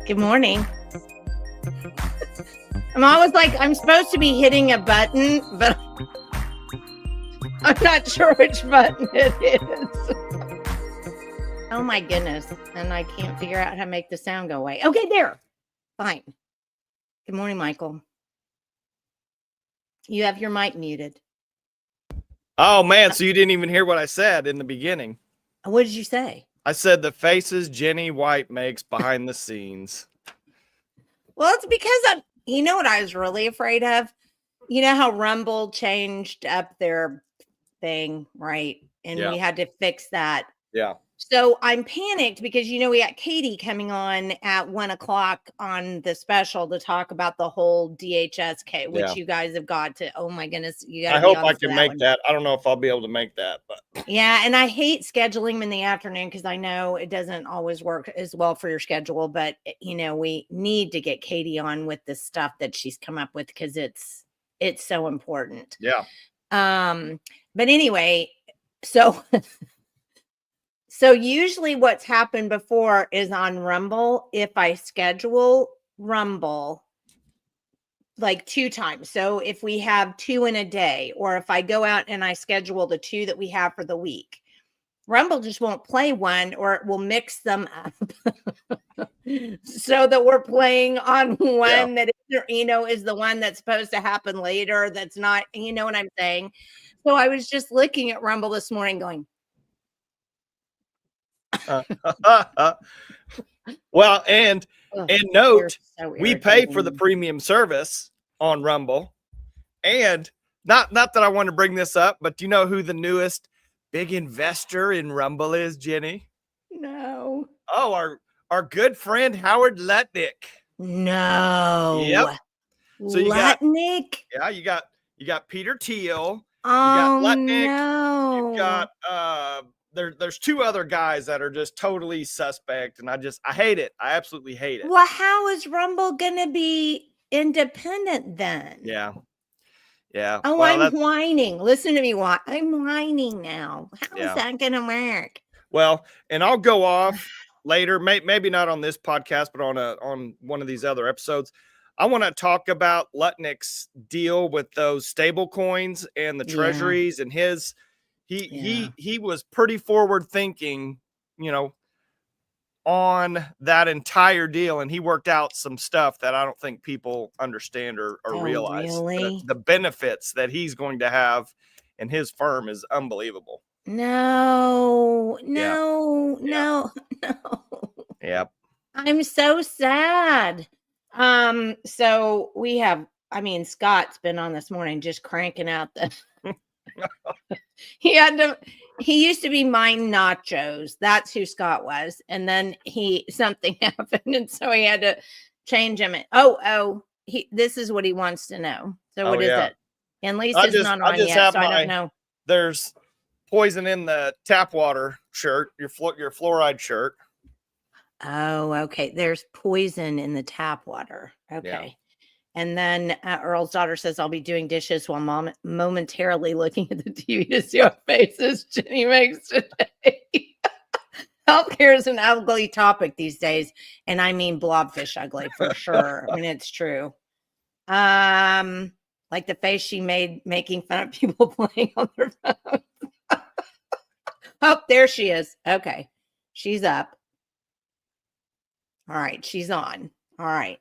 Good morning. I'm always like, I'm supposed to be hitting a button, but I'm not sure which button it is. Oh my goodness. And I can't figure out how to make the sound go away. Okay, there. Fine. Good morning, Michael. You have your mic muted. Oh man, so you didn't even hear what I said in the beginning. What did you say? I said the faces Jenny White makes behind the scenes. Well, it's because you know what I was really afraid of? You know how Rumble changed up their thing, right? And we had to fix that. Yeah. So I'm panicked because, you know, we got Katie coming on at 1:00 on the special to talk about the whole DHS case, which you guys have got to, oh my goodness. You got. I hope I can make that. I don't know if I'll be able to make that, but yeah. And I hate scheduling them in the afternoon because I know it doesn't always work as well for your schedule, but you know, we need to get Katie on with the stuff that she's come up with because it's so important. Yeah. But anyway, so So usually what's happened before is on Rumble, if I schedule Rumble like 2 times. So if we have 2 in a day, or if I go out and I schedule the 2 that we have for the week, Rumble just won't play one, or it will mix them up so that we're playing on one that, you know, is the one that's supposed to happen later. That's not, you know what I'm saying? So I was just looking at Rumble this morning going, well, and note, we pay for the premium service on Rumble, and not that I want to bring this up, but do you know who the newest big investor in Rumble is, Jenny? No. Oh, our good friend Howard Lutnick. No. Yep. So you Lutnick? you got Peter Thiel. Oh, you got Lutnick. No. You've got there's 2 other guys that are just totally suspect, and I hate it. I absolutely hate it. Well, how is Rumble gonna be independent then? Yeah. Yeah. Oh, well, I'm whining. Listen to me. I'm whining now. How is that gonna work? Well, and I'll go off later, maybe not on this podcast, but on one of these other episodes. I want to talk about Lutnick's deal with those stable coins and the treasuries, and his he was pretty forward thinking, you know, on that entire deal, and he worked out some stuff that I don't think people understand or realize. Really? The benefits that he's going to have in his firm is unbelievable. No. Yep. I'm so sad. So we have, I mean, Scott's been on this morning just cranking out the he used to be Mine Nachos. That's who Scott was. And then something happened, and so he had to change him. This is what he wants to know. So what is it? And Lisa's not on yet, so I don't know. There's poison in the tap water shirt, your fluoride shirt. Oh, okay. There's poison in the tap water. Okay. And then Earl's daughter says, I'll be doing dishes while mom momentarily looking at the TV to see what faces Jenny makes today. Healthcare is an ugly topic these days. And I mean blobfish ugly for sure. I mean, it's true. Like the face she made making fun of people playing on their phone. Oh, there she is. Okay. She's up. All right. She's on. All right.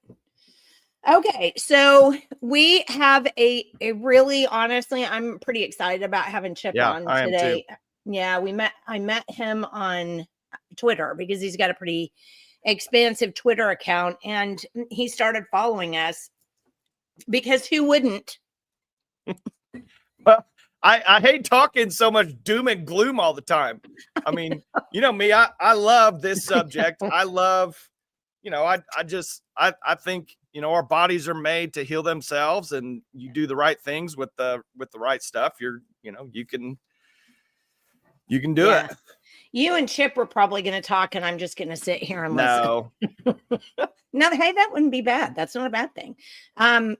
Okay, so we have a really, honestly, I'm pretty excited about having Chip on I am today. too. Yeah, I met him on Twitter because he's got a pretty expansive Twitter account, and he started following us because who wouldn't? Well, I hate talking so much doom and gloom all the time. I mean, you know me, I love this subject. I love, I think, our bodies are made to heal themselves, and you do the right things with the right stuff. You can do it. You and Chip were probably going to talk, and I'm just going to sit here and listen. No. No, hey, that wouldn't be bad. That's not a bad thing.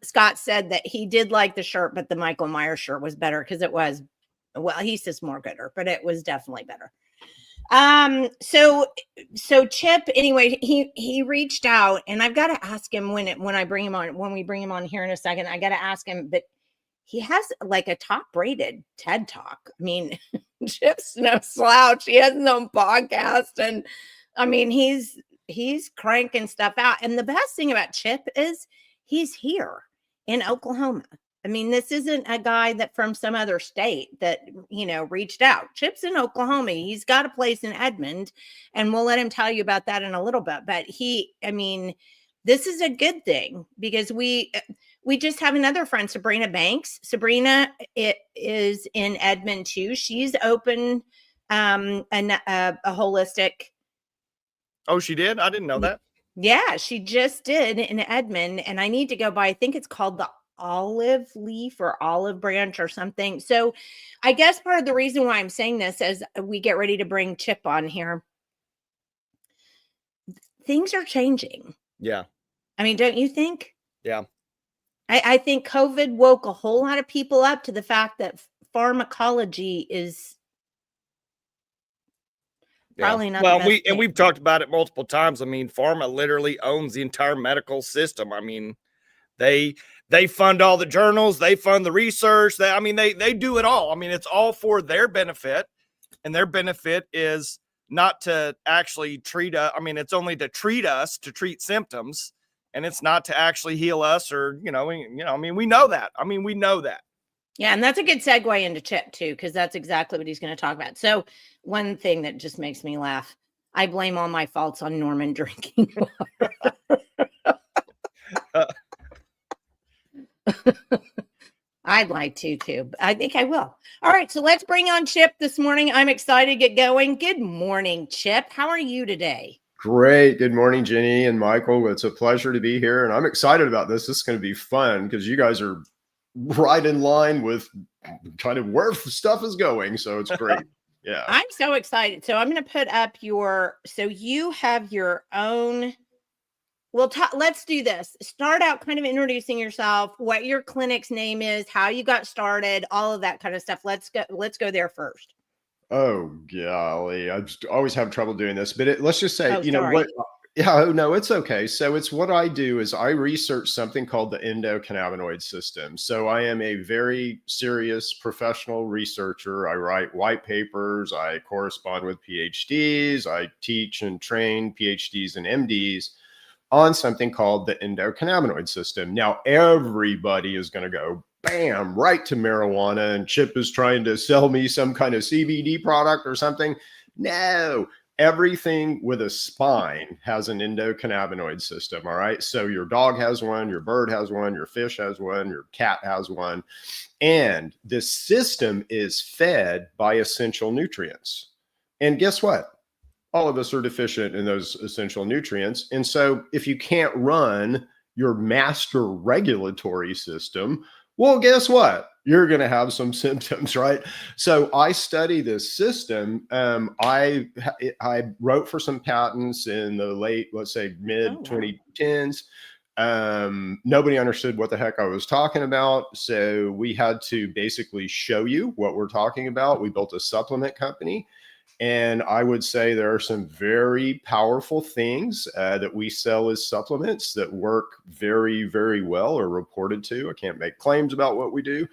Scott said that he did like the shirt, but the Michael Myers shirt was better because it was, well, he says more gooder, but it was definitely better. So Chip, anyway, he reached out, and I've got to ask him when we bring him on here in a second. I got to ask him, but he has like a top rated TED talk. I mean, Chip's no slouch. He has his own podcast, and I mean, he's cranking stuff out. And the best thing about Chip is he's here in Oklahoma. I mean, this isn't a guy that from some other state that, reached out. Chip's in Oklahoma. He's got a place in Edmond, and we'll let him tell you about that in a little bit. But this is a good thing because we just have another friend, Sabrina Banks. Sabrina is in Edmond too. She's open a holistic. Oh, she did? I didn't know that. Yeah, she just did in Edmond, and I need to go by. I think it's called the Olive Leaf or Olive Branch or something. So I guess part of the reason why I'm saying this as we get ready to bring Chip on here, things are changing. Yeah. I mean, don't you think? Yeah. I think COVID woke a whole lot of people up to the fact that pharmacology is probably not. Well, we've talked about it multiple times. I mean, pharma literally owns the entire medical system. I mean, they fund all the journals, they fund the research. They do it all. I mean, it's all for their benefit, and their benefit is not to actually treat us. I mean, it's only to treat us, to treat symptoms, and it's not to actually heal us or, we know that. I mean, we know that. Yeah. And that's a good segue into Chip too, because that's exactly what he's going to talk about. So one thing that just makes me laugh, I blame all my faults on Norman drinking water. I'd like to too, but I think I will. All right. So let's bring on Chip this morning. I'm excited to get going. Good morning, Chip. How are you today? Great. Good morning, Jenny and Michael. It's a pleasure to be here, and I'm excited about this. This is going to be fun because you guys are right in line with kind of where stuff is going. So it's great. Yeah. I'm so excited. So I'm going to put up so you have your own. Well, let's do this. Start out kind of introducing yourself, what your clinic's name is, how you got started, all of that kind of stuff. Let's go there first. Oh, golly. I just always have trouble doing this, but let's just say, sorry. what? Yeah, no, it's okay. So it's what I do is I research something called the endocannabinoid system. So I am a very serious professional researcher. I write white papers. I correspond with PhDs. I teach and train PhDs and MDs on something called the endocannabinoid system. Now, everybody is going to go, bam, right to marijuana, and Chip is trying to sell me some kind of CBD product or something. No, everything with a spine has an endocannabinoid system, all right? So your dog has one, your bird has one, your fish has one, your cat has one. And this system is fed by essential nutrients. And guess what? All of us are deficient in those essential nutrients. And so if you can't run your master regulatory system, well, guess what? You're going to have some symptoms, right? So I study this system. I wrote for some patents in the late, let's say mid 2010s. Nobody understood what the heck I was talking about. So we had to basically show you what we're talking about. We built a supplement company. And I would say there are some very powerful things that we sell as supplements that work very, very well, or reported to. I can't make claims about what we do.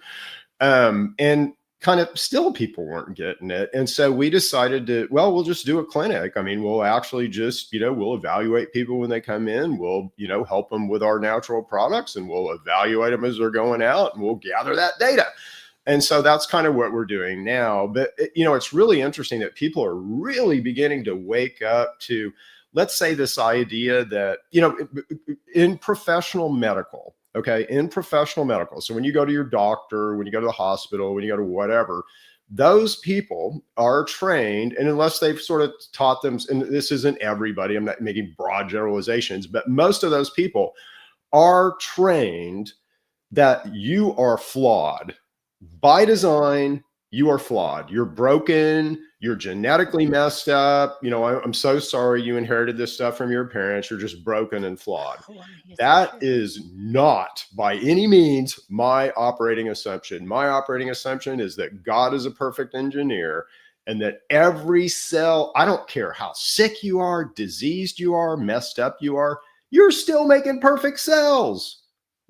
And kind of still people weren't getting it. And so we decided we'll just do a clinic. I mean, we'll actually just, we'll evaluate people when they come in. We'll, help them with our natural products, and we'll evaluate them as they're going out, and we'll gather that data. And so that's kind of what we're doing now. But, it's really interesting that people are really beginning to wake up to, let's say, this idea that, in professional medical, okay, in professional medical. So when you go to your doctor, when you go to the hospital, when you go to whatever, those people are trained, and unless they've sort of taught them, and this isn't everybody, I'm not making broad generalizations, but most of those people are trained that you are flawed. By design, you are flawed. You're broken. You're genetically messed up. I'm so sorry you inherited this stuff from your parents. You're just broken and flawed. That is not by any means my operating assumption. My operating assumption is that God is a perfect engineer, and that every cell, I don't care how sick you are, diseased you are, messed up you are, you're still making perfect cells.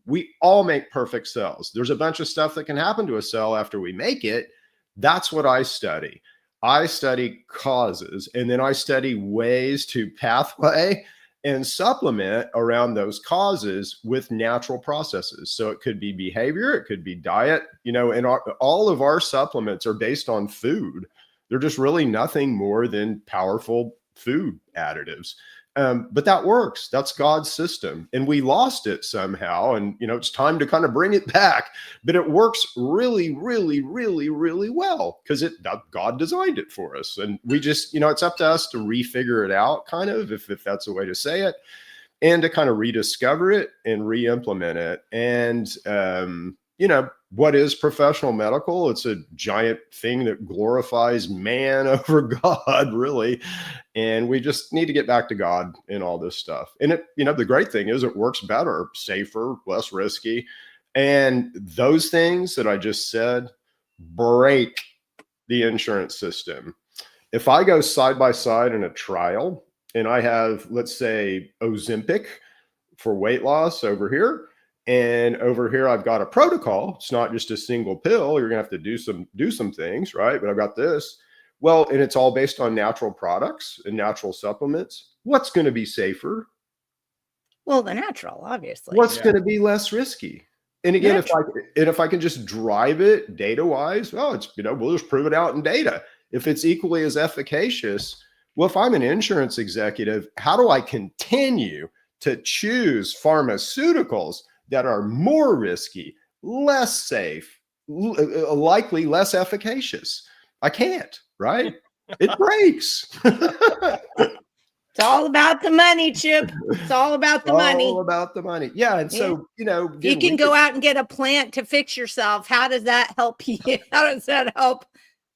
We all make perfect cells. There's a bunch of stuff that can happen to a cell after we make it. That's what I study. I study causes, and then I study ways to pathway and supplement around those causes with natural processes. So it could be behavior, it could be diet, and all of our supplements are based on food. They're just really nothing more than powerful food additives. But that works. That's God's system. And we lost it somehow. And, it's time to kind of bring it back. But it works really, really, really, really well because God designed it for us. And we just, it's up to us to refigure it out, kind of, if that's a way to say it, and to kind of rediscover it and re-implement it. And, what is professional medical? It's a giant thing that glorifies man over God, really. And we just need to get back to God in all this stuff. And the great thing is it works better, safer, less risky. And those things that I just said break the insurance system. If I go side by side in a trial and I have, let's say, Ozempic for weight loss over here, and over here, I've got a protocol. It's not just a single pill. You're going to have to do some things, right? But I've got this. Well, and it's all based on natural products and natural supplements. What's going to be safer? Well, the natural, obviously. What's going to be less risky? And again, if I can just drive it data-wise, well, it's, we'll just prove it out in data. If it's equally as efficacious, well, if I'm an insurance executive, how do I continue to choose pharmaceuticals that are more risky, less safe, likely less efficacious? I can't, right? It breaks. It's all about the money, Chip. It's all about the money. All about the money. Yeah. And so, you can go out and get a plant to fix yourself. How does that help you? How does that help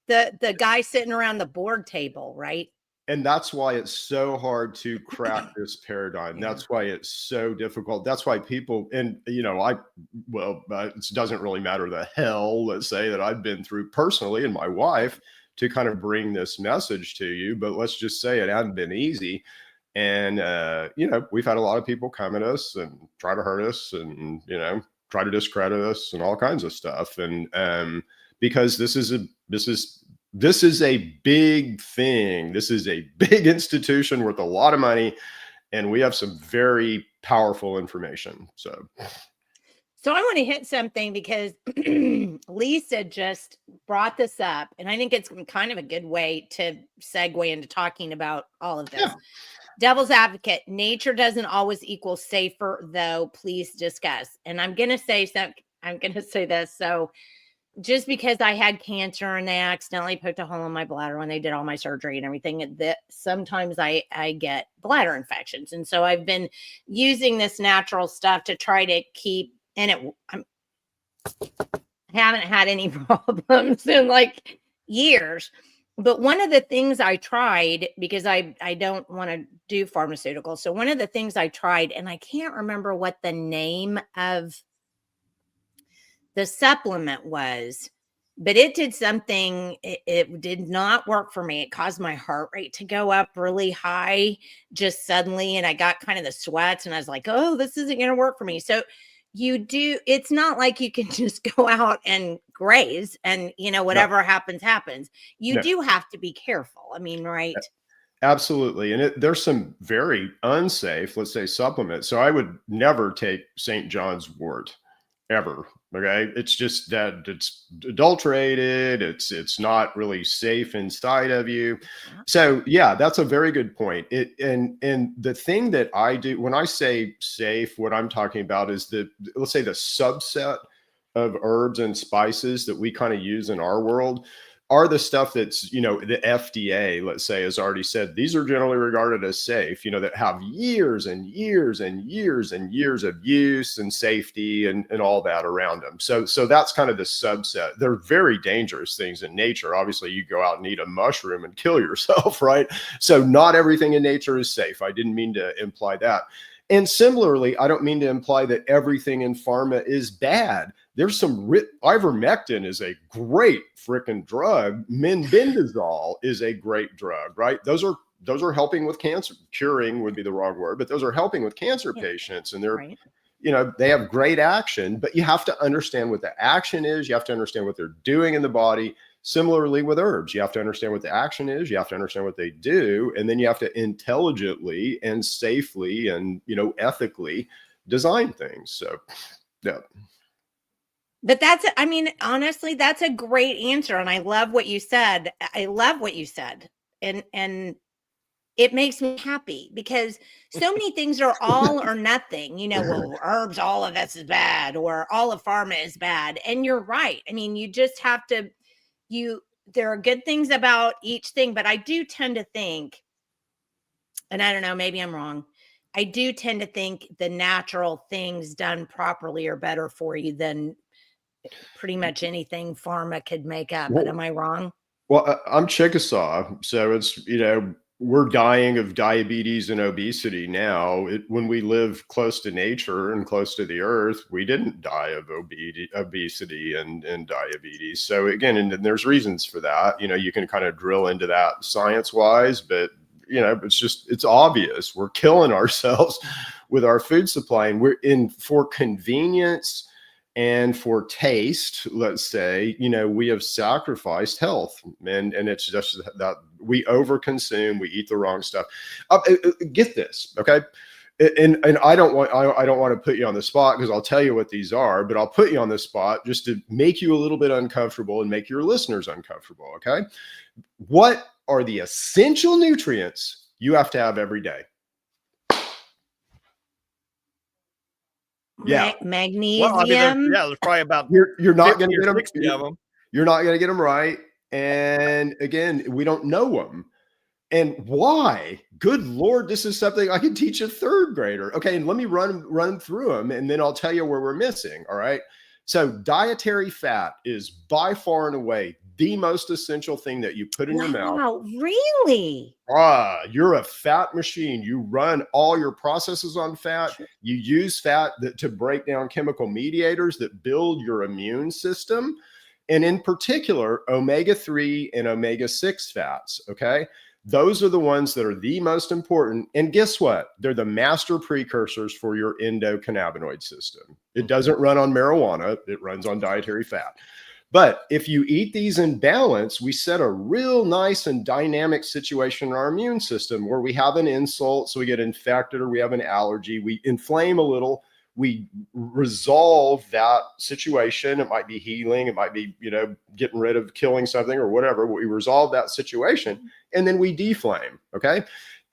the guy sitting around the board table, right? And that's why it's so hard to crack this paradigm. That's why it's so difficult. That's why people, and it doesn't really matter the hell, let's say, that I've been through personally, and my wife, to kind of bring this message to you. But let's just say it hasn't been easy. And, we've had a lot of people come at us and try to hurt us and, try to discredit us and all kinds of stuff. And because this is a big thing. This is a big institution worth a lot of money, and we have some very powerful information. So I want to hit something because Lisa just brought this up, and I think it's kind of a good way to segue into talking about all of this. Yeah. Devil's advocate, nature doesn't always equal safer, though. Please discuss. And I'm going to say this. So just because I had cancer and they accidentally poked a hole in my bladder when they did all my surgery and everything, that sometimes I get bladder infections. And so I've been using this natural stuff to try to keep, and I haven't had any problems in like years. But one of the things I tried, because I don't want to do pharmaceuticals. So one of the things I tried, and I can't remember what the name of the supplement was, but it did something. It did not work for me. It caused my heart rate to go up really high just suddenly. And I got kind of the sweats and I was like, oh, this isn't going to work for me. So it's not like you can just go out and graze and, No, whatever happens, happens. You no, do have to be careful. I mean, right? absolutely. And there's some very unsafe, let's say, supplements. So I would never take St. John's wort ever. Okay. It's just that it's adulterated. It's not really safe inside of you. Yeah. So yeah, that's a very good point. And the thing that I do when I say safe, what I'm talking about is let's say the subset of herbs and spices that we kind of use in our world are the stuff that's, the FDA, let's say, has already said these are generally regarded as safe, that have years and years and years and years of use and safety and all that around them. So that's kind of the subset. They're very dangerous things in nature. Obviously, you go out and eat a mushroom and kill yourself, right? So not everything in nature is safe. I didn't mean to imply that. And similarly, I don't mean to imply that everything in pharma is bad. There's some ivermectin is a great freaking drug. Menbendazole is a great drug, right? Those are helping with cancer. Curing would be the wrong word, but those are helping with cancer patients, and they're Right. they have great action. But you have to understand what the action is. You have to understand what they're doing in the body. Similarly with herbs, you have to understand what the action is. You have to understand what they do, and then you have to intelligently and safely and ethically design things. So, yeah. But honestly, that's a great answer. And I love what you said. And it makes me happy because so many things are all or nothing, well, herbs, all of this is bad, or all of pharma is bad. And you're right. I mean, you just have to, there are good things about each thing, but I do tend to think, and I don't know, maybe I'm wrong. I do tend to think the natural things done properly are better for you than pretty much anything pharma could make up. But am I wrong? Well, I'm Chickasaw, so it's we're dying of diabetes and obesity now. When we live close to nature and close to the earth, we didn't die of obesity and diabetes. So again, and there's reasons for that. You can kind of drill into that science wise, but it's obvious we're killing ourselves with our food supply, and we're in for convenience and for taste, let's say, we have sacrificed health, and it's just that we overconsume, we eat the wrong stuff. Get this, okay? And I don't want to put you on the spot because I'll tell you what these are, but I'll put you on the spot just to make you a little bit uncomfortable and make your listeners uncomfortable, okay? What are the essential nutrients you have to have every day? Yeah. Magnesium. Well, I mean, there's probably about you're not going to get them. 60 of them. You're not going to get them right. And again, we don't know them. And why? Good Lord, this is something I can teach a third grader. Okay, and let me run through them, and then I'll tell you where we're missing. All right. So dietary fat is by far and away the most essential thing that you put in your mouth. Wow, really? You're a fat machine. You run all your processes on fat. You use fat to break down chemical mediators that build your immune system. And in particular, omega-3 and omega-6 fats, okay? Those are the ones that are the most important. And guess what? They're the master precursors for your endocannabinoid system. It doesn't run on marijuana. It runs on dietary fat. But if you eat these in balance, we set a real nice and dynamic situation in our immune system where we have an insult, so we get infected, or we have an allergy, we inflame a little, we resolve that situation. It might be healing, it might be, getting rid of killing something or whatever. We resolve that situation and then we deflame, okay?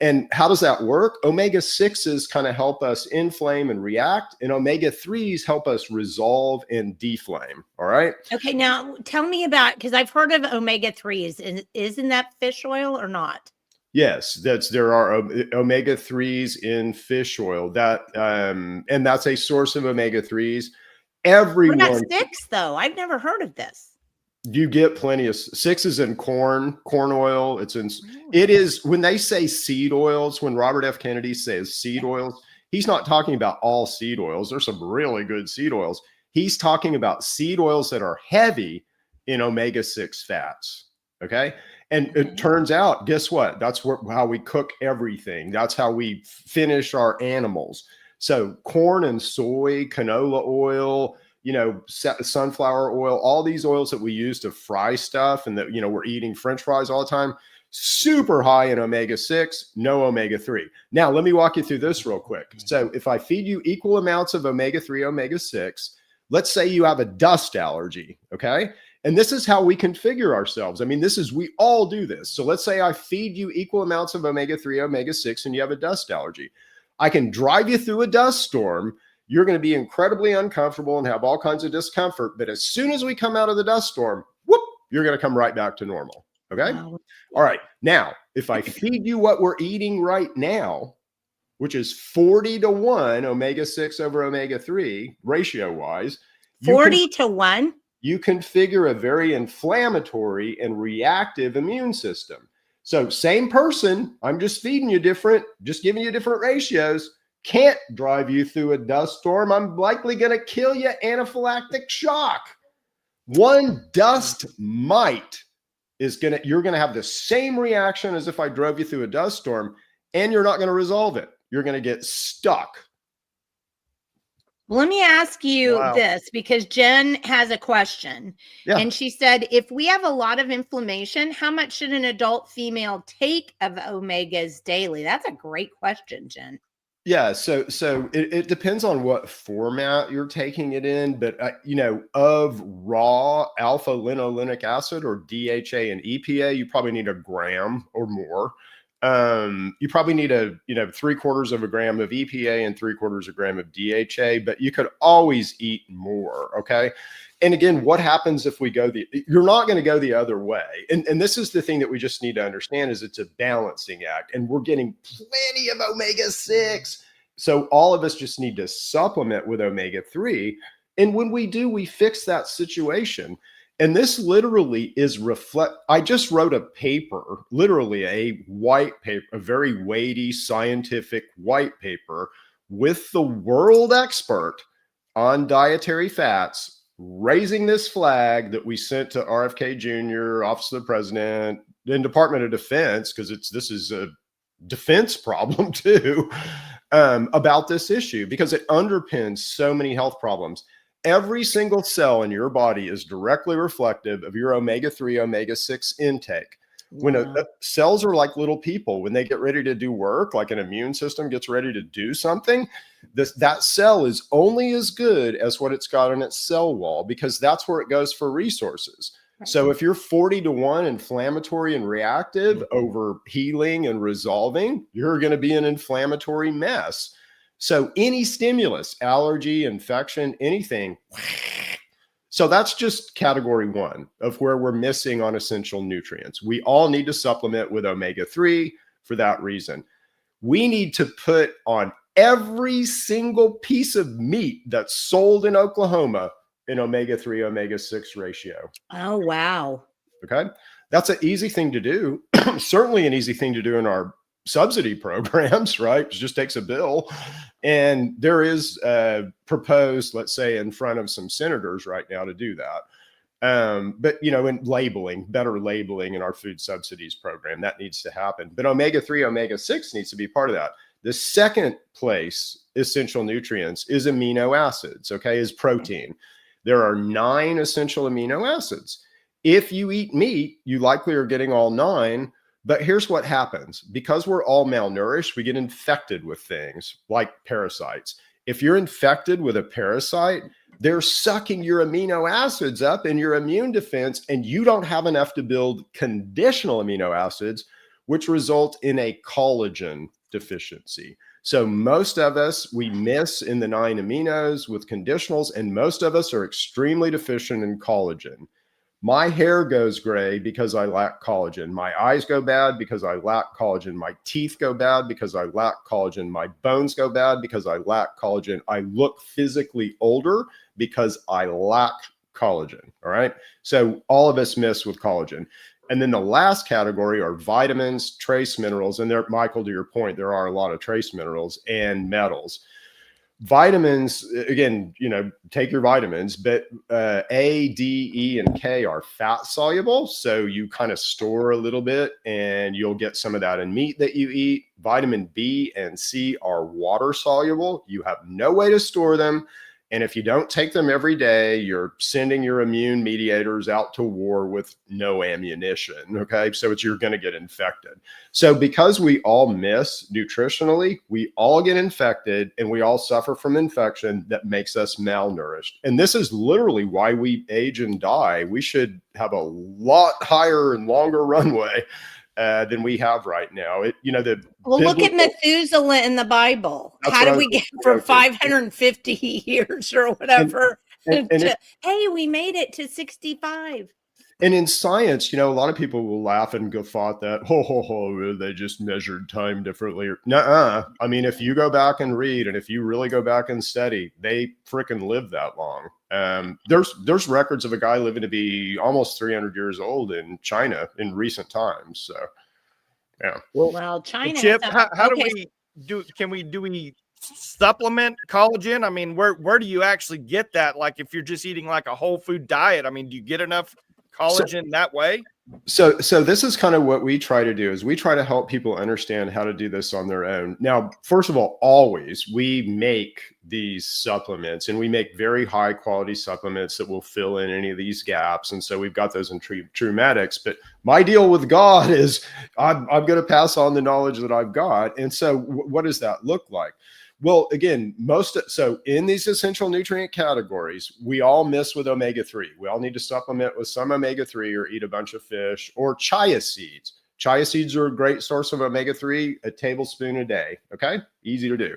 And how does that work? Omega-6s kind of help us inflame and react, and omega-3s help us resolve and deflame. All right. Okay. Now tell me about, because I've heard of omega-3s. Isn't that fish oil or not? Yes, there are omega-3s in fish oil and that's a source of omega-3s. What about 6 though? I've never heard of this. You get plenty of 6 is in corn oil. It is when they say seed oils, when Robert F. Kennedy says seed oils, he's not talking about all seed oils. There's some really good seed oils. He's talking about seed oils that are heavy in omega-6 fats. Okay. And it turns out, guess what? That's how we cook everything. That's how we finish our animals. So corn and soy, canola oil, sunflower oil, all these oils that we use to fry stuff and that, we're eating French fries all the time, super high in omega-6, no omega-3. Now, let me walk you through this real quick. So if I feed you equal amounts of omega-3, omega-6, let's say you have a dust allergy, okay? And this is how we configure ourselves. I mean, we all do this. So let's say I feed you equal amounts of omega-3, omega-6, and you have a dust allergy. I can drive you through a dust storm. You're going to be incredibly uncomfortable and have all kinds of discomfort. But as soon as we come out of the dust storm, whoop, you're going to come right back to normal. Okay. Wow. All right. Now, if I feed you what we're eating right now, which is 40-1 omega-6 over omega-3 ratio wise, 40-1, you configure a very inflammatory and reactive immune system. So same person, I'm just feeding you different, just giving you different ratios. Can't drive you through a dust storm. I'm likely going to kill you anaphylactic shock. One dust mite you're going to have the same reaction as if I drove you through a dust storm, and you're not going to resolve it. You're going to get stuck. Let me ask you this, because Jen has a question. And she said, if we have a lot of inflammation, how much should an adult female take of omegas daily? That's a great question, Jen. Yeah, so it depends on what format you're taking it in, but of raw alpha linolenic acid or DHA and EPA, you probably need 1 gram or more. You probably need 3/4 of a gram of EPA and 3/4 of a gram of DHA, but you could always eat more. Okay. And again, what happens if you're not going to go the other way. And this is the thing that we just need to understand is it's a balancing act, and we're getting plenty of omega-6. So all of us just need to supplement with omega-3. And when we do, we fix that situation. And this literally is I just wrote a paper, literally a white paper, a very weighty scientific white paper with the world expert on dietary fats, raising this flag that we sent to RFK Jr., Office of the President, and Department of Defense, because this is a defense problem too, about this issue, because it underpins so many health problems. Every single cell in your body is directly reflective of your omega-3, omega-6 intake. When cells are like little people, when they get ready to do work, like an immune system gets ready to do something, that cell is only as good as what it's got on its cell wall, because that's where it goes for resources. Right. So if you're 40-1 inflammatory and reactive over healing and resolving, you're going to be an inflammatory mess. So any stimulus, allergy, infection, anything. So that's just category 1 of where we're missing on essential nutrients. We all need to supplement with omega-3 for that reason. We need to put on every single piece of meat that's sold in Oklahoma an omega-3, omega-6 ratio. Oh, wow. Okay. That's an easy thing to do. Certainly an easy thing to do in our subsidy programs, right? It just takes a bill. And there is proposed, let's say, in front of some senators right now to do that. But, in labeling, better labeling in our food subsidies program, that needs to happen. But omega-3, omega-6 needs to be part of that. The second place essential nutrients is amino acids, okay, is protein. There are 9 essential amino acids. If you eat meat, you likely are getting all 9. But here's what happens. Because we're all malnourished, we get infected with things like parasites. If you're infected with a parasite, they're sucking your amino acids up in your immune defense, and you don't have enough to build conditional amino acids, which result in a collagen deficiency. So most of us, we miss in the 9 aminos with conditionals, and most of us are extremely deficient in collagen. My hair goes gray because I lack collagen. My eyes go bad because I lack collagen. My teeth go bad because I lack collagen. My bones go bad because I lack collagen. I look physically older because I lack collagen. All right. So all of us miss with collagen. And then the last category are vitamins, trace minerals. And there, Michael, to your point, there are a lot of trace minerals and metals. Vitamins, again, take your vitamins, but A, D, E, and K are fat soluble. So you kind of store a little bit and you'll get some of that in meat that you eat. Vitamin B and C are water soluble. You have no way to store them. And if you don't take them every day, you're sending your immune mediators out to war with no ammunition. Okay. So you're going to get infected. So because we all miss nutritionally, we all get infected and we all suffer from infection that makes us malnourished. And this is literally why we age and die. We should have a lot higher and longer runway than we have right now. Look at Methuselah in the Bible. How did we get from 550 years or whatever hey, we made it to 65? And in science, a lot of people will laugh and thought that, they just measured time differently. Nuh-uh. I mean, if you go back and read, and if you really go back and study, they freaking live that long. There's records of a guy living to be almost 300 years old in China in recent times. So, yeah. Well, China. Chip, how do we supplement collagen? I mean, where do you actually get that? Like, if you're just eating like a whole food diet, I mean, do you get enough collagen that way? So this is kind of what we try to do, is we try to help people understand how to do this on their own. Now, first of all, always we make these supplements, and we make very high quality supplements that will fill in any of these gaps. And so we've got those in TrueMedX. But my deal with God is I'm going to pass on the knowledge that I've got. And so what does that look like? Well, again, so in these essential nutrient categories, we all miss with omega-3. We all need to supplement with some omega-3 or eat a bunch of fish or chia seeds. Chia seeds are a great source of omega-3, a tablespoon a day. Okay. Easy to do.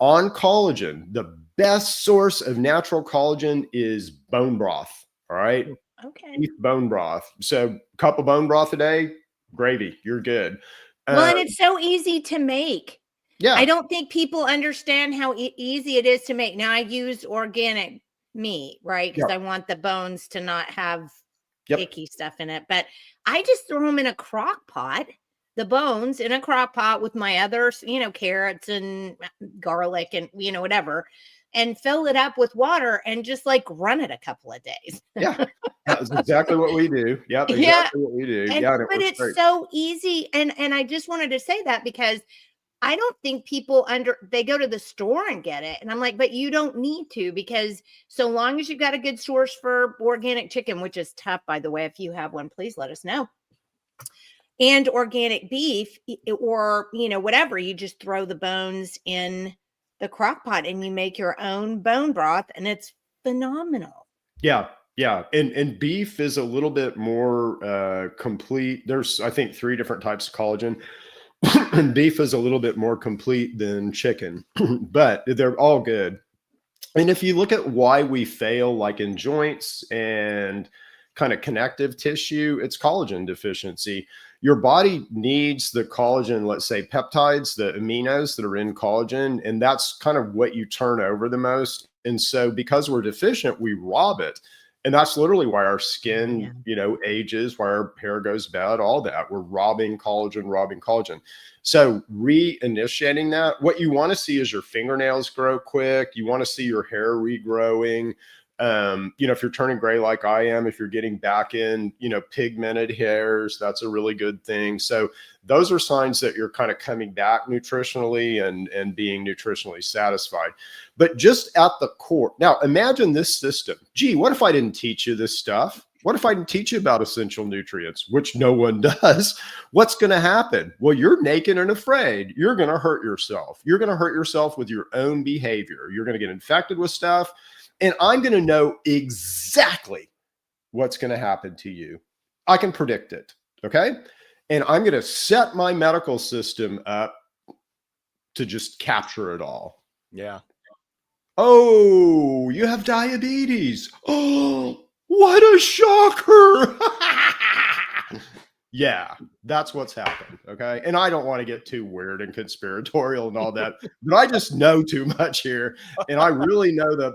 On collagen, the best source of natural collagen is bone broth. All right. Okay. Beef bone broth. So a cup of bone broth a day, gravy, you're good. Well, and it's so easy to make. Yeah. I don't think people understand how easy it is to make. Now, I use organic meat, right? Because I want the bones to not have icky stuff in it. But I just throw them in a crock pot, the bones in a crock pot with my other, carrots and garlic and, whatever, and fill it up with water and just like run it a couple of days. Yeah, that's exactly what we do. Yep, exactly what we do. But it's great. So easy. And I just wanted to say that because I don't think people they go to the store and get it. And I'm like, but you don't need to, because so long as you've got a good source for organic chicken, which is tough, by the way, if you have one, please let us know. And organic beef or, whatever, you just throw the bones in the crock pot and you make your own bone broth, and it's phenomenal. Yeah. Yeah. And beef is a little bit more complete. There's, I think, 3 different types of collagen. And beef is a little bit more complete than chicken, but they're all good. And if you look at why we fail, like in joints and kind of connective tissue, it's collagen deficiency. Your body needs the collagen, let's say peptides, the aminos that are in collagen, and that's kind of what you turn over the most. And so because we're deficient, we rob it. And that's literally why our skin, ages, why our hair goes bad, all that. We're robbing collagen. So reinitiating that, what you want to see is your fingernails grow quick. You want to see your hair regrowing. If you're turning gray like I am, if you're getting back in, pigmented hairs, that's a really good thing. So those are signs that you're kind of coming back nutritionally and being nutritionally satisfied. But just at the core, now imagine this system. Gee, what if I didn't teach you this stuff? What if I didn't teach you about essential nutrients, which no one does? What's going to happen? Well, you're naked and afraid. You're going to hurt yourself. You're going to hurt yourself with your own behavior. You're going to get infected with stuff. And I'm going to know exactly what's going to happen to you. I can predict it. Okay. And I'm going to set my medical system up to just capture it all. Yeah. Oh, you have diabetes. Oh, what a shocker. Yeah, that's what's happened. Okay. And I don't want to get too weird and conspiratorial and all that, but I just know too much here. And I really know that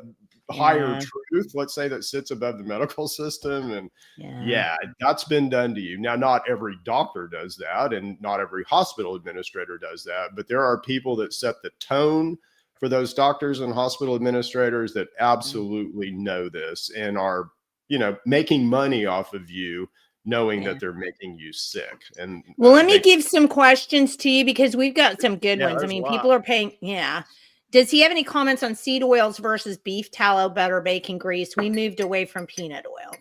higher Yeah. truth, let's say, that sits above the medical system. And Yeah. that's been done to you. Now, not every doctor does that, and not every hospital administrator does that, but there are people that set the tone for those doctors and hospital administrators that absolutely know this and are, making money off of you, knowing Yeah. that they're making you sick. And Well, let me give some questions to you because we've got some good ones. I there's a mean, lot. people are paying. Yeah. Does he have any comments on seed oils versus beef tallow, butter, bacon grease? We moved away from peanut oil.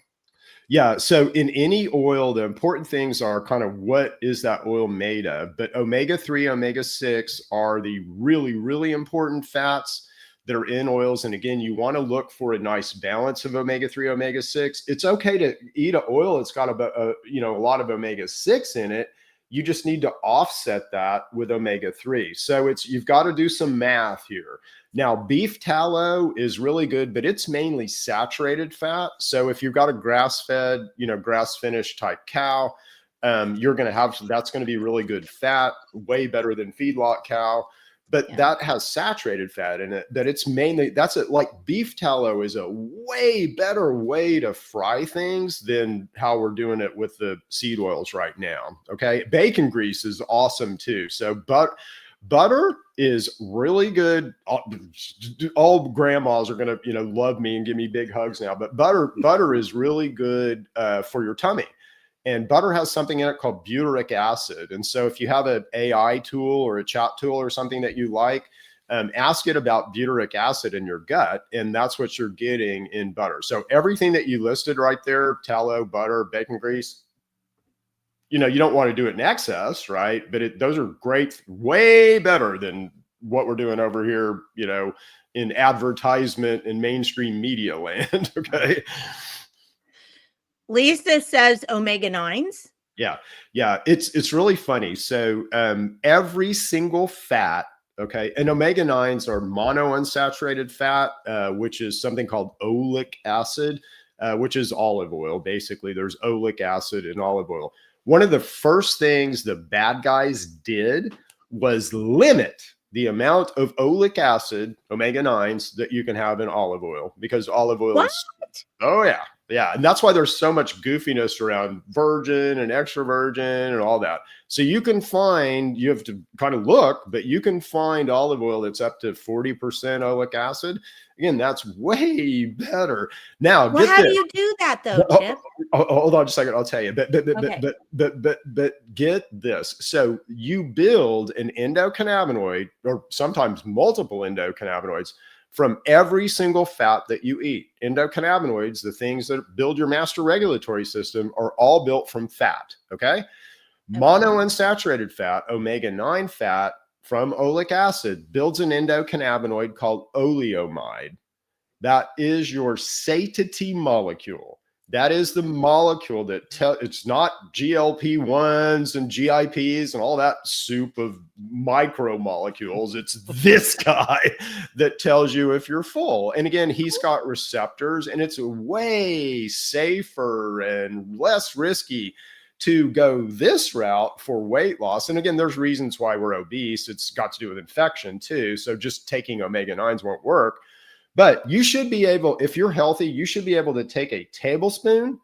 Yeah. So in any oil, the important things are kind of what is that oil made of? But omega-3, omega-6 are the really, really important fats that are in oils. And again, you want to look for a nice balance of omega-3, omega-6. It's okay to eat an oil that's got a lot of omega-6 in it. You just need to offset that with omega-3. So you've got to do some math here. Now, beef tallow is really good, but it's mainly saturated fat. So if you've got a grass-fed, grass-finished type cow, you're going to that's going to be really good fat, way better than feedlot cow. But that has saturated fat in it. But it's mainly, like beef tallow is a way better way to fry things than how we're doing it with the seed oils right now. Okay. Bacon grease is awesome too. So, butter is really good. All grandmas are going to, love me and give me big hugs now, but butter is really good for your tummy. And butter has something in it called butyric acid. And so if you have an AI tool or a chat tool or something that you like, ask it about butyric acid in your gut. And that's what you're getting in butter. So everything that you listed right there, tallow, butter, bacon grease, you don't want to do it in excess, right? But those are great, way better than what we're doing over here, in advertisement and mainstream media land. Okay. Lisa says omega-9s. Yeah. It's really funny. So every single fat, okay, and omega-9s are monounsaturated fat, which is something called oleic acid, which is olive oil. Basically, there's oleic acid in olive oil. One of the first things the bad guys did was limit the amount of oleic acid, omega-9s, that you can have in olive oil, because olive oil is, oh yeah. Yeah. And that's why there's so much goofiness around virgin and extra virgin and all that. So you have to kind of look, but you can find olive oil that's up to 40% oleic acid. Again, that's way better. Now, well, how do you do that though, Chip? Hold on just a second. I'll tell you. But get this. So you build an endocannabinoid, or sometimes multiple endocannabinoids, from every single fat that you eat. Endocannabinoids, the things that build your master regulatory system, are all built from fat. Okay. Monounsaturated fat, omega-9 fat from oleic acid, builds an endocannabinoid called oleomide. That is your satiety molecule. That is the molecule that it's not GLP-1s and GIPs and all that soup of micromolecules. It's this guy that tells you if you're full. And again, he's got receptors, and it's way safer and less risky to go this route for weight loss. And again, there's reasons why we're obese. It's got to do with infection too. So just taking omega-9s won't work. But you should be able, if you're healthy, you should be able to take a tablespoon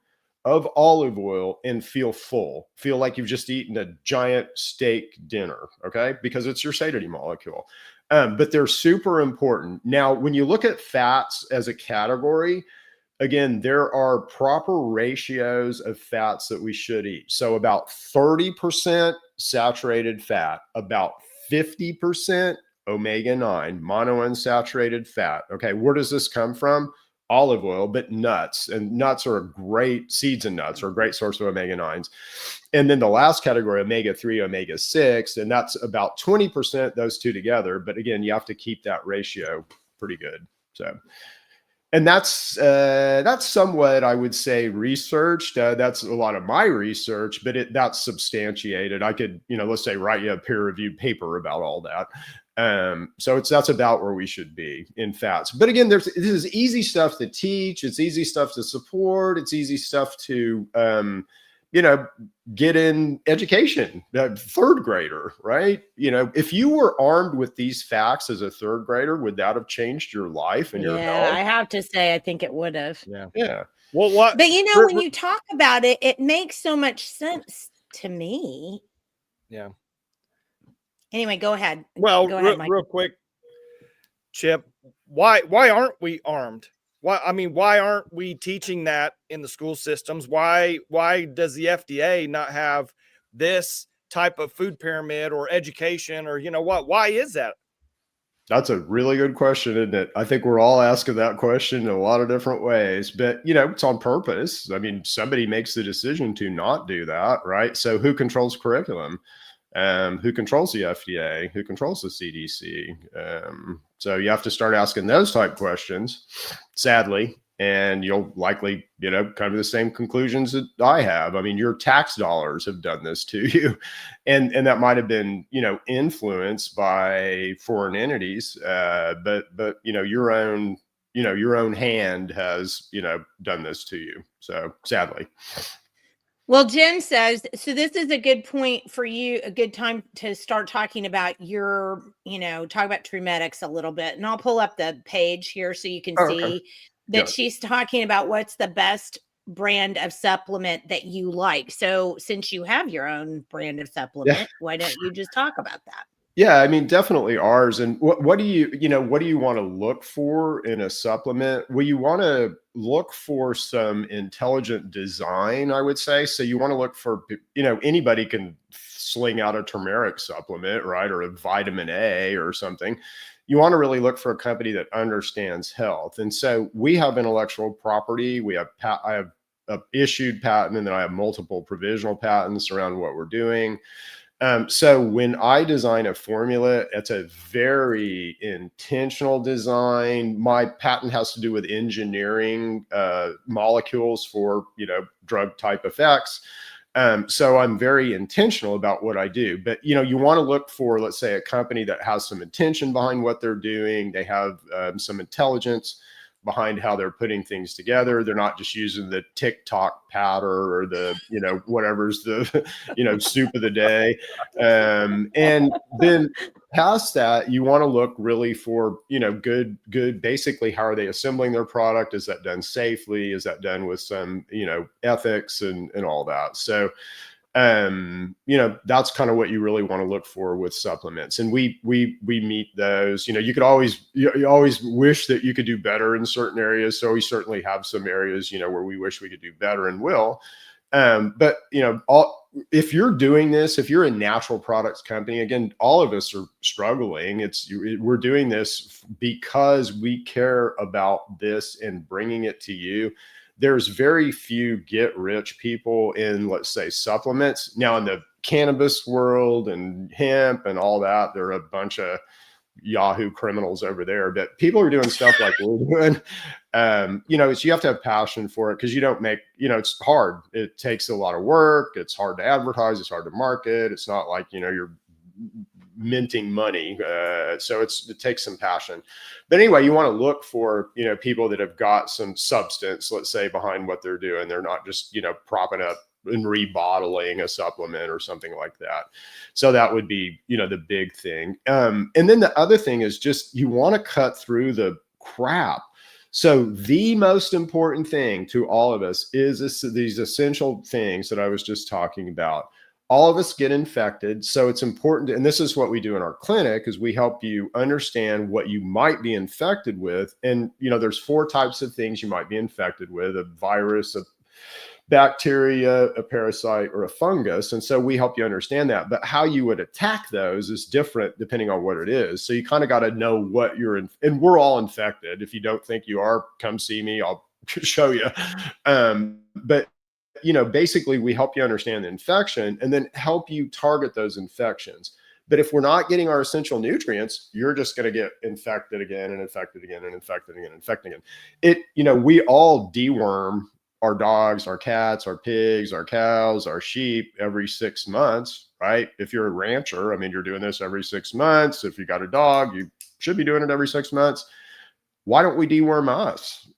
of olive oil and feel full, feel like you've just eaten a giant steak dinner, okay? Because it's your satiety molecule. But they're super important. Now, when you look at fats as a category, again, there are proper ratios of fats that we should eat. So about 30% saturated fat, about 50% omega-9, monounsaturated fat. Okay, where does this come from? Olive oil, but nuts. And nuts are seeds and nuts are a great source of omega-9s. And then the last category, omega-3, omega-6, and that's about 20%, those two together. But again, you have to keep that ratio pretty good. So, and that's somewhat, I would say, researched. That's a lot of my research, but that's substantiated. I could, let's say, write you a peer-reviewed paper about all that. So that's about where we should be in fats. But again, this is easy stuff to teach. It's easy stuff to support. It's easy stuff to get in education, third grader, right? If you were armed with these facts as a third grader, would that have changed your life and your Yeah, health? I have to say, I think it would have. Yeah. Well, what? But when you talk about it, it makes so much sense to me. Yeah. Anyway, go ahead. Well, Go ahead, Mike. real quick, Chip, why aren't we armed? Why aren't we teaching that in the school systems? Why does the FDA not have this type of food pyramid or education, or why is that? That's a really good question, isn't it? I think we're all asking that question in a lot of different ways, but it's on purpose. I mean, somebody makes the decision to not do that, right? So who controls curriculum? Who controls the FDA? Who controls the CDC? So you have to start asking those type questions, sadly, and you'll likely, come to the same conclusions that I have. I mean, your tax dollars have done this to you, and that might have been, influenced by foreign entities, but your own hand has, done this to you. So sadly. Well, Jen says, so this is a good point for you, a good time to start talking about your, talk about TrueMedX a little bit. And I'll pull up the page here so you can see that she's talking about what's the best brand of supplement that you like. So since you have your own brand of supplement, why don't you just talk about that? Yeah, I mean, definitely ours. And what do you want to look for in a supplement? Well, you want to look for some intelligent design, I would say. So you want to look for, anybody can sling out a turmeric supplement, right? Or a vitamin A or something. You want to really look for a company that understands health. And so we have intellectual property. I have a issued patent, and then I have multiple provisional patents around what we're doing. So when I design a formula, it's a very intentional design. My patent has to do with engineering molecules for, drug type effects. So I'm very intentional about what I do. But, you want to look for, let's say, a company that has some intention behind what they're doing. They have some intelligence behind how they're putting things together. They're not just using the TikTok powder or the, whatever's the, soup of the day. And then past that, you want to look really for, good, basically, how are they assembling their product? Is that done safely? Is that done with some, ethics and all that? So, that's kind of what you really want to look for with supplements. And we meet those. You could always, you always wish that you could do better in certain areas. So we certainly have some areas, where we wish we could do better and will. But if you're doing this, if you're a natural products company, again, all of us are struggling. We're doing this because we care about this and bringing it to you. There's very few get rich people in, let's say, supplements. Now in the cannabis world and hemp and all that, there are a bunch of Yahoo criminals over there, but people are doing stuff like we're doing. So you have to have passion for it, because you don't make, it's hard. It takes a lot of work. It's hard to advertise. It's hard to market. It's not like, you're minting money. So it takes some passion. But anyway, you want to look for, people that have got some substance, let's say, behind what they're doing. They're not just, propping up and rebottling a supplement or something like that. So that would be, the big thing. And then the other thing is just, you want to cut through the crap. So the most important thing to all of us is these essential things that I was just talking about. All of us get infected. So it's important. And this is what we do in our clinic, is we help you understand what you might be infected with. And, there's 4 types of things you might be infected with: a virus, a bacteria, a parasite, or a fungus. And so we help you understand that. But how you would attack those is different depending on what it is. So you kind of got to know what you're in. And we're all infected. If you don't think you are, come see me. I'll show you. But basically we help you understand the infection and then help you target those infections. But if we're not getting our essential nutrients, you're just going to get infected again and infected again and infected again and infected again. We all deworm our dogs, our cats, our pigs, our cows, our sheep every 6 months, right? If you're a rancher, you're doing this every 6 months. If you got a dog, you should be doing it every 6 months. Why don't we deworm us?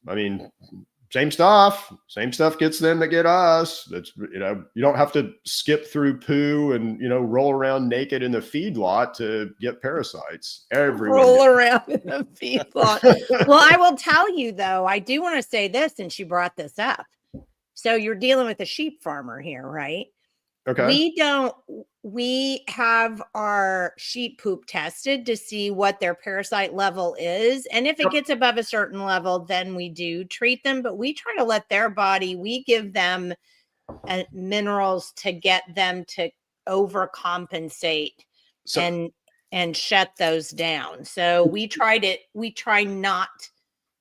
same stuff gets them that get us. That's, you don't have to skip through poo and, roll around naked in the feedlot to get parasites. Everyone roll around in the feedlot. Well, I will tell you though, I do want to say this, since you brought this up. So you're dealing with a sheep farmer here, right? Okay. We have our sheep poop tested to see what their parasite level is. And if it gets above a certain level, then we do treat them, but we try to let their body, we give them minerals to get them to overcompensate and shut those down. So we try not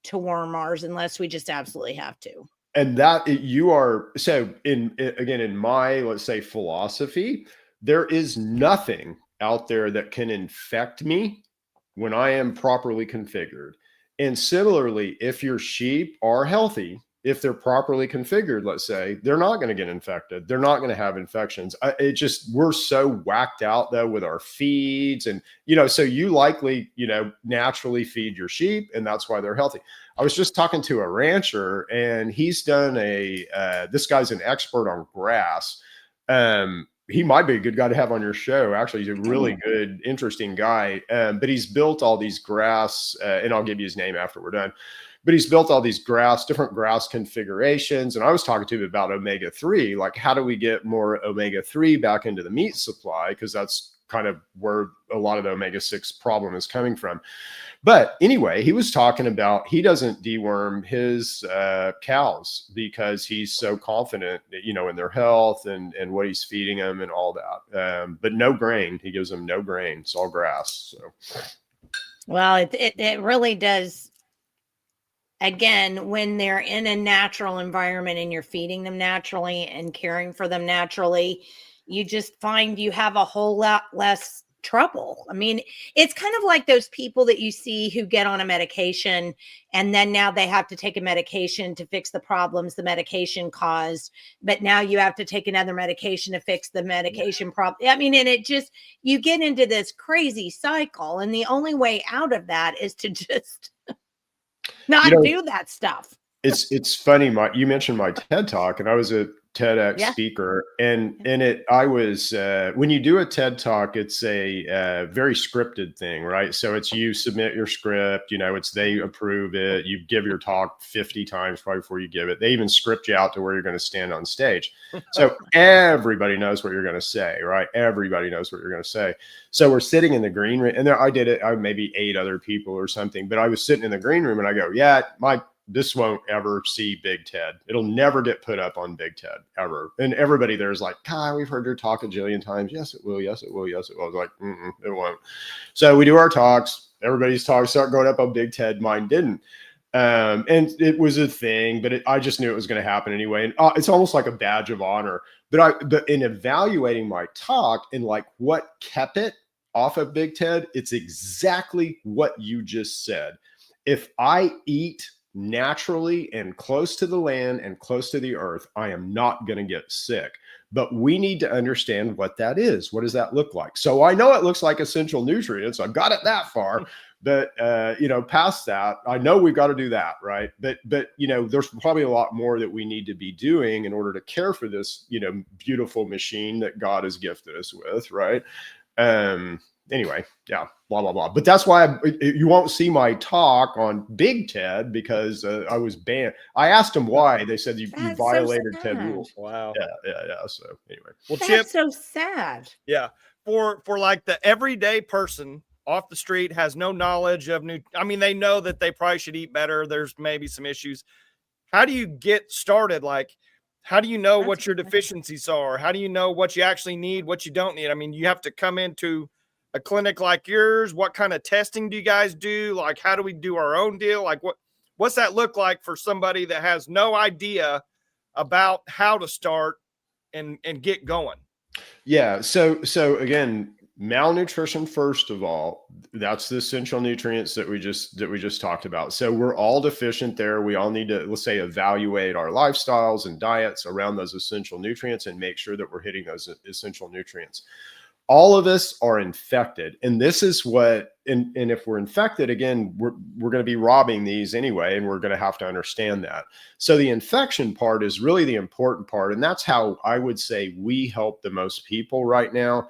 to worm ours unless we just absolutely have to. And that you are, so in my, let's say, philosophy, there is nothing out there that can infect me when I am properly configured. And similarly, if your sheep are healthy, if they're properly configured, let's say, they're not going to get infected. They're not going to have infections. We're so whacked out though with our feeds, and, so you likely, naturally feed your sheep, and that's why they're healthy. I was just talking to a rancher, and he's done this guy's an expert on grass. He might be a good guy to have on your show. Actually, he's a really good, interesting guy. But he's built all these grass, and I'll give you his name after we're done. But he's built all these different grass configurations. And I was talking to him about omega-3, like how do we get more omega-3 back into the meat supply? Because that's kind of where a lot of the omega-6 problem is coming from. But anyway, he was talking about he doesn't deworm his cows because he's so confident, in their health and what he's feeding them and all that. But no grain. He gives them no grain. It's all grass. So, well, it really does. Again, when they're in a natural environment and you're feeding them naturally and caring for them naturally, you just find you have a whole lot less trouble. I mean, it's kind of like those people that you see who get on a medication and then now they have to take a medication to fix the problems the medication caused, but now you have to take another medication to fix the medication problem. I mean, and you get into this crazy cycle, and the only way out of that is to just not do that stuff. It's funny. You mentioned my TED Talk, and I was a TEDx speaker, and I was when you do a TED Talk, it's a very scripted thing, right? So it's you submit your script, it's they approve it, you give your talk 50 times probably before you give it. They even script you out to where you're going to stand on stage, so everybody knows what you're going to say, right? Everybody knows what you're going to say. So we're sitting in the green room, and I did it. I maybe 8 other people or something, but I was sitting in the green room, and I go, this won't ever see Big TED. It'll never get put up on Big TED ever. And everybody there's like, God, we've heard your talk a jillion times. Yes, it will. Yes, it will. Yes, it will. I was like, it won't. So we do our talks. Everybody's talks start going up on Big TED. Mine didn't. And it was a thing, but I just knew it was going to happen anyway. And it's almost like a badge of honor. But in evaluating my talk and like what kept it off of Big TED, it's exactly what you just said. If I eat naturally and close to the land and close to the earth, I am not going to get sick. But we need to understand what that is. What does that look like? So I know it looks like essential nutrients. I got it that far, but past that, I know we've got to do that, right? But there's probably a lot more that we need to be doing in order to care for this, beautiful machine that God has gifted us with, right? Anyway, blah, blah, blah. But that's why you won't see my talk on Big TED because I was banned. I asked them why. They said you violated so TED rules. Wow. Yeah. So anyway. Well, That's Chip, so sad. Yeah. For like the everyday person off the street has no knowledge of they know that they probably should eat better. There's maybe some issues. How do you get started? Like, how do you know what your deficiencies are? How do you know what you actually need, what you don't need? I mean, you have to come into a clinic like yours. What kind of testing do you guys do? Like, how do we do our own deal? Like, what's that look like for somebody that has no idea about how to start and get going? Yeah. So again, malnutrition, first of all, that's the essential nutrients that we just talked about. So we're all deficient there. We all need to, let's say, evaluate our lifestyles and diets around those essential nutrients and make sure that we're hitting those essential nutrients. All of us are infected. And this is what, and if we're infected, again, we're going to be robbing these anyway, and we're going to have to understand that. So the infection part is really the important part. And that's how I would say we help the most people right now.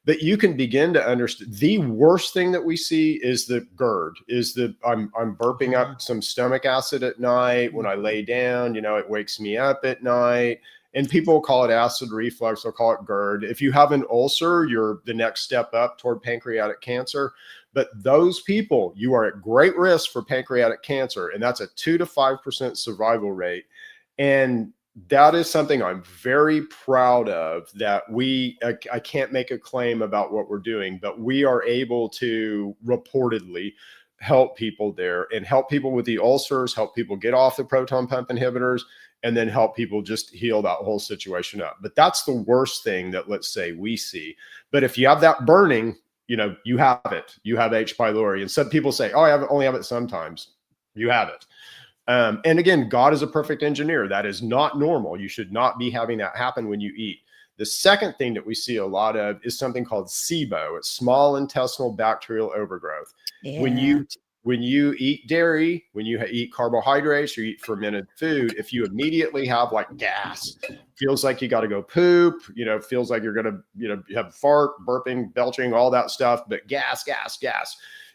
But you can begin to understand the worst thing that we see is the GERD, is the I'm burping up some stomach acid at night. When I lay down, it wakes me up at night. And people call it acid reflux, they'll call it GERD. If you have an ulcer, you're the next step up toward pancreatic cancer. But those people, you are at great risk for pancreatic cancer. And that's a 2 to 5% survival rate. And that is something I'm very proud of, that I can't make a claim about what we're doing, but we are able to reportedly help people there and help people with the ulcers, help people get off the proton pump inhibitors, and then help people just heal that whole situation up. But that's the worst thing that, let's say, we see. But if you have that burning, you have it. You have H. pylori. And some people say, oh, I only have it sometimes. You have it. And again, God is a perfect engineer. That is not normal. You should not be having that happen when you eat. The second thing that we see a lot of is something called SIBO. It's small intestinal bacterial overgrowth. Yeah. When you eat dairy, when you eat carbohydrates, or eat fermented food, if you immediately have like gas, feels like you got to go poop, feels like you're going to, have fart, burping, belching, all that stuff, but gas,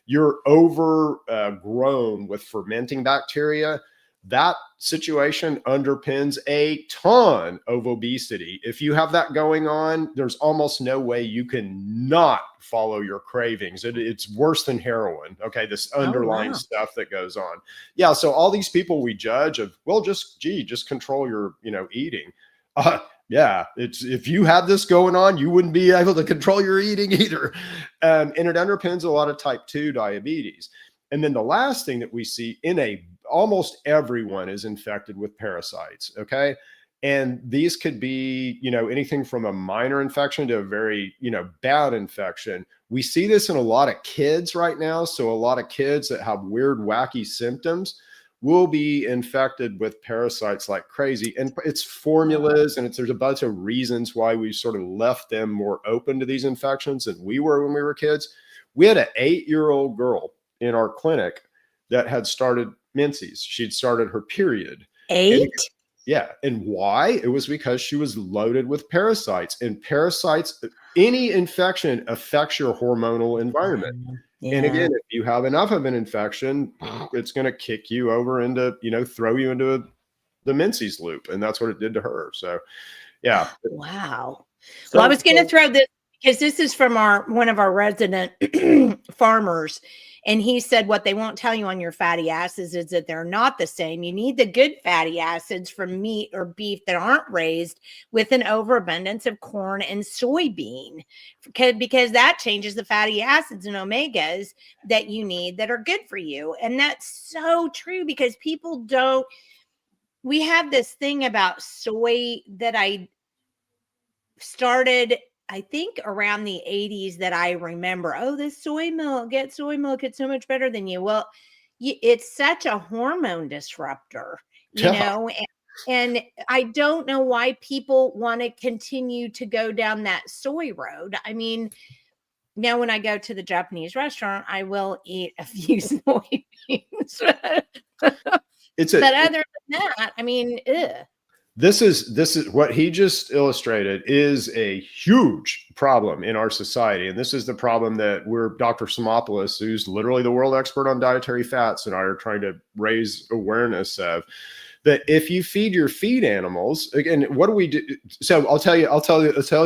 you're overgrown with fermenting bacteria. That situation underpins a ton of obesity. If you have that going on, there's almost no way you can not follow your cravings. It's worse than heroin. Okay. This underlying stuff that goes on. Yeah. So all these people we judge of, well, just control your, eating. Yeah, if you had this going on, you wouldn't be able to control your eating either. And it underpins a lot of type 2 diabetes. And then the last thing that we see almost everyone is infected with parasites. Okay. And these could be, anything from a minor infection to a very, bad infection. We see this in a lot of kids right now. So a lot of kids that have weird, wacky symptoms will be infected with parasites like crazy. And it's formulas, and there's a bunch of reasons why we sort of left them more open to these infections than we were when we were kids. We had an 8-year-old girl in our clinic that had started menses. She'd started her period. 8? Yeah. And why? It was because she was loaded with parasites. And parasites, any infection affects your hormonal environment. Yeah. And again, if you have enough of an infection, it's going to kick you over into, throw you into the menses loop. And that's what it did to her. So, yeah. Wow. Well, I was going to throw this, because this is from one of our resident farmers. And he said, what they won't tell you on your fatty acids is that they're not the same. You need the good fatty acids from meat or beef that aren't raised with an overabundance of corn and soybean, because that changes the fatty acids and omegas that you need that are good for you. And that's so true, because we have this thing about soy that I started, I think, around the 80s, that I remember. Oh, this soy milk, get soy milk. It's so much better than you. Well, it's such a hormone disruptor, and I don't know why people want to continue to go down that soy road. I mean, now when I go to the Japanese restaurant, I will eat a few soybeans. But other than that, I mean, ugh. This is what he just illustrated is a huge problem in our society. And this is the problem that Dr. Simopoulos, who's literally the world expert on dietary fats, and I are trying to raise awareness of. That if you feed your feed animals, again, what do we do? So I'll tell you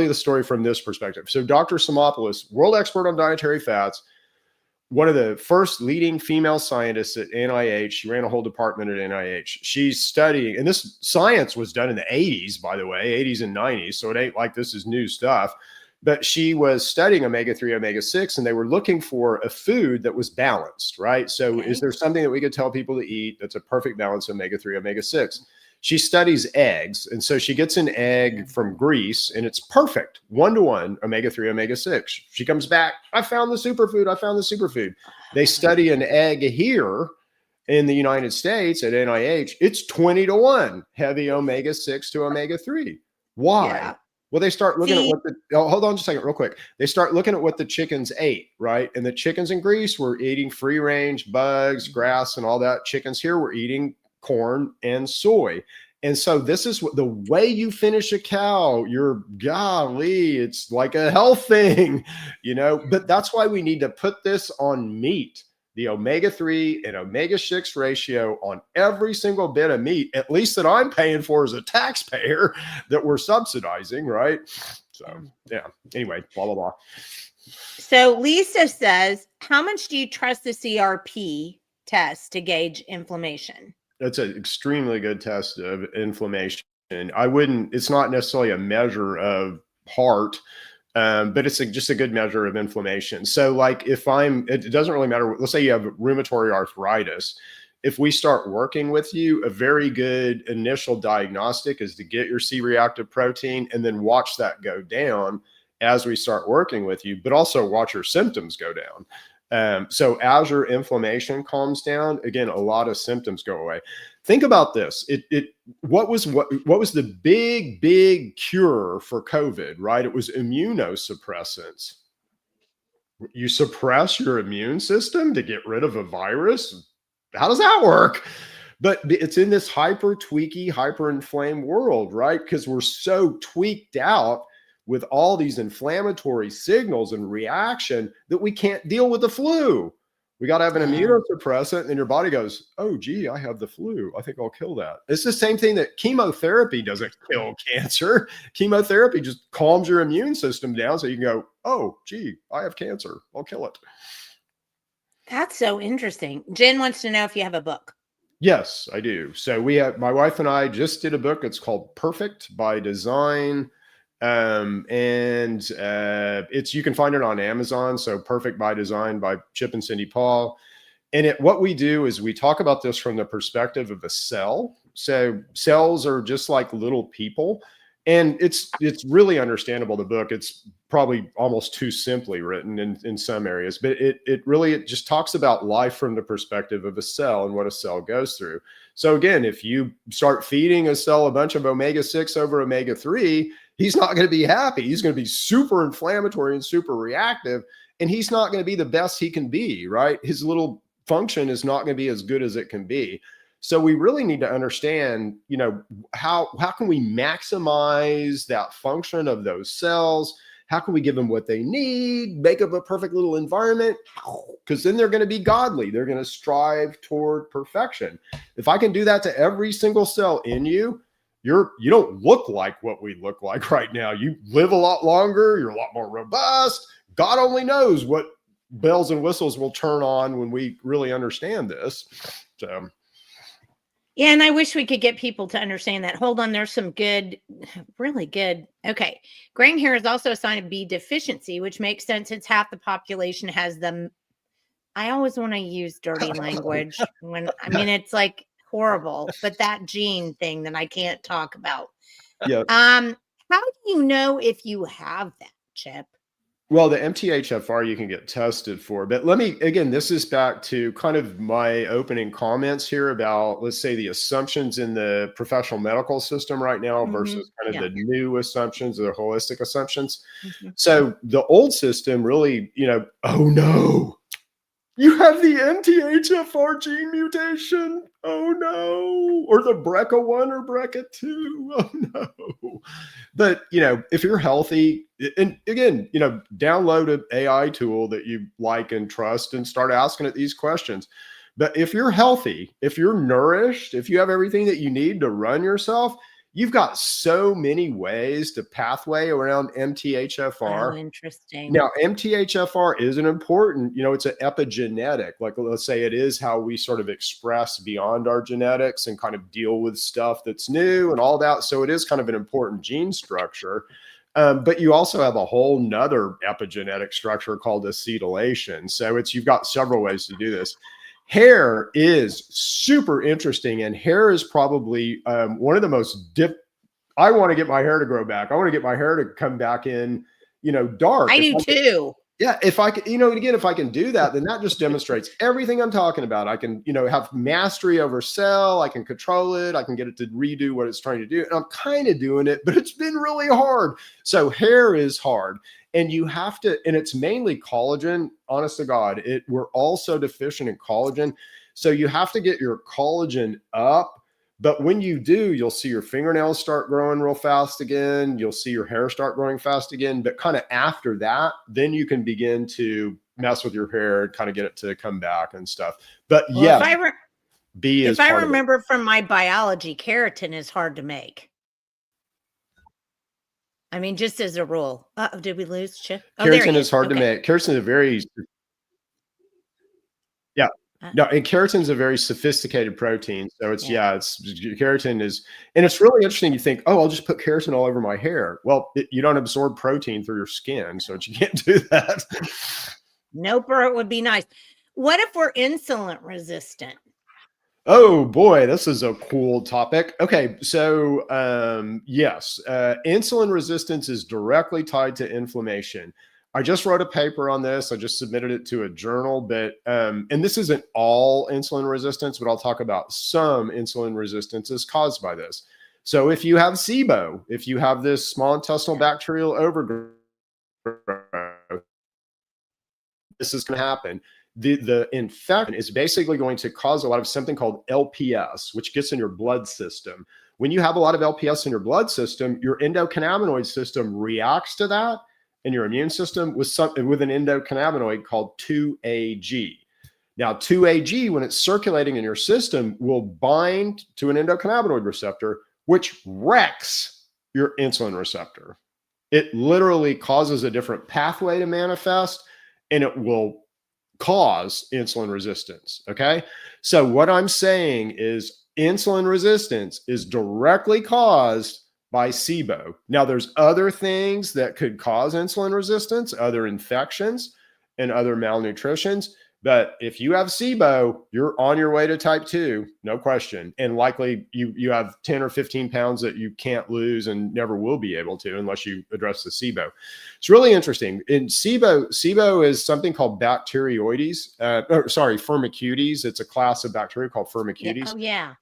the story from this perspective. So Dr. Simopoulos, world expert on dietary fats, one of the first leading female scientists at NIH. She ran a whole department at NIH. She's studying, and this science was done in the 80s, by the way, 80s and 90s. So it ain't like this is new stuff. But she was studying omega-3, omega-6, and they were looking for a food that was balanced, right? So is there something that we could tell people to eat that's a perfect balance of omega-3, omega-6? She studies eggs. And so she gets an egg from Greece, and it's perfect, 1-to-1, omega-3, omega-6. She comes back, I found the superfood. They study an egg here in the United States at NIH. It's 20-to-1, heavy omega-6 to omega-3. Why? Yeah. Well, they start looking at See, what hold on just a second, real quick. They start looking at what the chickens ate, right? And the chickens in Greece were eating free range bugs, grass, and all that. Chickens here were eating corn and soy. And so this is what the way you finish a cow, you're golly, it's like a health thing, but that's why we need to put this on meat. The omega-3 and omega-6 ratio on every single bit of meat, at least that I'm paying for as a taxpayer, that we're subsidizing, right? So, yeah. Anyway, blah, blah, blah. So Lisa says, how much do you trust the CRP test to gauge inflammation? That's an extremely good test of inflammation. It's not necessarily a measure of heart, but it's just a good measure of inflammation. So like it doesn't really matter. Let's say you have rheumatoid arthritis. If we start working with you, a very good initial diagnostic is to get your C-reactive protein and then watch that go down as we start working with you, but also watch your symptoms go down. So as your inflammation calms down, again, a lot of symptoms go away. Think about this. What was the big cure for COVID, right? It was immunosuppressants. You suppress your immune system to get rid of a virus. How does that work? But it's in this hyper tweaky, hyper inflamed world, right? Because we're so tweaked out with all these inflammatory signals and reaction that we can't deal with the flu. We got to have an immunosuppressant, and your body goes, oh, gee, I have the flu. I think I'll kill that. It's the same thing that chemotherapy doesn't kill cancer. Chemotherapy just calms your immune system down so you can go, oh, gee, I have cancer. I'll kill it. That's so interesting. Jen wants to know if you have a book. Yes, I do. So my wife and I just did a book. It's called Perfect by Design. You can find it on Amazon. So Perfect by Design by Chip and Cindy Paul. And what we do is we talk about this from the perspective of a cell. So cells are just like little people, and it's really understandable. The book, it's probably almost too simply written in some areas, but it just talks about life from the perspective of a cell and what a cell goes through. So again, if you start feeding a cell a bunch of omega-6 over omega-3, he's not going to be happy. He's going to be super inflammatory and super reactive, and he's not going to be the best he can be, right? His little function is not going to be as good as it can be. So we really need to understand, how can we maximize that function of those cells? How can we give them what they need, make up a perfect little environment? Because then they're going to be godly. They're going to strive toward perfection. If I can do that to every single cell in you, you don't look like what we look like right now. You live a lot longer. You're a lot more robust. God only knows what bells and whistles will turn on when we really understand this. So. Yeah, and I wish we could get people to understand that. Hold on, there's some really good. Okay. Graying hair is also a sign of B deficiency, which makes sense since half the population has them. I always want to use dirty language it's like horrible, but that gene thing that I can't talk about. Yeah. How do you know if you have that, Chip? Well, the MTHFR you can get tested for, but this is back to kind of my opening comments here about, let's say, the assumptions in the professional medical system right now versus kind of the new assumptions, the holistic assumptions. So the old system really, oh no, you have the MTHFR gene mutation. Oh no. Or the BRCA1 or BRCA2. Oh no. But, if you're healthy, and again, download an AI tool that you like and trust and start asking it these questions. But if you're healthy, if you're nourished, if you have everything that you need to run yourself, you've got so many ways to pathway around MTHFR. Oh, interesting. Now, MTHFR is an important, it's an epigenetic, like let's say it is how we sort of express beyond our genetics and kind of deal with stuff that's new and all that. So it is kind of an important gene structure. But you also have a whole nother epigenetic structure called acetylation. So you've got several ways to do this. Hair is super interesting, and hair is probably one of the most I want to get my hair to grow back. I want to get my hair to come back in, dark. I do too. Yeah, if I can, and again, if I can do that, then that just demonstrates everything I'm talking about. I can, have mastery over cell. I can control it. I can get it to redo what it's trying to do. And I'm kind of doing it, but it's been really hard. So hair is hard. And you have to, and it's mainly collagen, honest to God. We're also deficient in collagen. So you have to get your collagen up. But when you do, you'll see your fingernails start growing real fast again. You'll see your hair start growing fast again. But kind of after that, then you can begin to mess with your hair and kind of get it to come back and stuff. But Well, yeah, if I remember from my biology, keratin is hard to make. I mean, just as a rule. Did we lose Chip? Oh, keratin is hard to make. Keratin is a very No, and keratin is a very sophisticated protein. So it's keratin is, and it's really interesting. You think, oh, I'll just put keratin all over my hair. Well, you don't absorb protein through your skin, so you can't do that. Nope, or it would be nice. What if we're insulin resistant? Oh boy, this is a cool topic. Okay, so yes, insulin resistance is directly tied to inflammation. I just wrote a paper on this. I just submitted it to a journal, but and this isn't all insulin resistance, but I'll talk about some insulin resistance is caused by this. So if you have SIBO, if you have this small intestinal bacterial overgrowth, this is going to happen. The infection is basically going to cause a lot of something called LPS, which gets in your blood system. When you have a lot of LPS in your blood system, your endocannabinoid system reacts to that, and your immune system with an endocannabinoid called 2-AG. Now, 2-AG, when it's circulating in your system, will bind to an endocannabinoid receptor, which wrecks your insulin receptor. It literally causes a different pathway to manifest, and it will cause insulin resistance. Okay. So what I'm saying is insulin resistance is directly caused by SIBO. Now, there's other things that could cause insulin resistance, other infections and other malnutritions. But if you have SIBO, you're on your way to type 2, no question. And likely you have 10 or 15 pounds that you can't lose and never will be able to unless you address the SIBO. It's really interesting. In SIBO is something called bacteroides, firmicutes. It's a class of bacteria called firmicutes. Oh, yeah.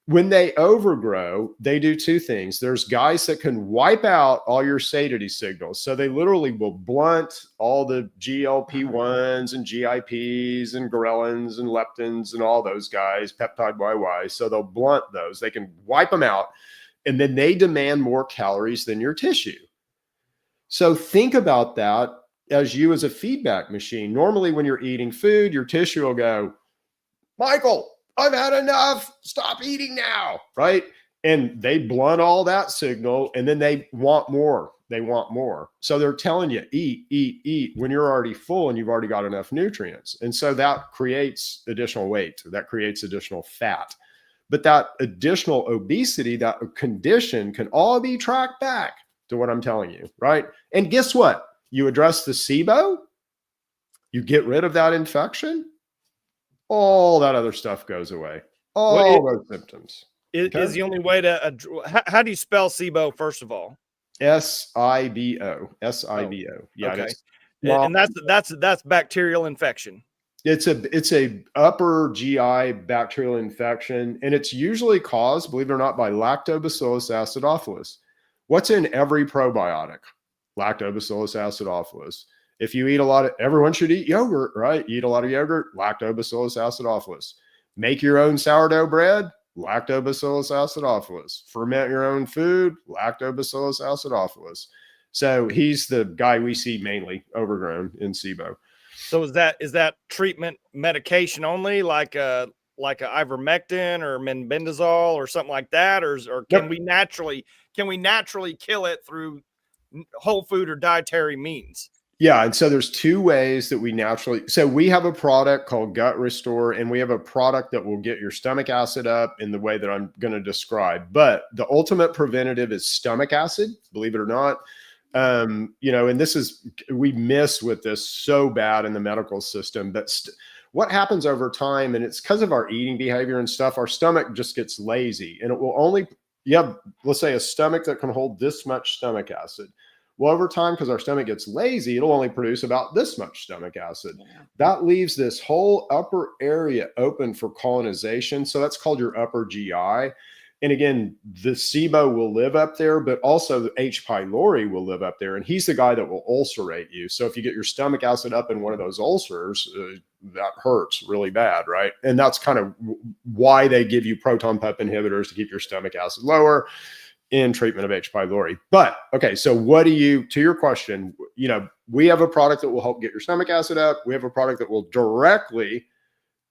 When they overgrow, they do two things. There's guys that can wipe out all your satiety signals. So they literally will blunt all the GLP-1s and GIPs and ghrelins and leptins and all those guys, peptide YY. So they'll blunt those. They can wipe them out. And then they demand more calories than your tissue. So think about that as you as a feedback machine. Normally when you're eating food, your tissue will go, Michael, I've had enough. Stop eating now, right? And they blunt all that signal, and then they want more. They want more. So they're telling you, eat, eat, eat, when you're already full and you've already got enough nutrients. And so that creates additional weight. That creates additional fat. But that additional obesity, that condition can all be tracked back to what I'm telling you, right? And guess what? You address the SIBO, you get rid of that infection, all that other stuff goes away. All those symptoms. Is the only way to, how do you spell SIBO, first of all? SIBO. SIBO. Yeah. Okay. And that's bacterial infection. It's a upper GI bacterial infection, and it's usually caused, believe it or not, by Lactobacillus acidophilus. What's in every probiotic? Lactobacillus acidophilus. If you eat everyone should eat yogurt, right? Eat a lot of yogurt, Lactobacillus acidophilus. Make your own sourdough bread, Lactobacillus acidophilus. Ferment your own food, Lactobacillus acidophilus. So he's the guy we see mainly overgrown in SIBO. So is that treatment medication only, like a ivermectin or mebendazole or something like that, or can we naturally kill it through whole food or dietary means? Yeah. And so there's two ways that we we have a product called Gut Restore, and we have a product that will get your stomach acid up in the way that I'm going to describe. But the ultimate preventative is stomach acid, believe it or not. And we miss with this so bad in the medical system. But what happens over time, and it's because of our eating behavior and stuff, our stomach just gets lazy, and it will only, let's say a stomach that can hold this much stomach acid. Well, over time, because our stomach gets lazy, it'll only produce about this much stomach acid. Yeah. That leaves this whole upper area open for colonization. So that's called your upper GI. And again, the SIBO will live up there, but also the H. pylori will live up there. And he's the guy that will ulcerate you. So if you get your stomach acid up in one of those ulcers, that hurts really bad, right? And that's kind of why they give you proton pump inhibitors to keep your stomach acid lower in treatment of H. pylori. But okay, so what do you, to your question, we have a product that will help get your stomach acid up. We have a product that will directly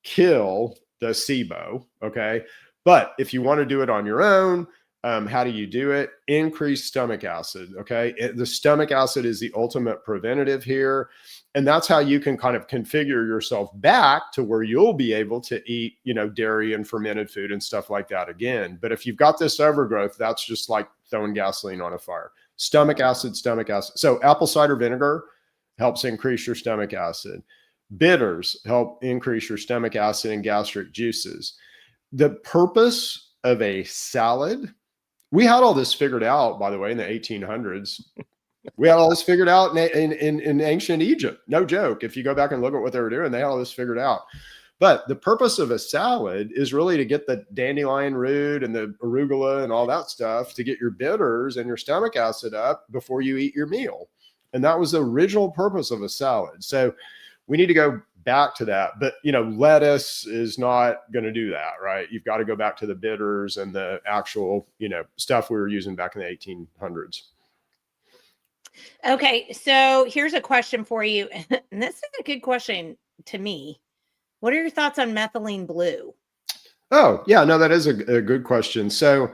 kill the SIBO. Okay. But if you want to do it on your own, how do you do it? Increase stomach acid. Okay. The stomach acid is the ultimate preventative here. And that's how you can kind of configure yourself back to where you'll be able to eat, dairy and fermented food and stuff like that again. But if you've got this overgrowth, that's just like throwing gasoline on a fire. Stomach acid, stomach acid. So apple cider vinegar helps increase your stomach acid. Bitters help increase your stomach acid and gastric juices. The purpose of a salad, we had all this figured out, by the way, in the 1800s. We had all this figured out in ancient Egypt. No joke. If you go back and look at what they were doing, they had all this figured out. But the purpose of a salad is really to get the dandelion root and the arugula and all that stuff to get your bitters and your stomach acid up before you eat your meal. And that was the original purpose of a salad. So we need to go back to that. But, lettuce is not going to do that, right? You've got to go back to the bitters and the actual, stuff we were using back in the 1800s. Okay. So here's a question for you. And this is a good question to me. What are your thoughts on methylene blue? Oh, yeah, no, that is a good question. So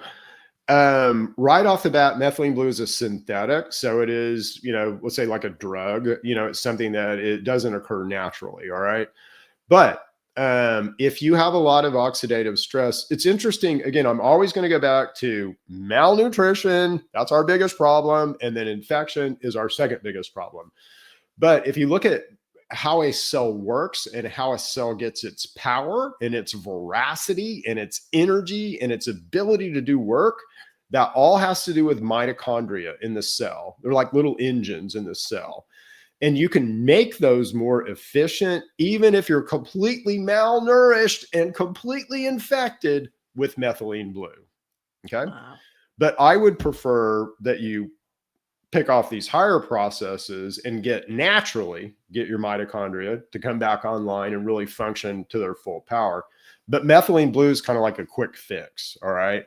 right off the bat, methylene blue is a synthetic. So it is, let's say like a drug, it's something that it doesn't occur naturally. All right. But if you have a lot of oxidative stress, it's interesting. Again, I'm always going to go back to malnutrition. That's our biggest problem. And then infection is our second biggest problem. But if you look at how a cell works and how a cell gets its power and its veracity and its energy and its ability to do work, that all has to do with mitochondria in the cell. They're like little engines in the cell. And you can make those more efficient, even if you're completely malnourished and completely infected with methylene blue. Okay. Wow. But I would prefer that you pick off these higher processes and get your mitochondria to come back online and really function to their full power. But methylene blue is kind of like a quick fix. All right.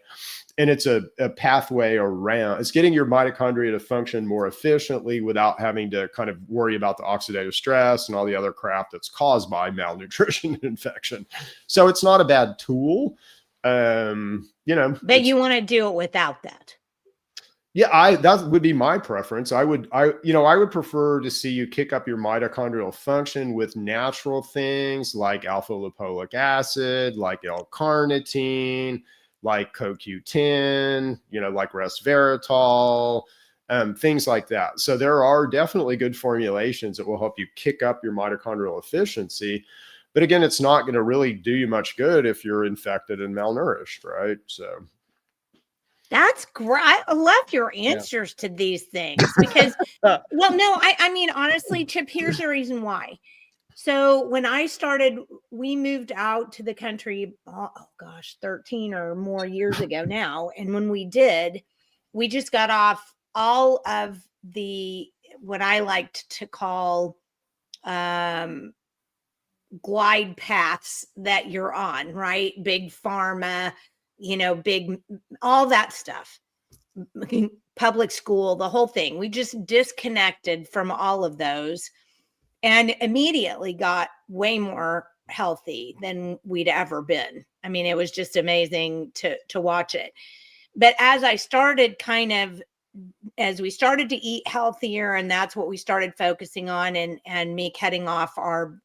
And it's a pathway around, it's getting your mitochondria to function more efficiently without having to kind of worry about the oxidative stress and all the other crap that's caused by malnutrition and infection. So it's not a bad tool. But you want to do it without that. Yeah, that would be my preference. I would prefer to see you kick up your mitochondrial function with natural things like alpha lipoic acid, like L-carnitine, like CoQ10, like resveratrol, things like that. So there are definitely good formulations that will help you kick up your mitochondrial efficiency. But again, it's not going to really do you much good if you're infected and malnourished, right? So. That's great. I love your answers to these things because, I mean, honestly, Chip, here's the reason why. So when I started, we moved out to the country, 13 or more years ago now. And when we did, we just got off all of what I liked to call glide paths that you're on, right? Big pharma, big, all that stuff, public school, the whole thing. We just disconnected from all of those and immediately got way more healthy than we'd ever been. I mean, it was just amazing to watch it. But as we started to eat healthier, and that's what we started focusing on, and me cutting off our,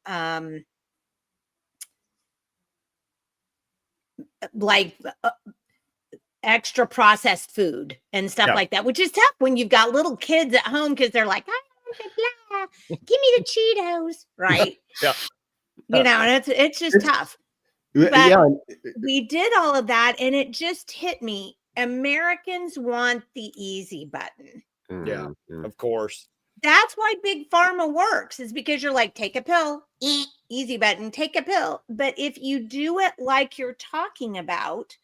extra processed food and stuff like that, which is tough when you've got little kids at home because they're like, give me the Cheetos, right? And it's just tough. But we did all of that, and it just hit me. Americans want the easy button. Yeah, Mhm. of course. That's why big pharma works, is because you're like, take a pill, easy button, take a pill. But if you do it like you're talking about,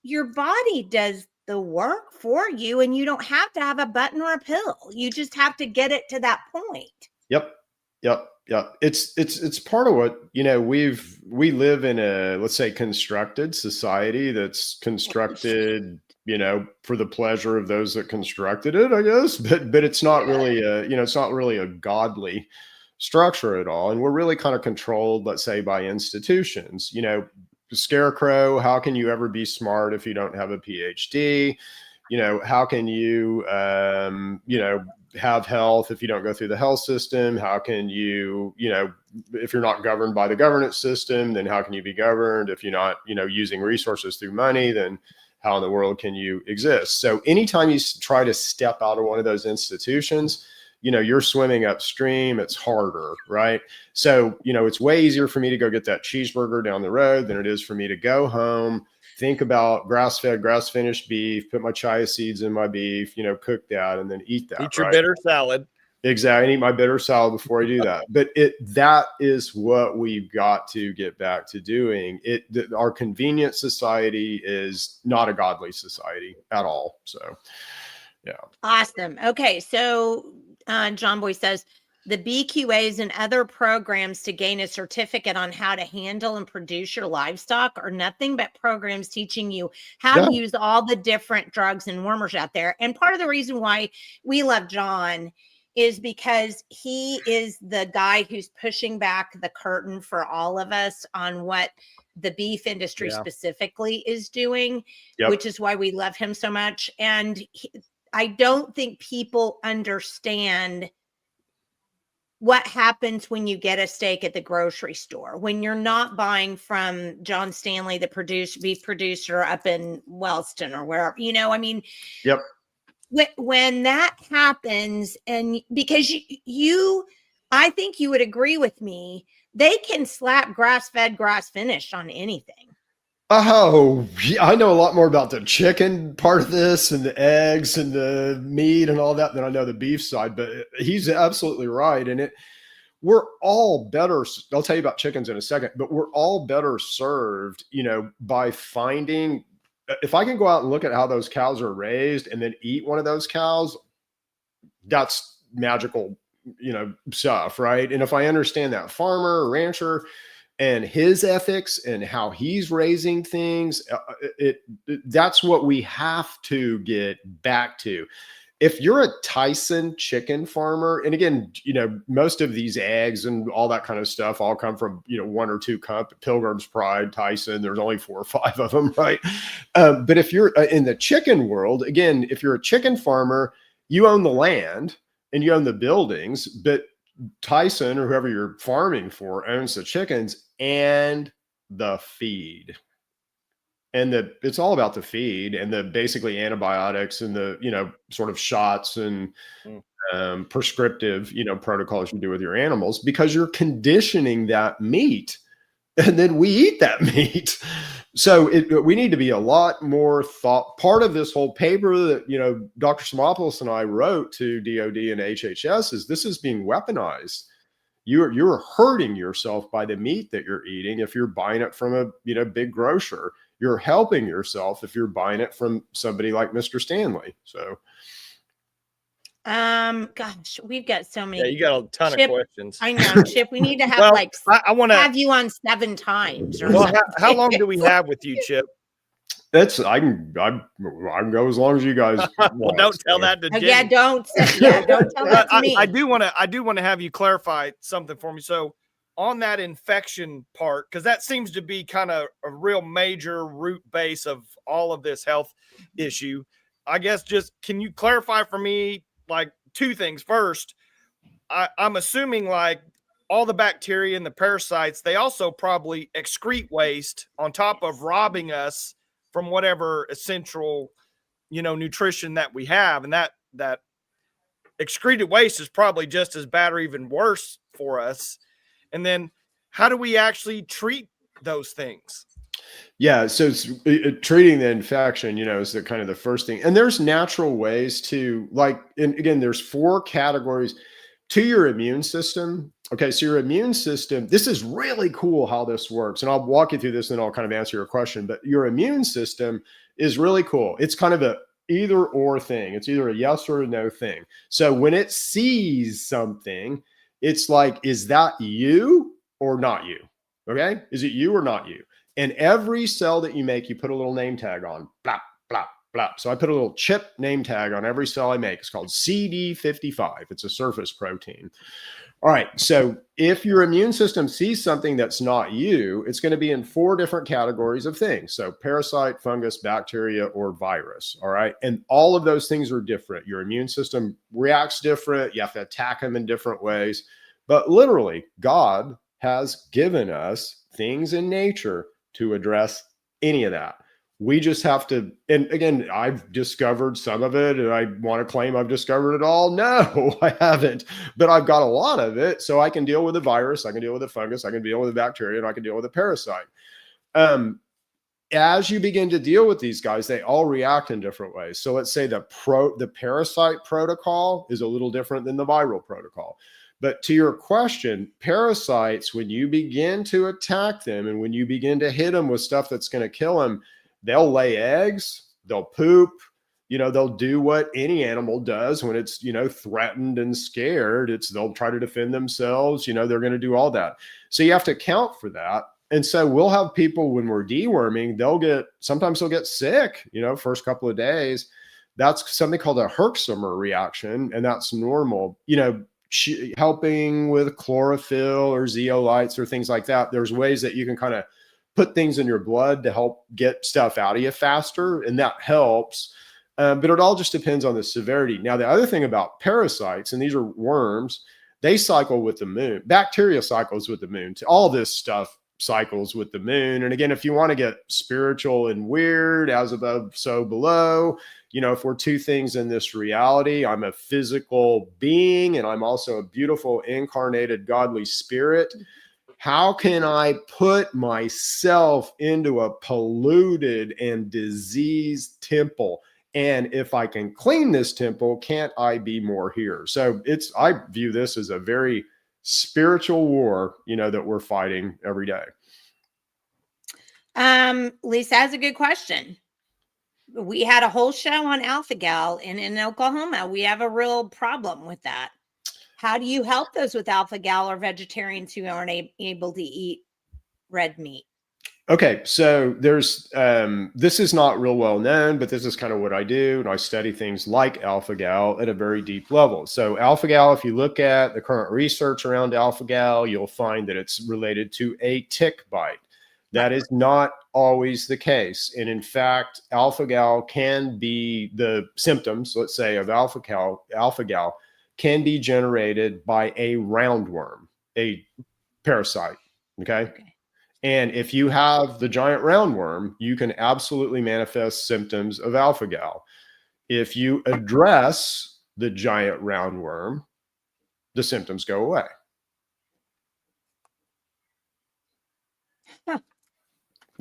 your body does the work for you, and you don't have to have a button or a pill. You just have to get it to that point. Yep. Yep. It's part of what, we live in a, let's say, constructed society that's constructed, for the pleasure of those that constructed it, I guess. But it's not really it's not really a godly structure at all. And we're really kind of controlled, let's say, by institutions. Scarecrow, how can you ever be smart if you don't have a PhD? How can you have health if you don't go through the health system? How can you, if you're not governed by the governance system, then how can you be governed? If you're not, using resources through money, then how in the world can you exist? So anytime you try to step out of one of those institutions, you're swimming upstream. It's harder, right? So, it's way easier for me to go get that cheeseburger down the road than it is for me to go home, think about grass-fed, grass-finished beef, put my chia seeds in my beef, cook that, and then eat that. Eat your bitter salad. Exactly. I eat my bitter salad before I do that. But that is what we've got to get back to doing. Our convenient society is not a godly society at all. So, yeah. Awesome. Okay. So John Boy says the BQAs and other programs to gain a certificate on how to handle and produce your livestock are nothing but programs teaching you how to use all the different drugs and warmers out there. And part of the reason why we love John is because he is the guy who's pushing back the curtain for all of us on what the beef industry specifically is doing, which is why we love him so much. And I don't think people understand what happens when you get a steak at the grocery store, when you're not buying from John Stanley, the beef producer up in Wellston or wherever, I mean, when that happens, and because I think you would agree with me, they can slap grass-fed, grass-finished on anything. Oh, I know a lot more about the chicken part of this and the eggs and the meat and all that than I know the beef side, but he's absolutely right. And we're all better. I'll tell you about chickens in a second, but we're all better served, by finding, if I can go out and look at how those cows are raised and then eat one of those cows, that's magical, stuff, right? And if I understand that farmer or rancher and his ethics and how he's raising things, that's what we have to get back to. If you're a Tyson chicken farmer, and again, most of these eggs and all that kind of stuff all come from, one or two Pilgrim's Pride, Tyson, there's only 4 or 5 of them, right? But if you're in the chicken world, again, if you're a chicken farmer, you own the land and you own the buildings, but Tyson or whoever you're farming for owns the chickens and the feed. And it's all about the feed and the basically antibiotics and the, sort of shots and prescriptive, protocols you do with your animals, because you're conditioning that meat and then we eat that meat. So we need to be a lot more part of this whole paper that, Dr. Simopoulos and I wrote to DOD and HHS is this is being weaponized. You're hurting yourself by the meat that you're eating if you're buying it from a big grocer. You're helping yourself if you're buying it from somebody like Mr. Stanley. So, gosh, we've got so many. Yeah, you got a ton of questions. I know, Chip. We need to have I want to have you on 7 times. Or how long do we have with you, Chip? I can go as long as you guys. Well, don't tell that to Jenny. Yeah, don't tell that to me. I do want to have you clarify something for me. So on that infection part, because that seems to be kind of a real major root base of all of this health issue. I guess just can you clarify for me like 2 things? First, I'm assuming like all the bacteria and the parasites, they also probably excrete waste on top of robbing us from whatever essential, nutrition that we have. And that excreted waste is probably just as bad or even worse for us. And then how do we actually treat those things? Yeah, so treating the infection, is the kind of the first thing. And there's natural ways to and again, there's 4 categories to your immune system. Okay, so your immune system, this is really cool how this works. And I'll walk you through this and then I'll kind of answer your question. But your immune system is really cool. It's kind of a either or thing. It's either a yes or a no thing. So when it sees something, it's like, is that you or not you? Okay, is it you or not you? And every cell that you make, you put a little name tag on. Blah, blah, blah. So I put a little chip name tag on every cell I make. It's called CD55. It's a surface protein. All right. So if your immune system sees something that's not you, it's going to be in 4 different categories of things. So parasite, fungus, bacteria, or virus. All right. And all of those things are different. Your immune system reacts different. You have to attack them in different ways. But literally, God has given us things in nature to address any of that. We just have to, and again, I've discovered some of it and I want to claim I've discovered it all. No, I haven't, but I've got a lot of it. So I can deal with the virus, I can deal with the fungus, I can deal with the bacteria, and I can deal with the parasite. As you begin to deal with these guys, they all react in different ways. So let's say the parasite protocol is a little different than the viral protocol. But to your question, parasites, when you begin to attack them and when you begin to hit them with stuff that's going to kill them, they'll lay eggs, they'll poop, they'll do what any animal does when it's, threatened and scared. They'll try to defend themselves, they're going to do all that. So you have to account for that. And so we'll have people when we're deworming, sometimes they'll get sick, first couple of days. That's something called a Herxheimer reaction. And that's normal, helping with chlorophyll or zeolites or things like that. There's ways that you can kind of put things in your blood to help get stuff out of you faster, and that helps. But it all just depends on the severity. Now, the other thing about parasites, and these are worms, they cycle with the moon. Bacteria cycles with the moon. All this stuff cycles with the moon. And again, if you want to get spiritual and weird, as above, so below, if we're 2 things in this reality, I'm a physical being and I'm also a beautiful incarnated godly spirit. How can I put myself into a polluted and diseased temple? And if I can clean this temple, can't I be more here? So I view this as a very spiritual war, that we're fighting every day. Lisa has a good question. We had a whole show on alpha-gal, and in Oklahoma, we have a real problem with that. How do you help those with alpha-gal or vegetarians who aren't able to eat red meat? Okay, so there's this is not real well known, but this is kind of what I do, and I study things like alpha-gal at a very deep level. So alpha-gal, if you look at the current research around alpha-gal, you'll find that it's related to a tick bite. That is not always the case. And in fact, alpha-gal can be the symptoms, let's say, of alpha-gal can be generated by a roundworm, a parasite. Okay. And if you have the giant roundworm, you can absolutely manifest symptoms of alpha-gal. If you address the giant roundworm, the symptoms go away.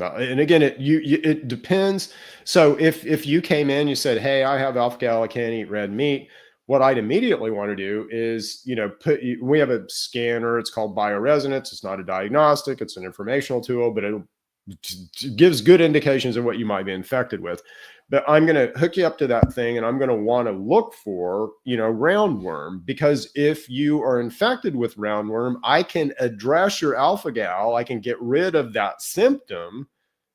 And again, it depends. So if you came in, you said, "Hey, I have alpha-gal, I can't eat red meat." What I'd immediately want to do is, we have a scanner. It's called bioresonance. It's not a diagnostic. It's an informational tool, but it gives good indications of what you might be infected with. But I'm going to hook you up to that thing, and I'm going to want to look for, roundworm, because if you are infected with roundworm, I can address your alpha-gal. I can get rid of that symptom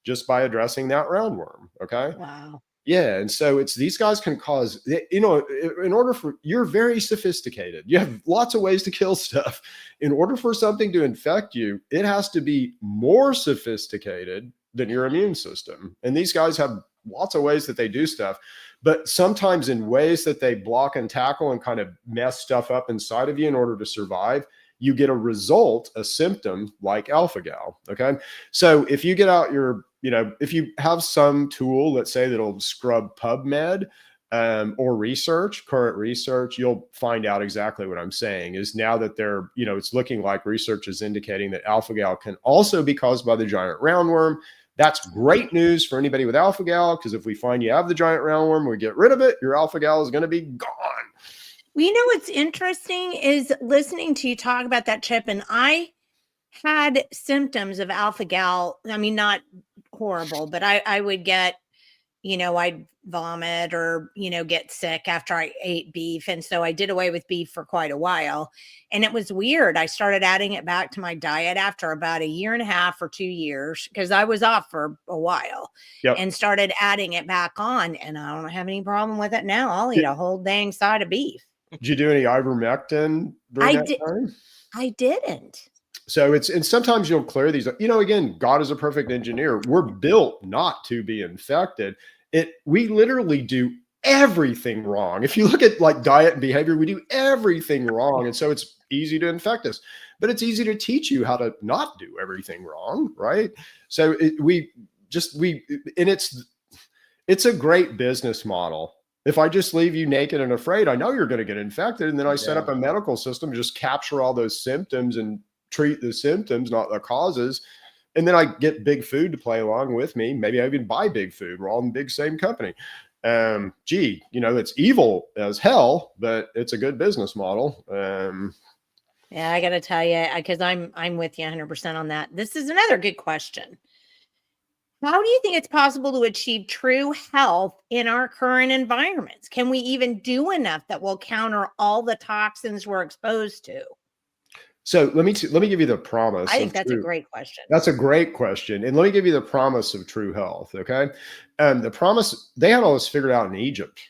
just by addressing that roundworm. Okay. Wow. Yeah. And so these guys can cause, in order for, you're very sophisticated. You have lots of ways to kill stuff. In order for something to infect you, it has to be more sophisticated than your immune system. And these guys have lots of ways that they do stuff, but sometimes in ways that they block and tackle and kind of mess stuff up inside of you in order to survive, you get a result, a symptom like alpha-gal. Okay. So if you get out if you have some tool, let's say, that'll scrub PubMed or current research, you'll find out exactly what I'm saying is now that it's looking like research is indicating that alpha-gal can also be caused by the giant roundworm, That's great news for anybody with alpha-gal, because if we find you have the giant roundworm, we get rid of it, your alpha-gal is going to be gone. Well, what's interesting is listening to you talk about that, Chip, and I had symptoms of alpha-gal. I mean, not horrible, but I would get, I'd vomit or, get sick after I ate beef. And so I did away with beef for quite a while. And it was weird. I started adding it back to my diet after about 1.5 or 2 years, because I was off for a while. Yep. And started adding it back on. And I don't have any problem with it now. I'll eat a whole dang side of beef. Did you do any ivermectin during that time? I didn't. So and sometimes you'll clear these, again, God is a perfect engineer. We're built not to be infected. We literally do everything wrong. If you look at like diet and behavior, we do everything wrong. And so it's easy to infect us, but it's easy to teach you how to not do everything wrong. Right. So it's a great business model. If I just leave you naked and afraid, I know you're going to get infected. And then I set up a medical system to just capture all those symptoms and treat the symptoms, not the causes. And then I get big food to play along with me. Maybe I even buy big food. We're all in the big same company. It's evil as hell, but it's a good business model. Yeah, I got to tell you, because I'm with you 100% on that. This is another good question. How do you think it's possible to achieve true health in our current environments? Can we even do enough that will counter all the toxins we're exposed to? So let me give you the promise. I think that's a great question. That's a great question. And let me give you the promise of true health. Okay. The promise, they had all this figured out in Egypt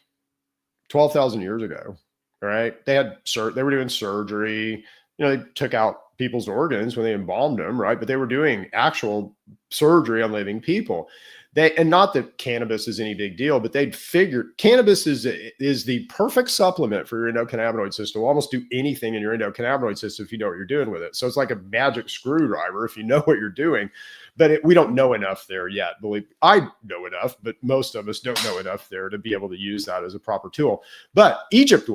12,000 years ago. Right. They were doing surgery, they took out people's organs when they embalmed them. Right. But they were doing actual surgery on living people. And not that cannabis is any big deal, but they'd figured cannabis is the perfect supplement for your endocannabinoid system. Will almost do anything in your endocannabinoid system if you know what you're doing with it. So it's like a magic screwdriver if you know what you're doing. But we don't know enough there yet. I know enough, but most of us don't know enough there to be able to use that as a proper tool. But Egypt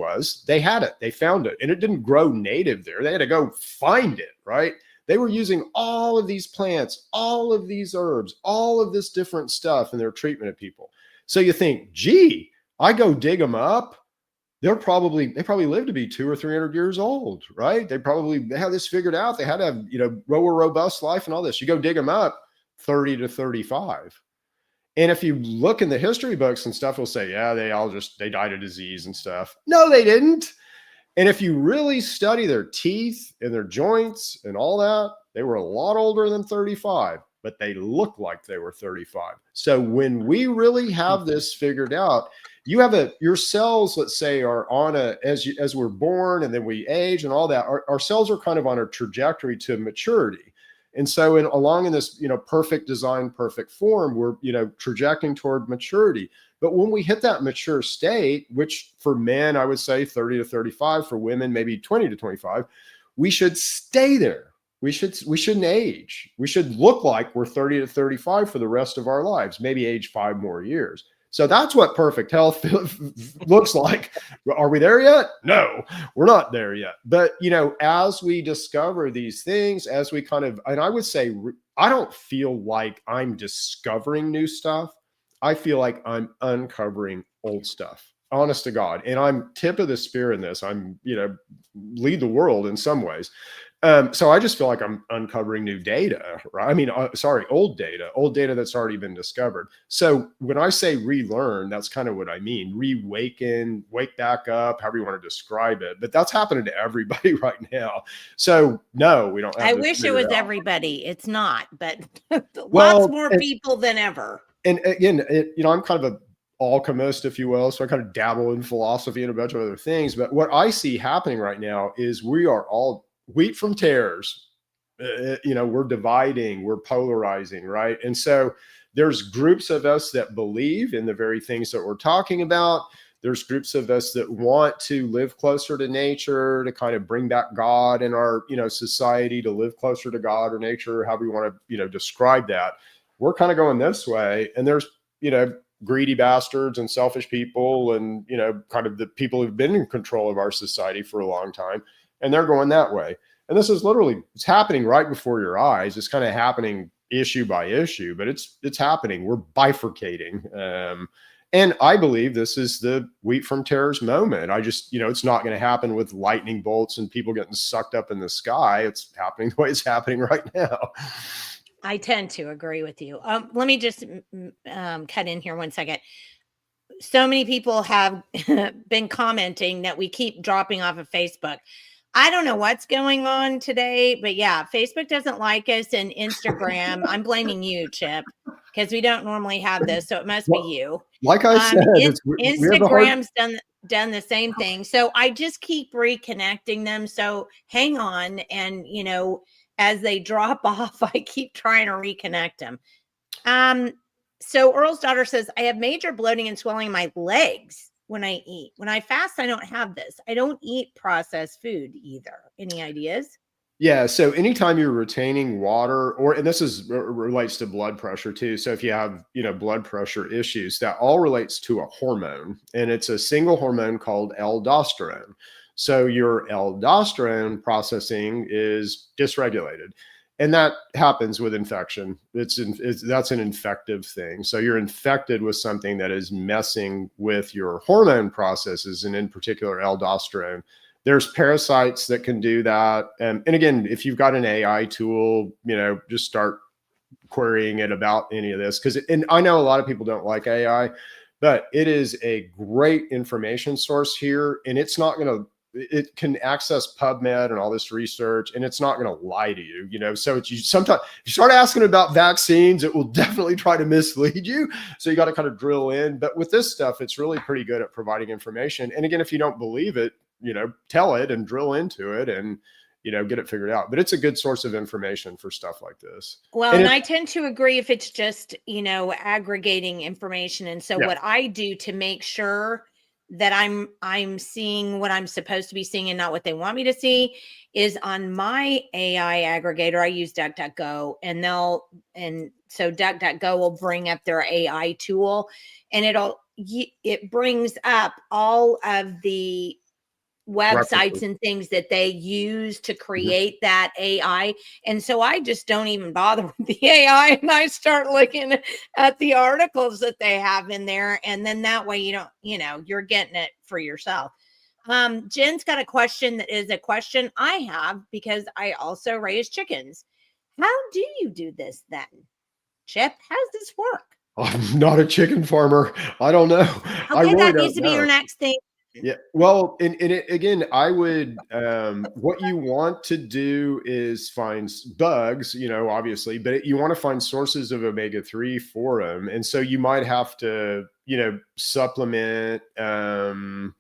they had it, they found it, and it didn't grow native there. They had to go find it, right? They were using all of these plants, all of these herbs, all of this different stuff in their treatment of people. So you think, gee, I go dig them up. They probably lived to be 200 or 300 years old, right? They had this figured out. They had to have, a robust life and all this. You go dig them up, 30 to 35. And if you look in the history books and stuff, it'll say, yeah, they died of disease and stuff. No, they didn't. And if you really study their teeth and their joints and all that, they were a lot older than 35, but they look like they were 35. So when we really have this figured out, your cells, let's say, are on as we're born and then we age and all that, our cells are kind of on a trajectory to maturity. And so along in this, perfect design, perfect form, we're, trajecting toward maturity. But when we hit that mature state, which for men, I would say 30 to 35, for women, maybe 20 to 25, we should stay there. We shouldn't age. We should look like we're 30 to 35 for the rest of our lives, maybe age 5 more years. So that's what perfect health looks like. Are we there yet? No, we're not there yet. But, as we discover these things, as we and I would say, I don't feel like I'm discovering new stuff. I feel like I'm uncovering old stuff, honest to God. And I'm tip of the spear in this. I'm, lead the world in some ways. So I just feel like I'm uncovering new data, right? I mean, old data that's already been discovered. So when I say relearn, that's kind of what I mean. Reawaken, wake back up, however you want to describe it. But that's happening to everybody right now. So no, we don't have I wish it was everybody. It's not, but well, lots more people than ever. And again, I'm kind of a alchemist, if you will. So I kind of dabble in philosophy and a bunch of other things. But what I see happening right now is we are all wheat from tares. We're dividing, we're polarizing, right? And so there's groups of us that believe in the very things that we're talking about. There's groups of us that want to live closer to nature, to kind of bring back God in our, society, to live closer to God or nature, however you want to, describe that. We're kind of going this way. And there's, greedy bastards and selfish people and, kind of the people who've been in control of our society for a long time. And they're going that way. And this is literally, it's happening right before your eyes. It's kind of happening issue by issue, but it's happening. We're bifurcating. And I believe this is the wheat from tares moment. I just, it's not going to happen with lightning bolts and people getting sucked up in the sky. It's happening the way it's happening right now. I tend to agree with you. Let me just cut in here 1 second. So many people have been commenting that we keep dropping off of Facebook. I don't know what's going on today, but yeah, Facebook doesn't like us, and Instagram, I'm blaming you, Chip, because we don't normally have this. So it must be you. Like I said, Instagram's done the same thing. So I just keep reconnecting them. So hang on. And, as they drop off, I keep trying to reconnect them. So Earl's daughter says, I have major bloating and swelling in my legs when I eat. When I fast, I don't have this. I don't eat processed food either. Any ideas? Yeah. So anytime you're retaining water, and this relates to blood pressure too. So if you have, blood pressure issues, that all relates to a hormone, and it's a single hormone called aldosterone. So your aldosterone processing is dysregulated. And that happens with infection. That's an infective thing. So you're infected with something that is messing with your hormone processes, and in particular, aldosterone. There's parasites that can do that. And again, if you've got an AI tool, just start querying it about any of this. And I know a lot of people don't like AI, but it is a great information source here. And it can access PubMed and all this research, and it's not going to lie to you, So sometimes if you start asking about vaccines, it will definitely try to mislead you. So you got to kind of drill in. But with this stuff, it's really pretty good at providing information. And again, if you don't believe it, tell it and drill into it and, get it figured out. But it's a good source of information for stuff like this. Well, and I tend to agree if it's just, aggregating information. And so what I do to make sure that I'm seeing what I'm supposed to be seeing and not what they want me to see is on my AI aggregator. I use DuckDuckGo, and so DuckDuckGo will bring up their AI tool, and it brings up all of the websites and things that they use to create that AI. And so I just don't even bother with the AI, and I start looking at the articles that they have in there. And then that way you're getting it for yourself. Jen's got a question that is a question I have because I also raise chickens. How do you do this then? Chip, how does this work? I'm not a chicken farmer. I don't know. Okay, that needs to be your next thing. Yeah. Well, again, I would, what you want to do is find bugs, obviously, but you want to find sources of omega-3 for them. And so you might have to, supplement, some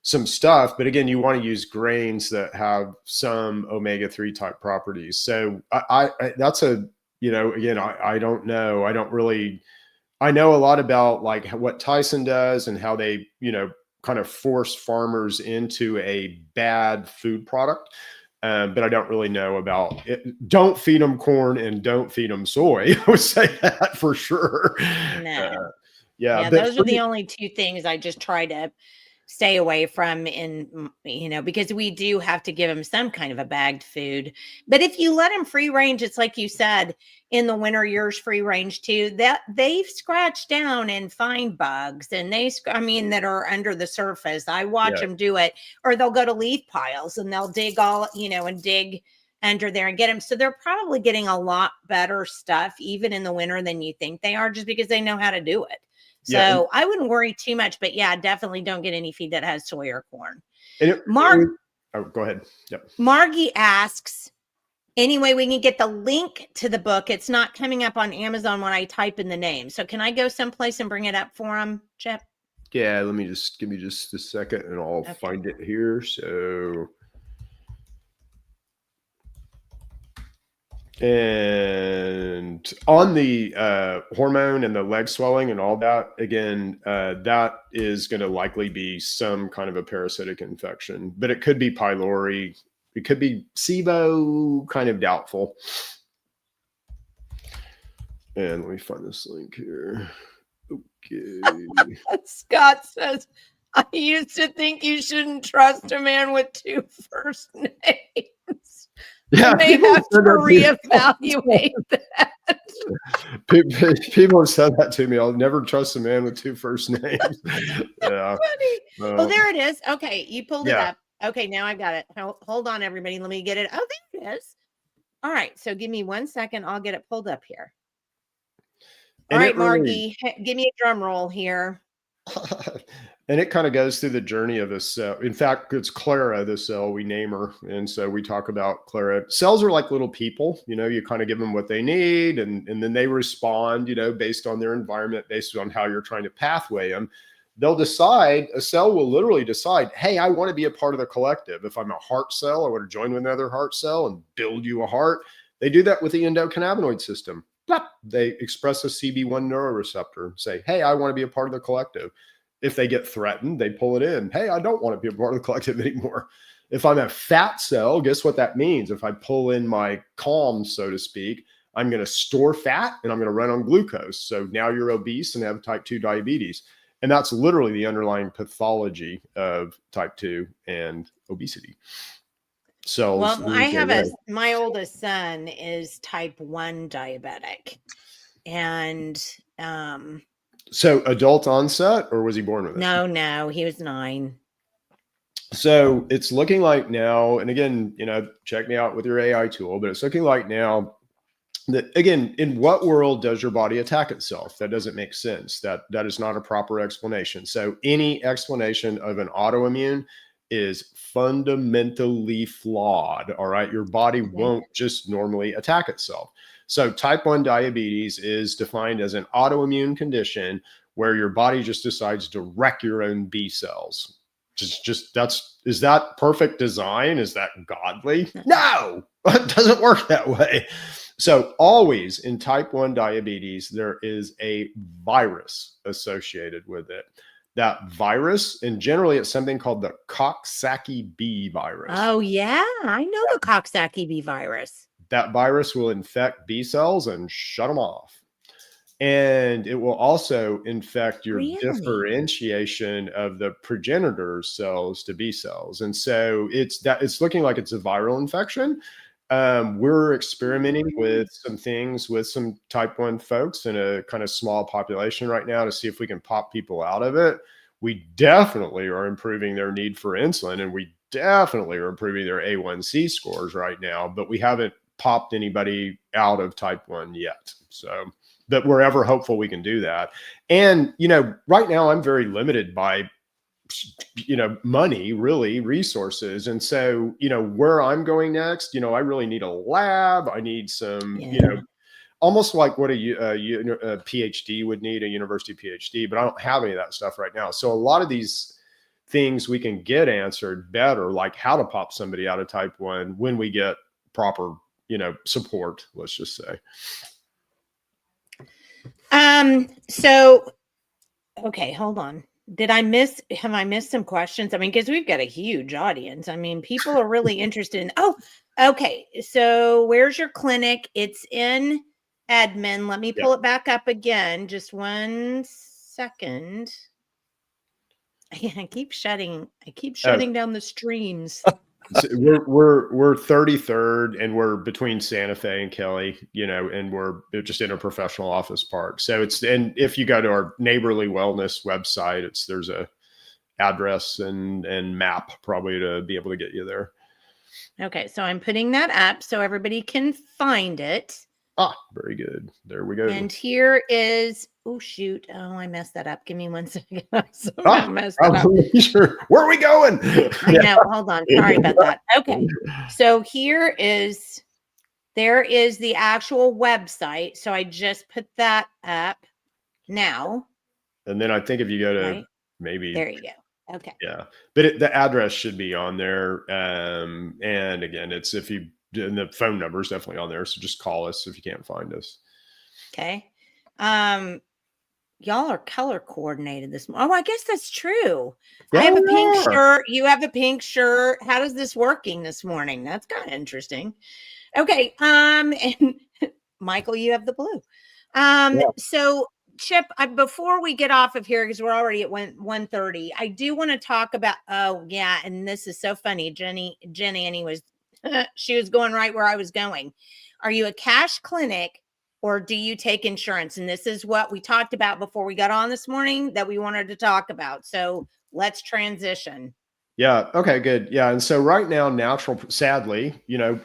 stuff, but again, you want to use grains that have some omega-3 type properties. So that's again, I don't know. I know a lot about like what Tyson does and how they, kind of force farmers into a bad food product. But I don't really know about it. Don't feed them corn and don't feed them soy. I would say that for sure. No. Yeah, those are the only two things I just try to stay away from because we do have to give them some kind of a bagged food. But if you let them free range, it's like you said, in the winter, yours free range too, that they've scratched down and find bugs, and that are under the surface. I watch them do it, or they'll go to leaf piles and they'll dig and dig under there and get them. So they're probably getting a lot better stuff even in the winter than you think they are, just because they know how to do it. So I wouldn't worry too much, but definitely don't get any feed that has soy or corn. Go ahead. Yep. Margie asks, anyway, we can get the link to the book. It's not coming up on Amazon when I type in the name. So can I go someplace and bring it up for him, Chip? Yeah, give me just a second and I'll find it here. So, and on the hormone and the leg swelling and all that, again, that is going to likely be some kind of a parasitic infection, but it could be pylori. It could be SIBO, kind of doubtful. And let me find this link here. Okay. Scott says, I used to think you shouldn't trust a man with two first names. Yeah, I may people have to said that to me. reevaluate that. People have said that to me. I'll never trust a man with two first names. Yeah. Funny. Oh, Well, there it is. Okay, you pulled it yeah. up. Okay, now I've got it. Hold on, everybody. Let me get it. Oh, there it is. All right, so give me 1 second. I'll get it pulled up here. All And right, it really, Margie, give me a drum roll here. and it kind of goes through the journey of a cell. In fact, it's Clara, the cell, we name her. And so we talk about Clara. Cells are like little people, you kind of give them what they need, and then they respond, based on their environment, based on how you're trying to pathway them. They'll decide, a cell will literally decide, hey, I want to be a part of the collective. If I'm a heart cell, I want to join with another heart cell and build you a heart. They do that with the endocannabinoid system. They express a CB1 neuroreceptor, say, hey, I want to be a part of the collective. If they get threatened, they pull it in. Hey, I don't want to be a part of the collective anymore. If I'm a fat cell, guess what that means? If I pull in my calm, so to speak, I'm going to store fat and I'm going to run on glucose. So now you're obese and have type 2 diabetes. And that's literally the underlying pathology of type 2 and obesity. Cells. Well, I have my oldest son is type 1 diabetic. And so adult onset, or was he born with it? No, he was 9. So it's looking like now, and again, check me out with your AI tool, but it's looking like now that, again, in what world does your body attack itself? That doesn't make sense. That is not a proper explanation. So any explanation of an autoimmune is fundamentally flawed. All right. Your body won't just normally attack itself. So type 1 diabetes is defined as an autoimmune condition where your body just decides to wreck your own B cells. Is that perfect design? Is that godly? No, it doesn't work that way. So always in type 1 diabetes, there is a virus associated with it. That virus, and generally it's something called the Coxsackie B virus. Oh, yeah. I know the Coxsackie B virus. That virus will infect B cells and shut them off. And it will also infect your differentiation of the progenitor cells to B cells. And so it's looking like it's a viral infection. We're experimenting with some things with some type 1 folks in a kind of small population right now to see if we can pop people out of it. We definitely are improving their need for insulin, and we definitely are improving their A1C scores right now, but we haven't popped anybody out of type 1 yet. So, but we're ever hopeful we can do that. And, right now I'm very limited by money, really, researches. And so, where I'm going next, I really need a lab. I need some, almost like what a PhD would need, a university PhD, but I don't have any of that stuff right now. So a lot of these things we can get answered better, like how to pop somebody out of type 1 when we get proper, support, let's just say. So, okay, hold on. Have I missed some questions? I mean, because we've got a huge audience. I mean, people are really interested in, okay. So where's your clinic? It's in Edmond. Let me pull it back up again. Just 1 second. I keep shutting down the streams. So we're 33rd, and we're between Santa Fe and Kelly, and we're just in a professional office park. So and if you go to our Neighborly Wellness website, there's a address and map probably to be able to get you there. Okay, so I'm putting that up so everybody can find it. Very good. There we go. And here is, I messed that up. Give me 1 second. I messed that up. Sure. Where are we going? I know. Hold on. Sorry about that. Okay. So there is the actual website. So I just put that up now. And then I think if you go to maybe. There you go. Okay. Yeah. But the address should be on there. And again, and the phone number is definitely on there. So just call us if you can't find us. Okay. Y'all are color coordinated this morning. Oh, I guess that's true. I have a pink shirt. You have a pink shirt. How does this working this morning? That's kind of interesting. Okay. And Michael, you have the blue. So Chip, before we get off of here, because we're already at 1:30, I do want to talk about, and this is so funny. Jenny was She was going right where I was going. Are you a cash clinic or do you take insurance? And this is what we talked about before we got on this morning that we wanted to talk about. So let's transition. Yeah. Okay, good. Yeah. And so right now, natural, sadly,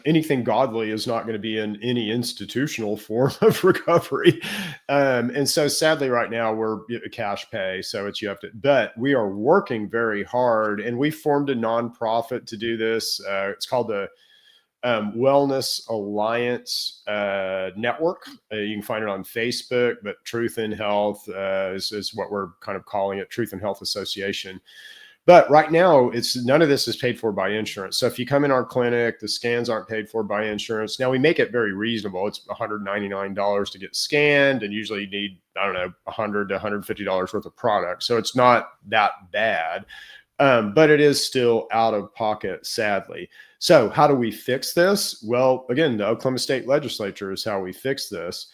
anything godly is not going to be in any institutional form of recovery. And so sadly, right now we're cash pay. So but we are working very hard, and we formed a nonprofit to do this. It's called the Wellness Alliance Network. You can find it on Facebook, but Truth in Health is what we're kind of calling it, Truth in Health Association. But right now, none of this is paid for by insurance. So if you come in our clinic, the scans aren't paid for by insurance. Now we make it very reasonable. It's $199 to get scanned, and usually you need, I don't know, $100 to $150 worth of product. So it's not that bad, but it is still out of pocket, sadly. So how do we fix this? Well, again, the Oklahoma State Legislature is how we fix this.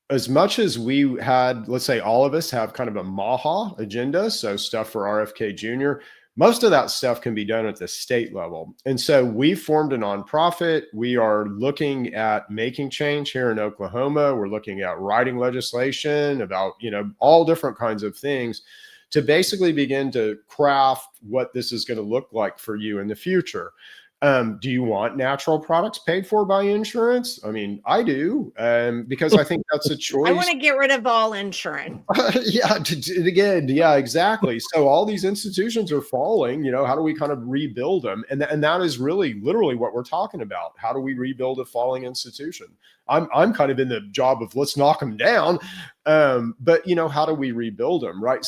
As much as we had, let's say all of us have kind of a MAHA agenda, so stuff for RFK Jr., most of that stuff can be done at the state level. And so we formed a nonprofit. We are looking at making change here in Oklahoma. We're looking at writing legislation about, all different kinds of things to basically begin to craft what this is going to look like for you in the future. Do you want natural products paid for by insurance? I mean, I do, because I think that's a choice. I want to get rid of all insurance. Yeah, again, yeah, exactly. So all these institutions are falling. How do we kind of rebuild them? And that is really literally what we're talking about. How do we rebuild a falling institution? I'm kind of in the job of let's knock them down, but how do we rebuild them, right?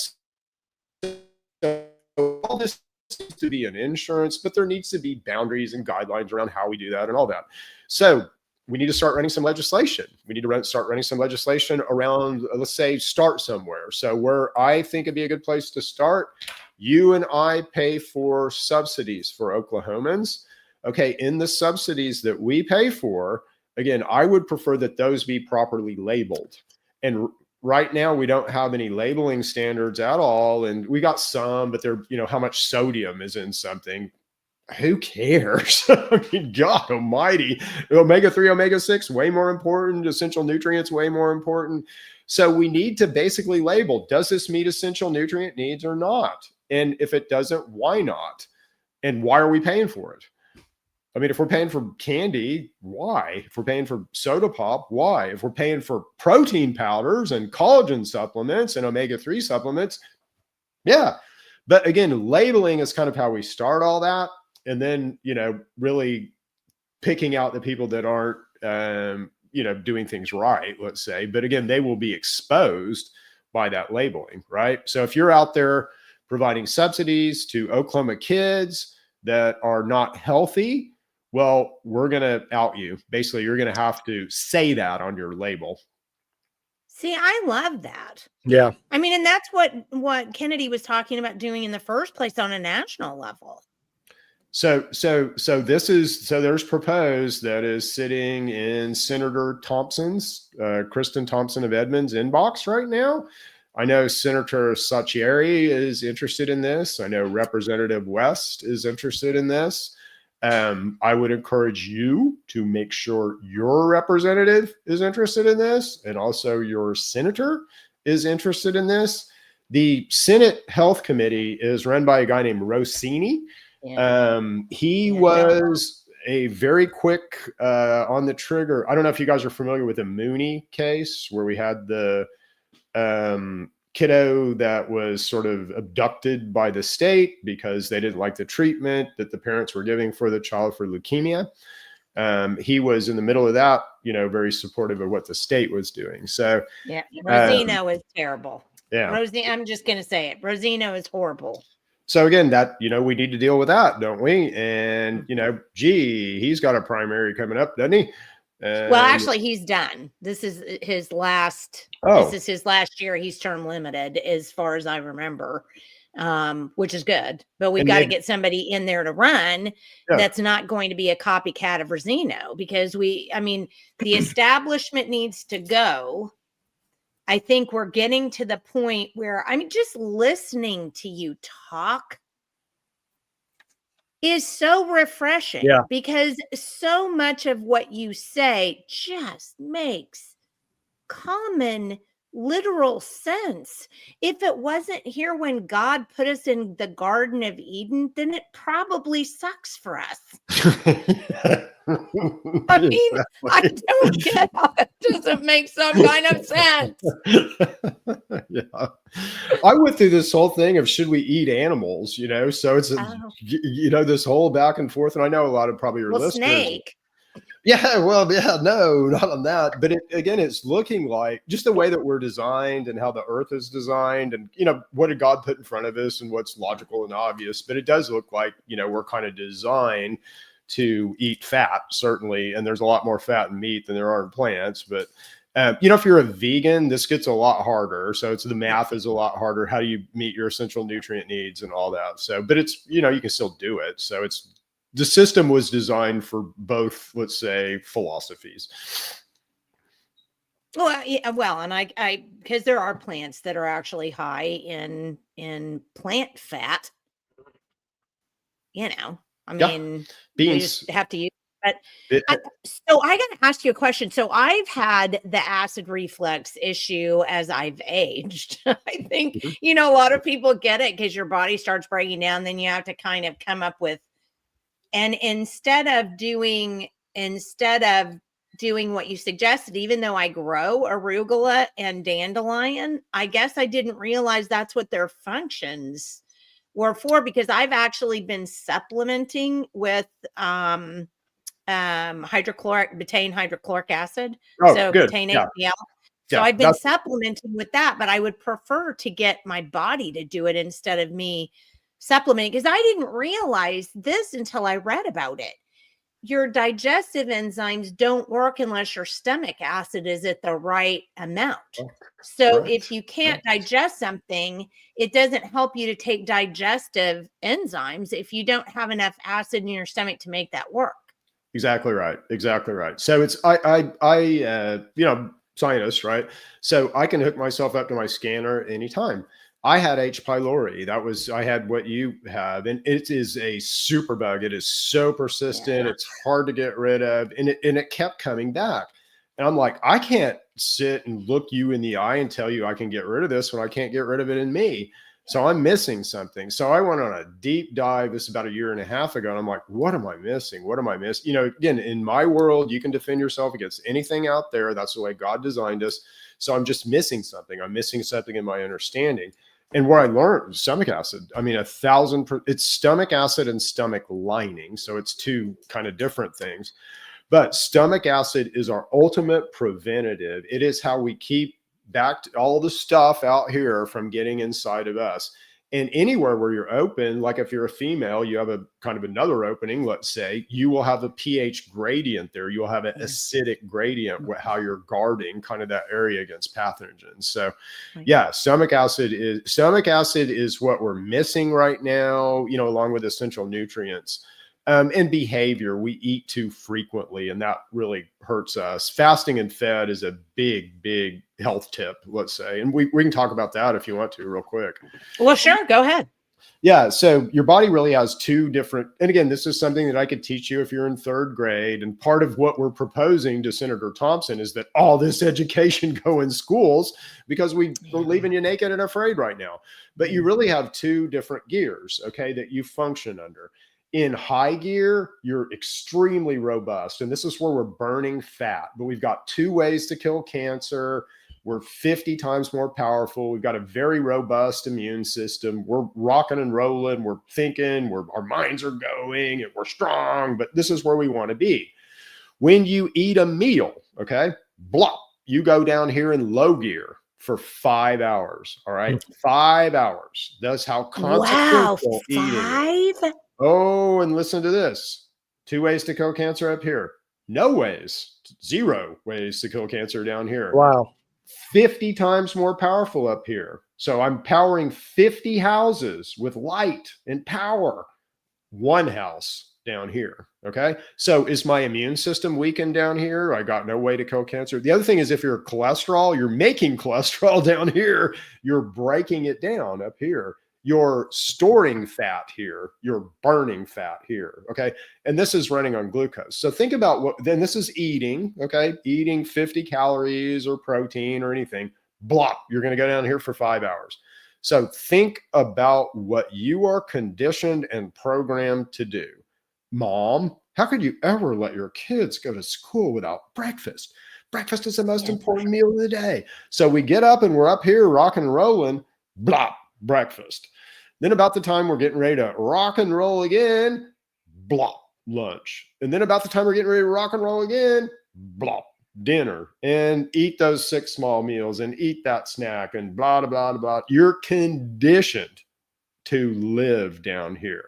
So all this needs to be an insurance, but there needs to be boundaries and guidelines around how we do that and all that. So we need to start running some legislation. We need to start running some legislation around, let's say, start somewhere. So where I think it'd be a good place to start, you and I pay for subsidies for Oklahomans. Okay, in the subsidies that we pay for, again, I would prefer that those be properly labeled. And right now, we don't have any labeling standards at all. And we got some, but they're, how much sodium is in something. Who cares? I mean, God almighty. Omega-3, omega-6, way more important. Essential nutrients, way more important. So we need to basically label, does this meet essential nutrient needs or not? And if it doesn't, why not? And why are we paying for it? I mean, if we're paying for candy, why? If we're paying for soda pop, why? If we're paying for protein powders and collagen supplements and omega-3 supplements, yeah. But again, labeling is kind of how we start all that. And then, really picking out the people that aren't, doing things right, let's say. But again, they will be exposed by that labeling, right? So if you're out there providing subsidies to Oklahoma kids that are not healthy, well, we're going to out you. Basically, you're going to have to say that on your label. See, I love that. Yeah. I mean, and that's what Kennedy was talking about doing in the first place on a national level. So there's proposed that is sitting in Senator Thompson's, Kristen Thompson of Edmond's inbox right now. I know Senator Sacchieri is interested in this. I know Representative West is interested in this. I would encourage you to make sure your representative is interested in this, and also your senator is interested in this. The Senate Health Committee is run by a guy named Rossini. Yeah. He was a very quick on the trigger. I don't know if you guys are familiar with the Mooney case, where we had the kiddo that was sort of abducted by the state because they didn't like the treatment that the parents were giving for the child for leukemia. He was in the middle of that, very supportive of what the state was doing. So yeah, Rosino is terrible. Yeah, I'm just going to say it. Rosino is horrible. So again, that, we need to deal with that, don't we? And, he's got a primary coming up, doesn't he? Well, actually, he's done. This is his last. Oh. This is his last year. He's term limited, as far as I remember, which is good. But we've got to get somebody in there to run. Yeah. That's not going to be a copycat of Rosino, because the establishment needs to go. I think we're getting to the point where just listening to you talk. is so refreshing Yeah. because so much of what you say just makes common literal sense. If it wasn't here when God put us in the Garden of Eden, then it probably sucks for us. I mean, I don't get how it doesn't make some kind of sense. Yeah. I went through this whole thing of should we eat animals, so it's, this whole back and forth. And I know a lot of probably your listeners. Snake. Yeah, well, yeah, no, not on that. But again, it's looking like just the way that we're designed and how the earth is designed and, what did God put in front of us and what's logical and obvious. But it does look like, we're kind of designed to eat fat, certainly. And there's a lot more fat in meat than there are in plants. But, if you're a vegan, this gets a lot harder. So the math is a lot harder. How do you meet your essential nutrient needs and all that? So, but it's, you can still do it. So the system was designed for both, let's say, philosophies. Well, yeah, well, and I because there are plants that are actually high in plant fat. I mean, beans. we just have to use. But so I got to ask you a question. So I've had the acid reflux issue as I've aged. I think a lot of people get it because your body starts breaking down. Then you have to kind of come up with. And instead of doing what you suggested, even though I grow arugula and dandelion, I guess I didn't realize that's what their functions were for, because I've actually been supplementing with betaine hydrochloric acid. So good. Betaine Yeah. HCl. So I've been supplementing with that, but I would prefer to get my body to do it instead of me supplementing, because I didn't realize this until I read about it. Your digestive enzymes don't work unless your stomach acid is at the right amount. So if you can't digest something, it doesn't help you to take digestive enzymes if you don't have enough acid in your stomach to make that work. Exactly right. So it's scientist, right? So I can hook myself up to my scanner anytime. I had H. pylori. I had what you have, and it is a super bug. It is so persistent. Yeah. It's hard to get rid of, and it kept coming back. And I'm like, I can't sit and look you in the eye and tell you I can get rid of this when I can't get rid of it in me. So I'm missing something. So I went on a deep dive. This about a year and a half ago. And I'm like, what am I missing? What am I missing? Again, in my world, you can defend yourself against anything out there. That's the way God designed us. So I'm just missing something. I'm missing something in my understanding. And where I learned stomach acid, I mean, 1,000%, it's stomach acid and stomach lining. So it's two kind of different things. But stomach acid is our ultimate preventative. It is how we keep back all the stuff out here from getting inside of us. And anywhere where you're open, like if you're a female, you have a kind of another opening, let's say, you will have a pH gradient there. You'll have an acidic gradient with how you're guarding kind of that area against pathogens. So yeah, stomach acid is what we're missing right now, along with essential nutrients. And behavior, we eat too frequently, and that really hurts us. Fasting and fed is a big, big health tip, let's say. And we can talk about that if you want to real quick. Well, sure. Go ahead. Yeah. So your body really has two different, and again, this is something that I could teach you if you're in third grade. And part of what we're proposing to Senator Thompson is that all this education go in schools, because we're leaving you naked and afraid right now. But you really have two different gears, okay, that you function under. In high gear, you're extremely robust. And this is where we're burning fat. But we've got two ways to kill cancer. We're 50 times more powerful. We've got a very robust immune system. We're rocking and rolling. We're thinking. Our minds are going, and we're strong. But this is where we want to be. When you eat a meal, okay, blop, you go down here in low gear for 5 hours. All right, 5 hours. That's how consequential eating is. Oh, and listen to this. 2 ways to kill cancer up here. No ways. 0 ways to kill cancer down here. Wow. 50 times more powerful up here. So I'm powering 50 houses with light and power. 1 house down here. Okay. So is my immune system weakened down here? I got no way to kill cancer. The other thing is, if you're cholesterol, you're making cholesterol down here. You're breaking it down up here. You're storing fat here. You're burning fat here. Okay. And this is running on glucose. So think about what, then this is eating. Okay. Eating 50 calories or protein or anything. Blah. You're going to go down here for 5 hours. So think about what you are conditioned and programmed to do. Mom, how could you ever let your kids go to school without breakfast? Breakfast is the most important meal of the day. So we get up and we're up here rocking and rolling, blah, breakfast. Then about the time we're getting ready to rock and roll again, blah, lunch. And then about the time we're getting ready to rock and roll again, blah, dinner. And eat those 6 small meals and eat that snack and blah, blah, blah, blah. You're conditioned to live down here.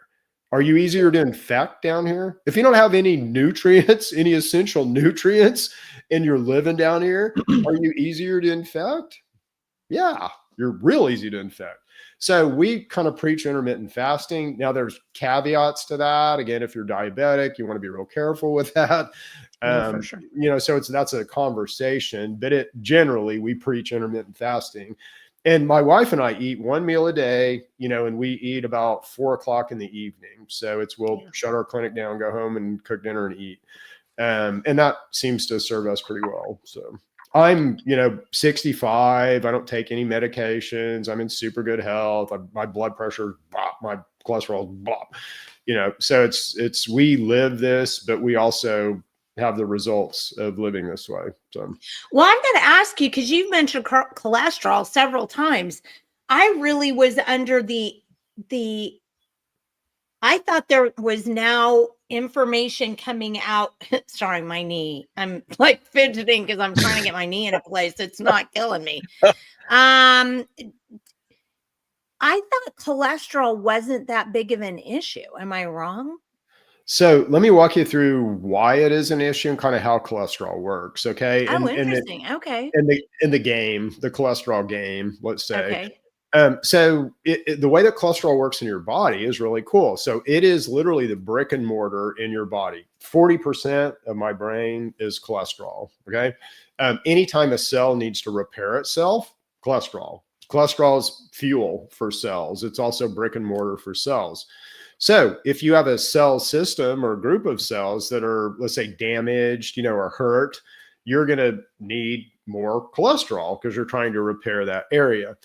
Are you easier to infect down here? If you don't have any nutrients, any essential nutrients, and you're living down here, are you easier to infect? Yeah, you're real easy to infect. So we kind of preach intermittent fasting. Now there's caveats to that. Again, if you're diabetic, you want to be real careful with that. For sure. So that's a conversation, but generally we preach intermittent fasting. And my wife and I eat 1 meal a day, and we eat about 4 o'clock in the evening. So we'll shut our clinic down, go home and cook dinner and eat. And that seems to serve us pretty well. So I'm, 65. I don't take any medications. I'm in super good health. My blood pressure, bop, my cholesterol, bop, so we live this, but we also have the results of living this way. So, well, I'm going to ask you, because you've mentioned cholesterol several times. I really was under I thought there was now information coming out. Sorry, my knee. I'm like fidgeting because I'm trying to get my knee in a place. It's not killing me. I thought cholesterol wasn't that big of an issue. Am I wrong? So let me walk you through why it is an issue and kind of how cholesterol works. Okay. Interesting. Okay. In the game, the cholesterol game, let's say. Okay. So the way that cholesterol works in your body is really cool. So it is literally the brick and mortar in your body. 40% of my brain is cholesterol. Okay. Anytime a cell needs to repair itself, cholesterol is fuel for cells. It's also brick and mortar for cells. So if you have a cell system or a group of cells that are, let's say, damaged, or hurt, you're going to need more cholesterol because you're trying to repair that area.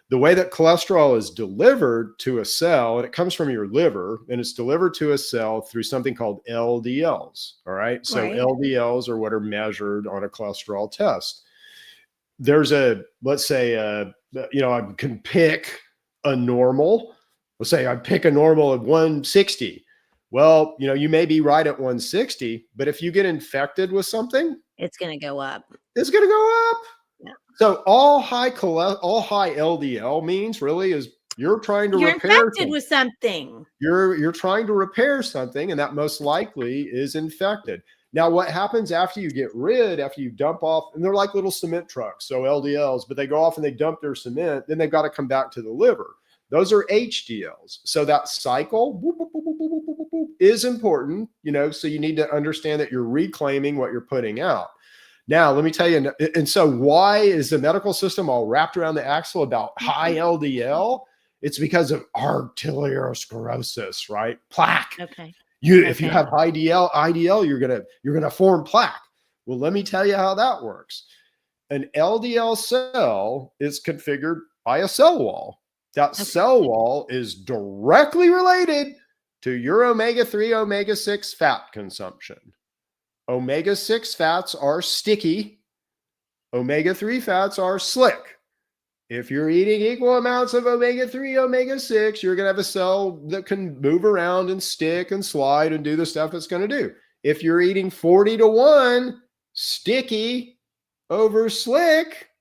The way that cholesterol is delivered to a cell, and it comes from your liver, and it's delivered to a cell through something called LDLs. All right. So LDLs are what are measured on a cholesterol test. There's let's say, I can pick a normal. Let's say I pick a normal of 160. Well, you may be right at 160, but if you get infected with something, it's going to go up. It's going to go up. Yeah. So all high LDL means really is you're trying to repair infected something. With something. You're trying to repair something, and that most likely is infected. Now, what happens after you dump off, and they're like little cement trucks, so LDLs, but they go off and they dump their cement, then they've got to come back to the liver. Those are HDLs. So that cycle is important, so you need to understand that you're reclaiming what you're putting out. Now, let me tell you, and so why is the medical system all wrapped around the axle about high LDL? It's because of arteriosclerosis, right? Plaque. Okay. If you have high IDL, you're gonna form plaque. Well, let me tell you how that works. An LDL cell is configured by a cell wall. That cell wall is directly related to your omega-3, omega-6 fat consumption. Omega-6 fats are sticky. Omega-3 fats are slick. If you're eating equal amounts of omega-3, omega-6, you're going to have a cell that can move around and stick and slide and do the stuff it's going to do. If you're eating 40-1, sticky over slick,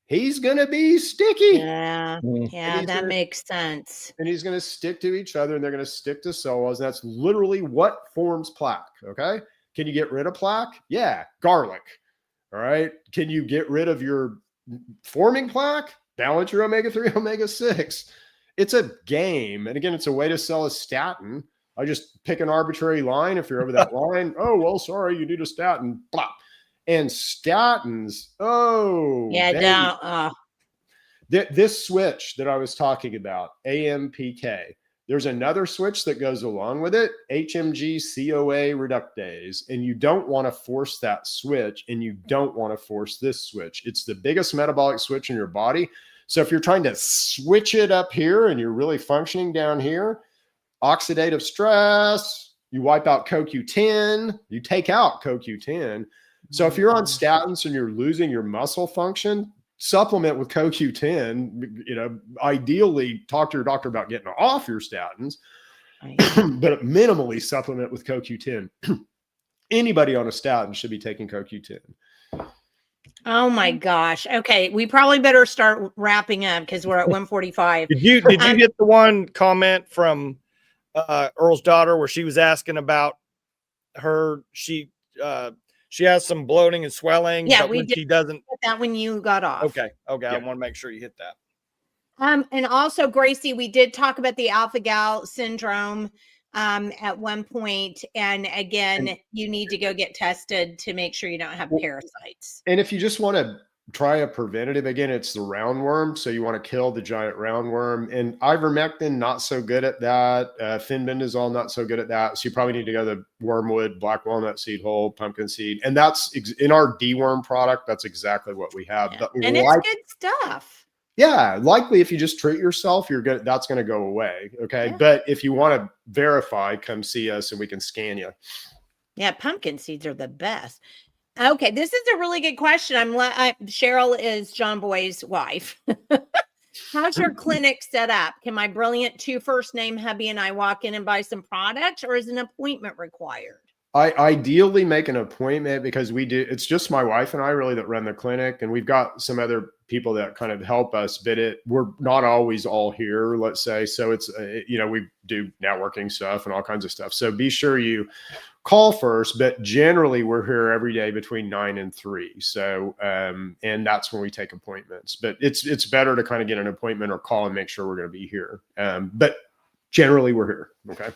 he's going to be sticky. Yeah, that makes sense. And he's going to stick to each other, and they're going to stick to cell walls. And that's literally what forms plaque, okay? Can you get rid of plaque? Yeah, garlic, all right? Can you get rid of your forming plaque? Balance your omega-3, omega-6. It's a game. And again, it's a way to sell a statin. I just pick an arbitrary line. If you're over that line, oh, well, sorry, you need a statin. Blah. And statins, This switch that I was talking about, AMPK, there's another switch that goes along with it, HMG CoA reductase, and you don't want to force that switch, and you don't want to force this switch. It's the biggest metabolic switch in your body. So if you're trying to switch it up here and you're really functioning down here, oxidative stress, you wipe out CoQ10, you take out CoQ10. So if you're on statins and you're losing your muscle function, supplement with CoQ10, ideally talk to your doctor about getting off your statins, but minimally supplement with CoQ10. Anybody on a statin should be taking CoQ10. Oh my gosh. Okay. We probably better start wrapping up because we're at 1:45. Did you get the one comment from Earl's daughter where she was asking about she has some bloating and swelling. Yeah, but we when did she doesn't. that when you got off. Okay. Yeah. I want to make sure you hit that. And also, Gracie, we did talk about the alpha-gal syndrome at one point. And again, you need to go get tested to make sure you don't have parasites. And if you just want to try a preventative, again, it's the roundworm. So you want to kill the giant roundworm. And ivermectin, not so good at that. Fenbendazole, not so good at that. So you probably need to go to wormwood, black walnut seed hull, pumpkin seed. And that's in our deworm product. That's exactly what we have. Yeah. And it's good stuff. Yeah, likely if you just treat yourself, that's going to go away. Okay. Yeah. But if you want to verify, come see us and we can scan you. Yeah. Pumpkin seeds are the best. Okay. This is a really good question. Cheryl is John Boy's wife. How's your clinic set up? Can my brilliant 2 first name hubby and I walk in and buy some products, or is an appointment required? I ideally make an appointment because it's just my wife and I really that run the clinic, and we've got some other people that kind of help us, but we're not always all here, let's say. So it's, we do networking stuff and all kinds of stuff. So be sure you call first, but generally we're here every day between 9 and 3. So, and that's when we take appointments, but it's better to kind of get an appointment or call and make sure we're going to be here. But generally we're here. Okay.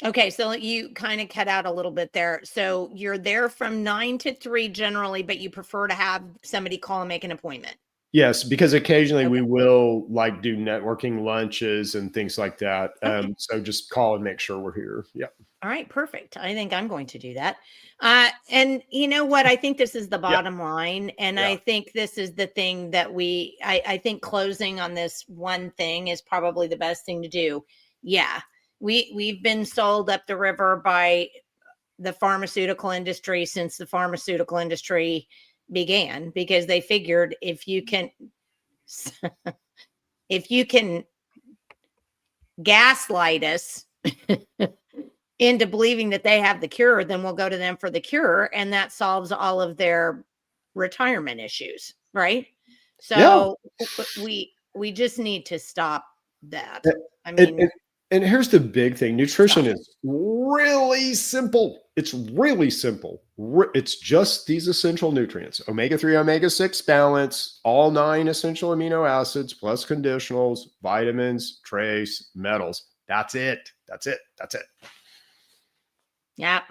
Okay, so you kind of cut out a little bit there. So you're there from 9 to 3 generally, but you prefer to have somebody call and make an appointment. Yes, because occasionally we will do networking lunches and things like that. Okay. So just call and make sure we're here. Yeah. All right, perfect. I think I'm going to do that. And you know what? I think this is the bottom line. And I think this is the thing that I think closing on this one thing is probably the best thing to do. Yeah. We've been sold up the river by the pharmaceutical industry since the pharmaceutical industry began, because they figured if you can gaslight us into believing that they have the cure, then we'll go to them for the cure, and that solves all of their retirement issues, right? So we just need to stop that. I mean, and here's the big thing. Nutrition is really simple. It's really simple. It's just these essential nutrients, omega-3, omega-6 balance, all 9 essential amino acids, plus conditionals, vitamins, trace, metals. That's it. That's it. That's it. Yeah.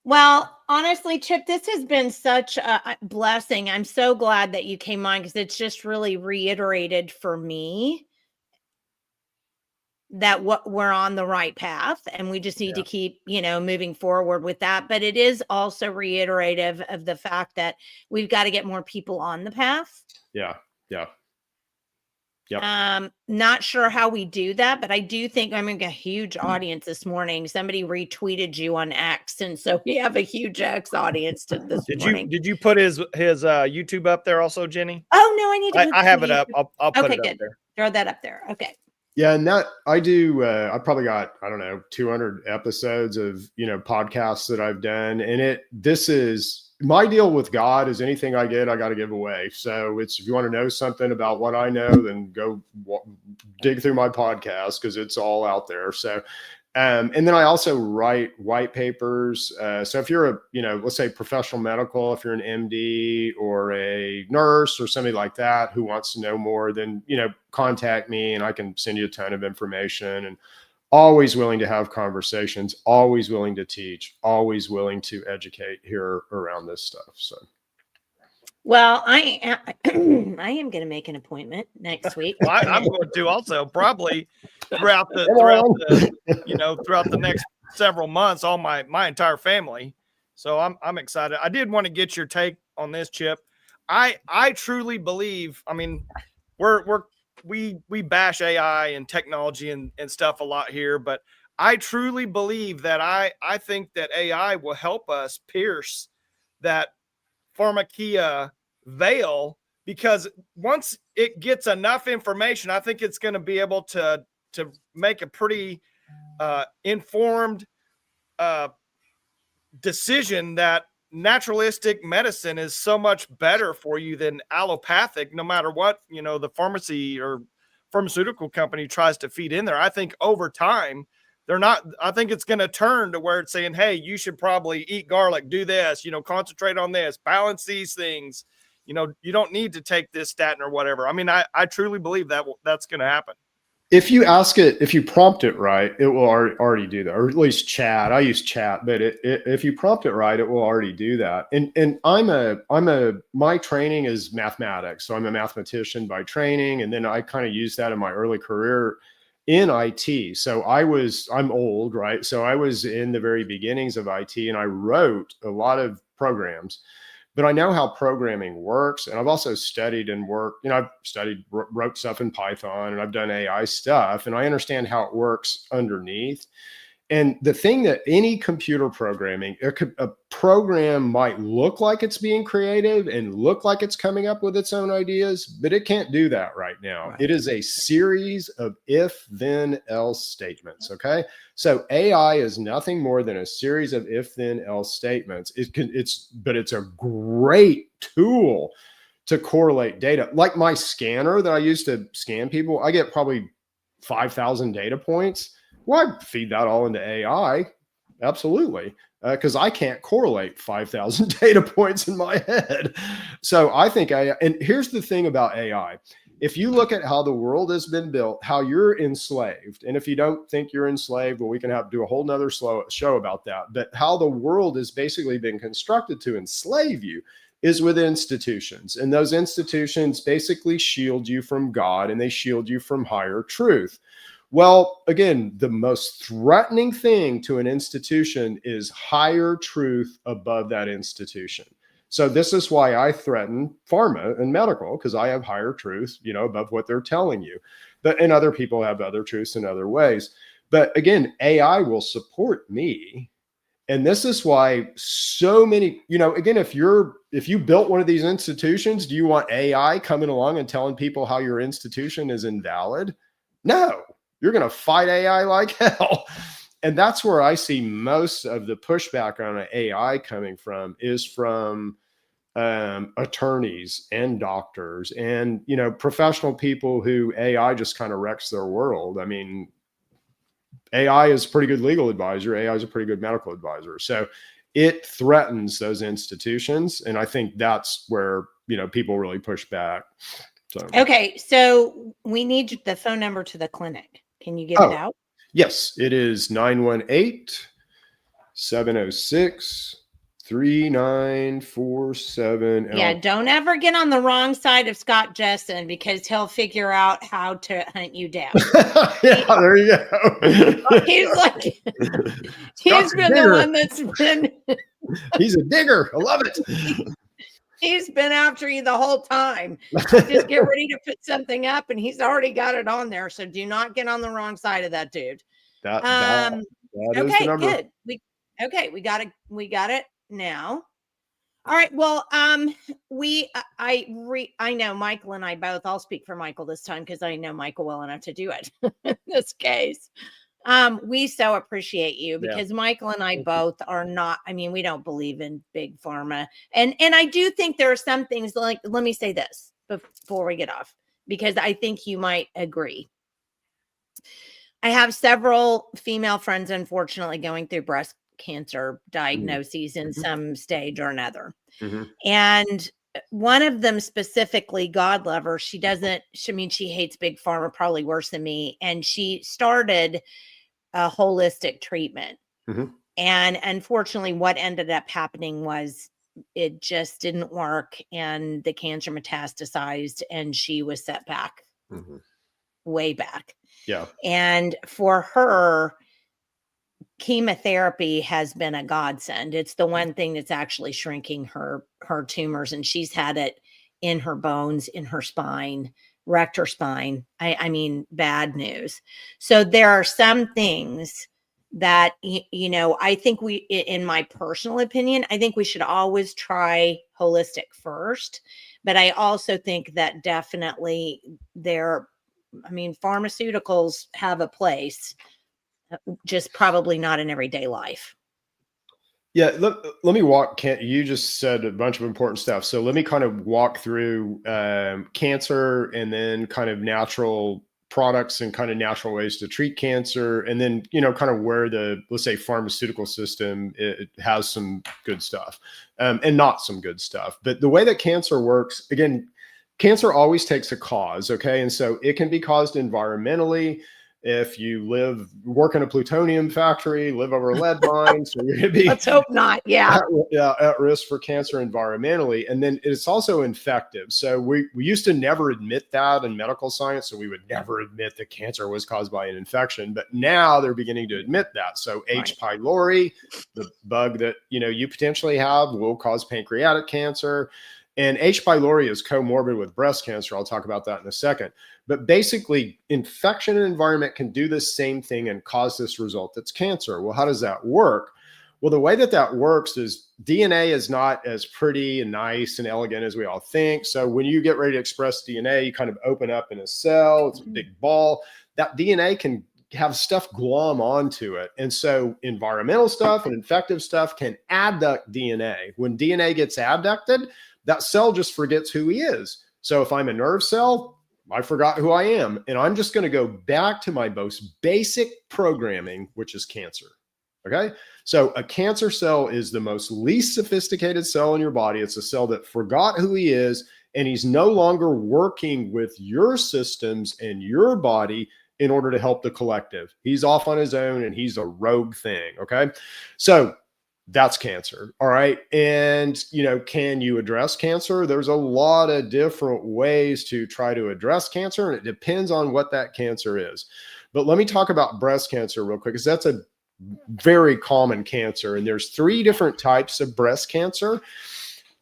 Well, honestly, Chip, this has been such a blessing. I'm so glad that you came on, because it's just really reiterated for me that we're on the right path, and we just need to keep, moving forward with that. But it is also reiterative of the fact that we've got to get more people on the path. Yeah. Yeah. Yep. Not sure how we do that, but I do think I'm going to get a huge audience this morning. Somebody retweeted you on X, and so we have a huge X audience this morning. Did you put his YouTube up there also, Jenny? Oh no, I need to. I have it up. I'll put it up there. Throw that up there. Okay. Yeah, and that I do. I probably got 200 episodes of podcasts that I've done, and this is my deal with God. Is anything I get, I got to give away. So if you want to know something about what I know, then go dig through my podcast, because it's all out there. So, and then I also write white papers. So if you're let's say professional medical, if you're an MD or a nurse or somebody like that who wants to know more, then contact me and I can send you a ton of information. And always willing to have conversations, always willing to teach, always willing to educate here around this stuff. So Well, I am I am going to make an appointment next week. Well, I'm going to also probably throughout the throughout the next several months, all my entire family. So I'm excited. I did want to get your take on this, Chip. I truly believe. I mean, we bash AI and technology and stuff a lot here, but I truly believe that I think that AI will help us pierce that pharmakia veil, because once it gets enough information, I think it's going to be able to make a pretty informed decision that naturalistic medicine is so much better for you than allopathic, no matter what, the pharmacy or pharmaceutical company tries to feed in there. I think over time, I think it's going to turn to where it's saying, hey, you should probably eat garlic, do this, concentrate on this, balance these things. You don't need to take this statin or whatever. I mean, I truly believe that's going to happen. If you ask it, if you prompt it right, it will already do that, or at least chat. I use chat, but if you prompt it right, it will already do that. And my training is mathematics, so I'm a mathematician by training, and then I kind of used that in my early career in IT. So I'm old, right? So I was in the very beginnings of IT, and I wrote a lot of programs. But I know how programming works. And I've also studied and worked, wrote stuff in Python, and I've done AI stuff, and I understand how it works underneath. And the thing that any computer programming, a program might look like it's being creative and look like it's coming up with its own ideas, but it can't do that right now. Right. It is a series of if, then, else statements. Okay. So AI is nothing more than a series of if, then, else statements. But it's a great tool to correlate data. Like my scanner that I use to scan people, I get probably 5,000 data points. Well, I feed that all into AI. Absolutely. Because I can't correlate 5,000 data points in my head. So I think AI, and here's the thing about AI. If you look at how the world has been built, how you're enslaved, and if you don't think you're enslaved, well, we can do a whole nother show about that. But how the world has basically been constructed to enslave you is with institutions. And those institutions basically shield you from God, and they shield you from higher truth. Well, again, the most threatening thing to an institution is higher truth above that institution. So this is why I threaten pharma and medical, because I have higher truth, above what they're telling you. And other people have other truths in other ways. But again, AI will support me. And this is why so many, again, if you built one of these institutions, do you want AI coming along and telling people how your institution is invalid? No. You're going to fight AI like hell. And that's where I see most of the pushback on AI coming from, is from attorneys and doctors and, professional people who AI just kind of wrecks their world. I mean, AI is a pretty good legal advisor. AI is a pretty good medical advisor. So it threatens those institutions. And I think that's where, people really push back. So. Okay. So we need the phone number to the clinic. Can you give it out? Yes, it is 918-706-3947. Yeah, don't ever get on the wrong side of Scott Jessen, because he'll figure out how to hunt you down. Yeah, there you go. He's like, he's been the one that's been. He's a digger. I love it. He's been after you the whole time. Just get ready to put something up, and he's already got it on there. So do not get on the wrong side of that dude. That okay, good. We got it now. All right. Well, I know Michael and I both. I'll speak for Michael this time, because I know Michael well enough to do it in this case. We so appreciate you, because Michael and I both are not, we don't believe in big pharma. And I do think there are some things, like, let me say this before we get off, because I think you might agree. I have several female friends, unfortunately, going through breast cancer diagnoses in some stage or another. Mm-hmm. And one of them specifically, God love her, she hates big pharma probably worse than me. And she started a holistic treatment. Mm-hmm. And unfortunately, what ended up happening was it just didn't work, and the cancer metastasized, and she was set back, way back. Yeah. And for her, chemotherapy has been a godsend. It's the one thing that's actually shrinking her tumors, and she's had it in her bones, in her spine, wrecked her spine. I mean, bad news. So there are some things that, I think in my personal opinion, I think we should always try holistic first. But I also think that definitely pharmaceuticals have a place, just probably not in everyday life. Yeah, let me walk. You just said a bunch of important stuff. So let me kind of walk through cancer, and then kind of natural products and kind of natural ways to treat cancer. And then, kind of where let's say, pharmaceutical system, it has some good stuff and not some good stuff. But the way that cancer works, again, cancer always takes a cause. Okay. And so it can be caused environmentally. If you work in a plutonium factory, live over a lead mine, so you're going to be let's hope not. Yeah. At risk for cancer environmentally. And then it's also infective. So we used to never admit that in medical science. So we would never admit that cancer was caused by an infection, but now they're beginning to admit that. So H. pylori, the bug that, you potentially have, will cause pancreatic cancer. And H. pylori is comorbid with breast cancer. I'll talk about that in a second. But basically, infection and environment can do the same thing and cause this result that's cancer. Well, how does that work? Well, the way that works is DNA is not as pretty and nice and elegant as we all think. So when you get ready to express DNA, you kind of open up in a cell. It's a big ball. That DNA can have stuff glom onto it. And so environmental stuff and infective stuff can adduct DNA. When DNA gets adducted, that cell just forgets who he is. So if I'm a nerve cell, I forgot who I am. And I'm just going to go back to my most basic programming, which is cancer. Okay. So a cancer cell is the most least sophisticated cell in your body. It's a cell that forgot who he is, and he's no longer working with your systems and your body in order to help the collective. He's off on his own, and he's a rogue thing. Okay. So that's cancer. All right. And, can you address cancer? There's a lot of different ways to try to address cancer, and it depends on what that cancer is. But let me talk about breast cancer real quick, because that's a very common cancer. And there's 3 different types of breast cancer.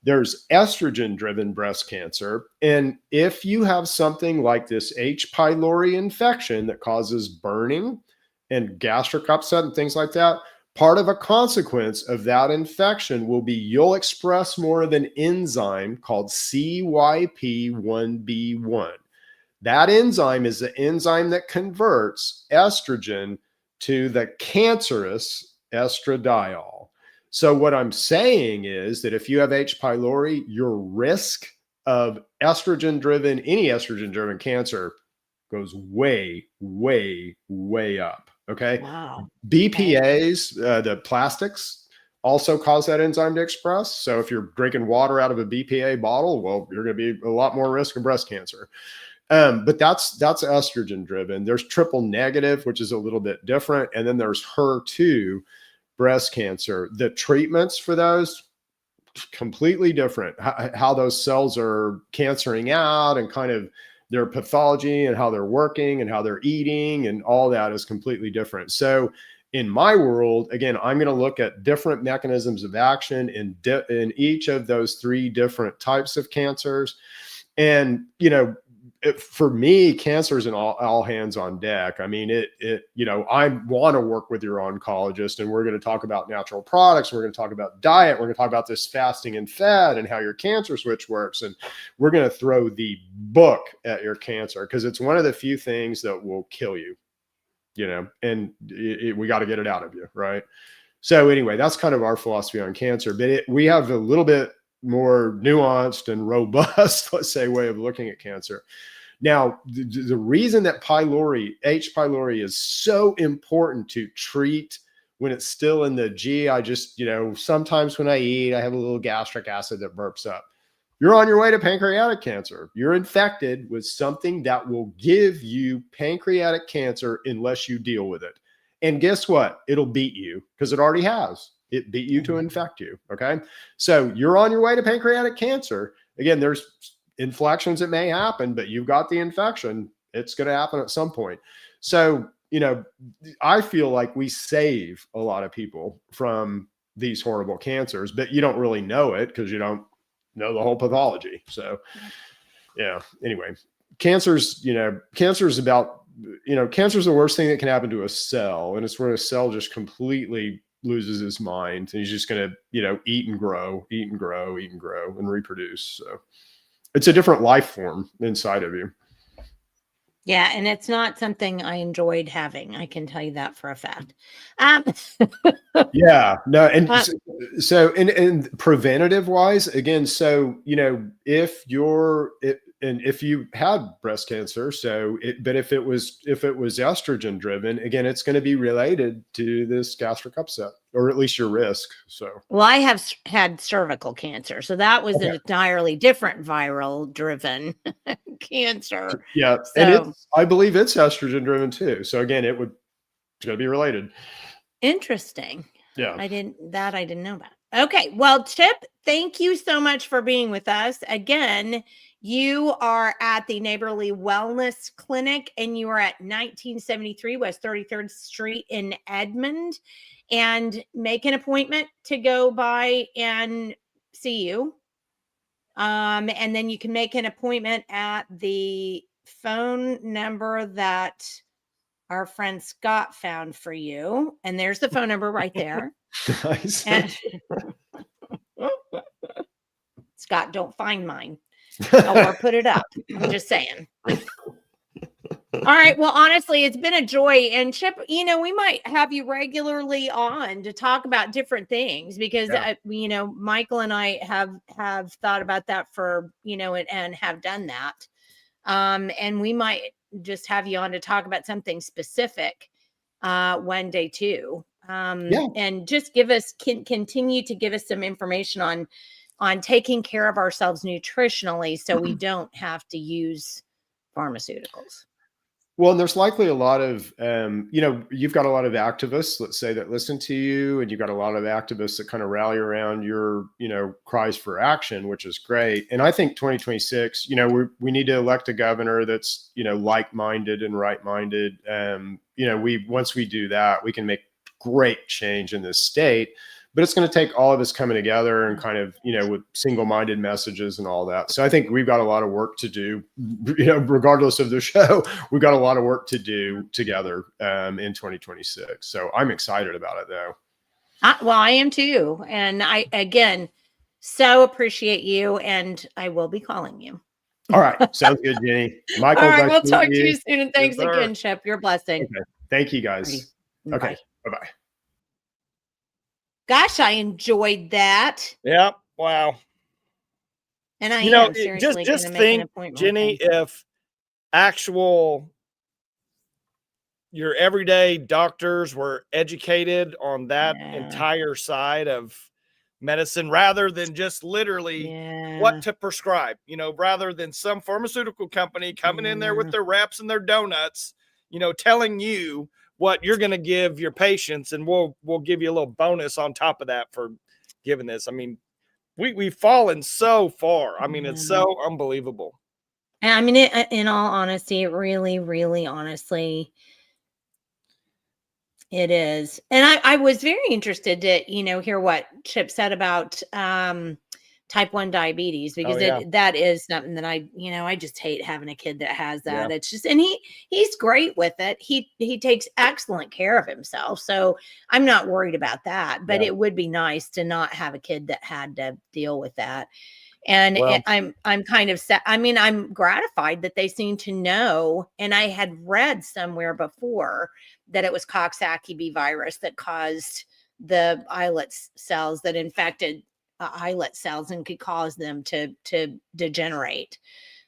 There's estrogen-driven breast cancer. And if you have something like this H. pylori infection that causes burning and gastric upset and things like that, part of a consequence of that infection will be you'll express more of an enzyme called CYP1B1. That enzyme is the enzyme that converts estrogen to the cancerous estradiol. So what I'm saying is that if you have H. pylori, your risk of any estrogen-driven cancer goes way, way, way up. Okay. Wow. BPAs, the plastics, also cause that enzyme to express. So if you're drinking water out of a BPA bottle, well, you're going to be a lot more risk of breast cancer. But that's estrogen driven. There's triple negative, which is a little bit different. And then there's HER2 breast cancer. The treatments for those, completely different. How those cells are cancering out, and kind of their pathology, and how they're working, and how they're eating, and all that is completely different. So in my world, again, I'm going to look at different mechanisms of action in each of those 3 different types of cancers. And, for me, cancer is an all hands on deck. I mean, I want to work with your oncologist, and we're going to talk about natural products. We're going to talk about diet. We're going to talk about this fasting and fed and how your cancer switch works. And we're going to throw the book at your cancer, because it's one of the few things that will kill you, and we got to get it out of you. Right. So anyway, that's kind of our philosophy on cancer, but we have a little bit more nuanced and robust, let's say, way of looking at cancer. Now, the reason that H. pylori is so important to treat when it's still in the I just, sometimes when I eat, I have a little gastric acid that burps up. You're on your way to pancreatic cancer. You're infected with something that will give you pancreatic cancer unless you deal with it. And guess what? It'll beat you, because it already has. It beat you to infect you. Okay. So you're on your way to pancreatic cancer. Again, there's inflections that may happen, but you've got the infection. It's going to happen at some point. So, I feel like we save a lot of people from these horrible cancers, but you don't really know it because you don't know the whole pathology. So, yeah. Anyway, cancer's about, cancer's the worst thing that can happen to a cell. And it's where a cell just completely loses his mind and he's just going to, eat and grow and reproduce. So it's a different life form inside of you. Yeah, and it's not something I enjoyed having. I can tell you that for a fact. Yeah, no, and so in preventative wise, again, so if you had breast cancer, but if it was estrogen driven, again, it's going to be related to this gastric upset, or at least your risk. So, well, I have had cervical cancer, so that was an entirely different viral driven cancer. Yeah, so, and I believe it's estrogen driven too. So again, it's going to be related. Interesting. Yeah. I didn't know about. Okay. Well, Chip, thank you so much for being with us. Again, you are at the Neighborly Wellness Clinic and you are at 1973 West 33rd Street in Edmond, and make an appointment to go by and see you. And then you can make an appointment at the phone number that our friend Scott found for you. And there's the phone number right there. Nice. And Scott, don't find mine or put it up. I'm just saying. All right. Well, honestly, it's been a joy. And Chip, we might have you regularly on to talk about different things because, Michael and I have thought about that for, and have done that. And we might just have you on to talk about something specific one day too. And just continue to give us some information on taking care of ourselves nutritionally so we don't have to use pharmaceuticals. Well, and there's likely a lot of, you've got a lot of activists, let's say, that listen to you, and you've got a lot of activists that kind of rally around your, cries for action, which is great. And I think 2026, we need to elect a governor that's, like-minded and right-minded. Once we do that, we can make great change in this state. But it's going to take all of us coming together and kind of, with single-minded messages and all that. So I think we've got a lot of work to do, regardless of the show, we've got a lot of work to do together in 2026. So I'm excited about it, though. Well, I am too. And I, again, so appreciate you. And I will be calling you. All right. Sounds good, Jenny. Michael, all right. We'll talk to you soon. And thanks again, Chip. Your blessing. Okay. Thank you, guys. Okay. Bye-bye. Gosh, I enjoyed that. Yeah. Wow. And I am seriously just think, Jenny, if your everyday doctors were educated on that entire side of medicine rather than just literally what to prescribe, rather than some pharmaceutical company coming in there with their reps and their donuts, telling you what you're going to give your patients, and we'll give you a little bonus on top of that for giving this. I mean, we've fallen so far. I mean, it's so unbelievable. And I mean, in all honesty, it really, really honestly, it is. And I was very interested to, hear what Chip said about type 1 diabetes, because that is something that I just hate having a kid that has that. It's just, and he's great with it. He takes excellent care of himself. So I'm not worried about that, but it would be nice to not have a kid that had to deal with that. And I'm kind of sad. I mean, I'm gratified that they seem to know. And I had read somewhere before that it was Coxsackie virus that caused the islet cells that infected islet cells and could cause them to degenerate.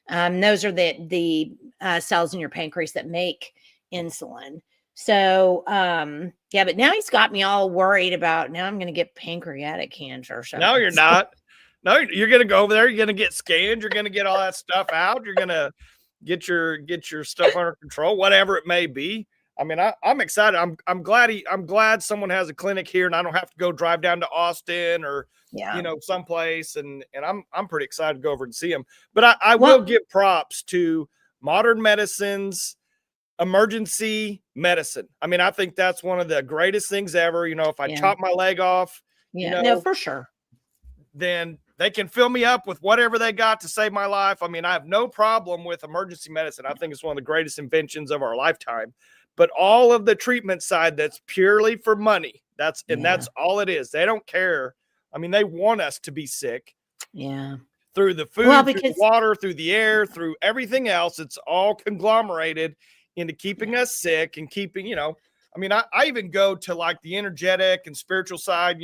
Those are the cells in your pancreas that make insulin. So, but now he's got me all worried about, now I'm going to get pancreatic cancer. So no, you're not. No, you're going to go over there. You're going to get scanned. You're going to get all that stuff out. You're going to get your stuff under control, whatever it may be. I mean, I'm excited. I'm glad someone has a clinic here and I don't have to go drive down to Austin or, Yeah. someplace. And I'm pretty excited to go over and see him. But I will give props to modern medicine's emergency medicine. I mean, I think that's one of the greatest things ever. If I chop my leg off, no, for sure, then they can fill me up with whatever they got to save my life. I mean, I have no problem with emergency medicine. I think it's one of the greatest inventions of our lifetime. But all of the treatment side that's purely for money, that's all it is. They don't care. I mean, they want us to be sick. Yeah. Through the food, through the water, through the air, through everything else. It's all conglomerated into keeping us sick and keeping, I mean, I even go to like the energetic and spiritual side,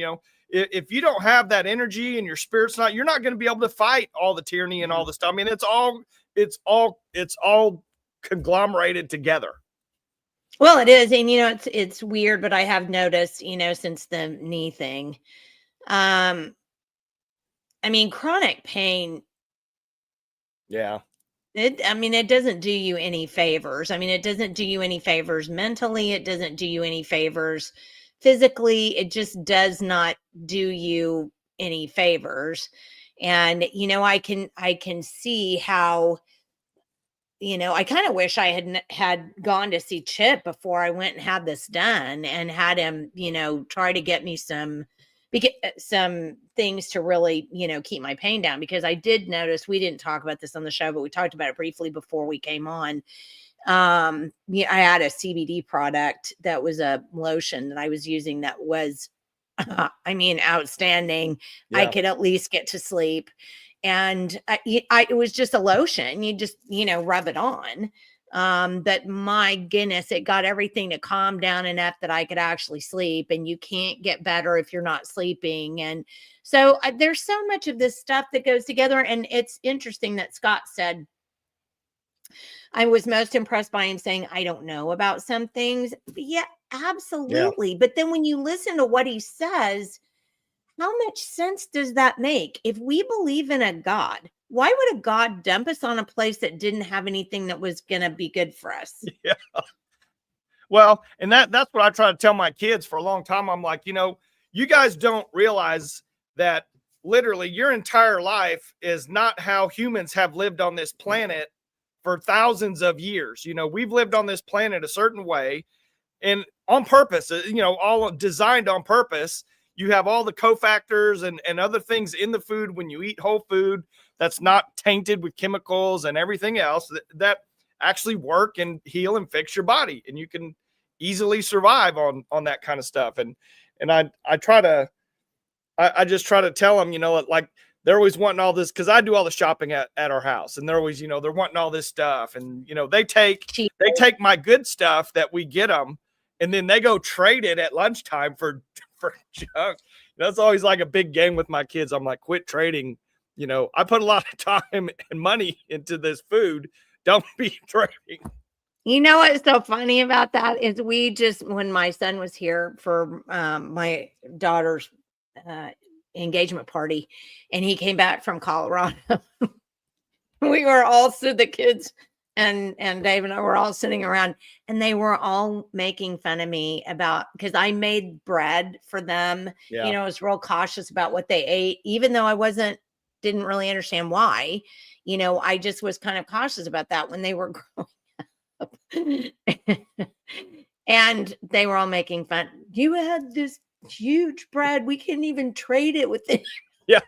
if you don't have that energy and your spirit's not, you're not going to be able to fight all the tyranny and all the stuff. I mean, it's all conglomerated together. Well, it is. And, it's weird, but I have noticed, since the knee thing, I mean, chronic pain. Yeah. It doesn't do you any favors. I mean, it doesn't do you any favors mentally. It doesn't do you any favors physically. It just does not do you any favors. And, I can see how, I kind of wish I had gone to see Chip before I went and had this done and had him, try to get me some things to really, keep my pain down, because I did notice, we didn't talk about this on the show, but we talked about it briefly before we came on. I had a CBD product that was a lotion that I was using that was, outstanding. Yeah. I could at least get to sleep. And it was just a lotion. You just, rub it on. But my goodness, it got everything to calm down enough that I could actually sleep, and you can't get better if you're not sleeping. And so there's so much of this stuff that goes together. And it's interesting that Scott said, I was most impressed by him saying, I don't know about some things. But yeah, absolutely. Yeah. But then when you listen to what he says, how much sense does that make? If we believe in a God, why would a God dump us on a place that didn't have anything that was going to be good for us? Yeah. Well, and that's what I try to tell my kids for a long time. I'm like, you guys don't realize that literally your entire life is not how humans have lived on this planet for thousands of years. We've lived on this planet a certain way and on purpose, all designed on purpose. You have all the cofactors and other things in the food when you eat whole food that's not tainted with chemicals and everything else that actually work and heal and fix your body. And you can easily survive on that kind of stuff. And I just try to tell them, like they're always wanting all this, because I do all the shopping at our house, and they're always, they're wanting all this stuff. And, they take my good stuff that we get them, and then they go trade it at lunchtime for junk. That's always like a big game with my kids. I'm like, quit trading. I put a lot of time and money into this food. Don't be trading. What's so funny about that is when my son was here for my daughter's engagement party, and he came back from Colorado, we were all the kids and Dave and I were all sitting around, and they were all making fun of me because I made bread for them. Yeah. I was real cautious about what they ate, even though I didn't really understand why. I just was kind of cautious about that when they were growing up. And they were all making fun. You had this huge bread. We couldn't even trade it with it. Yeah.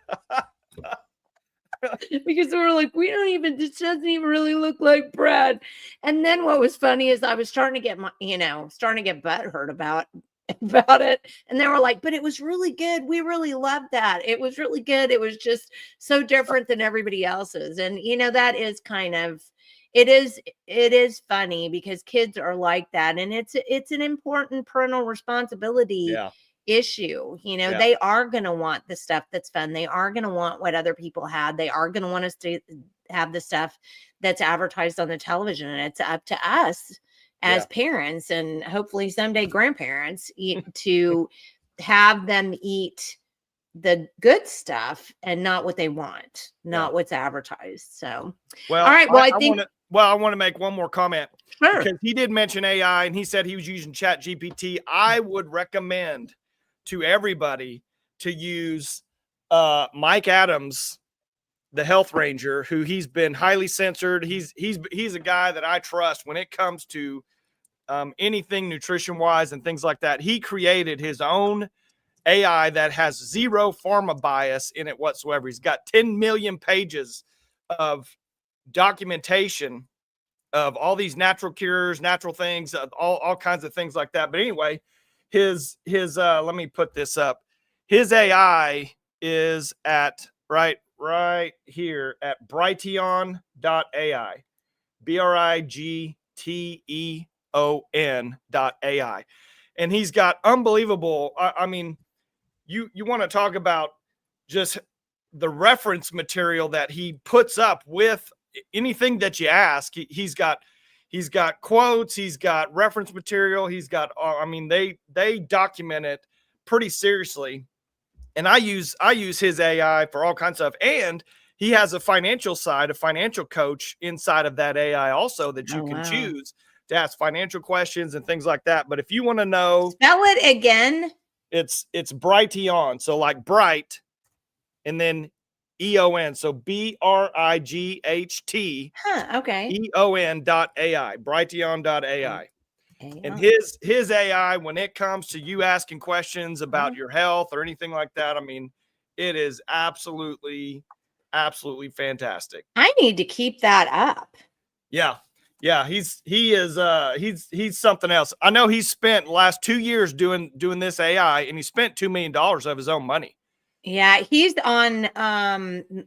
Because we were like, this doesn't even really look like bread. And then what was funny is I was starting to get butthurt about it. And they were like, but it was really good. We really loved that. It was really good. It was just so different than everybody else's. And, that is kind of, it is funny because kids are like that. And it's an important parental responsibility. Yeah. Issue. Yeah. They are going to want the stuff that's fun. They are going to want what other people had. They are going to want us to have the stuff that's advertised on the television. And it's up to us as parents, and hopefully someday grandparents, to have them eat the good stuff and not what they want, not what's advertised. So, well, all right. Well, I think I want to make one more comment. Sure. Because he did mention AI and he said he was using Chat GPT. I would recommend to everybody to use Mike Adams, the health ranger, who he's been highly censored. He's a guy that I trust when it comes to anything nutrition wise and things like that. He created his own AI that has zero pharma bias in it whatsoever. He's got 10 million pages of documentation of all these natural cures, natural things, all kinds of things like that. But anyway, his let me put this up. His AI is at right here at Brighteon.ai, BRIGTEON.ai. And he's got unbelievable, I mean, you want to talk about just the reference material that he puts up with anything that you ask. He's got quotes, he's got reference material, he's got, I mean, they document it pretty seriously. And I use his AI for all kinds of stuff. And he has a financial side, a financial coach inside of that AI also that you can choose to ask financial questions and things like that. But if you want to know, spell it again. It's Brighteon. So like bright and then EON. So BRIGHT. Okay. EON.ai, Brighteon.ai. And his AI, when it comes to you asking questions about your health or anything like that, I mean, it is absolutely fantastic. I need to keep that up. Yeah. He's something else. I know he's spent the last 2 years doing this AI, and he spent $2 million of his own money. Yeah, he's on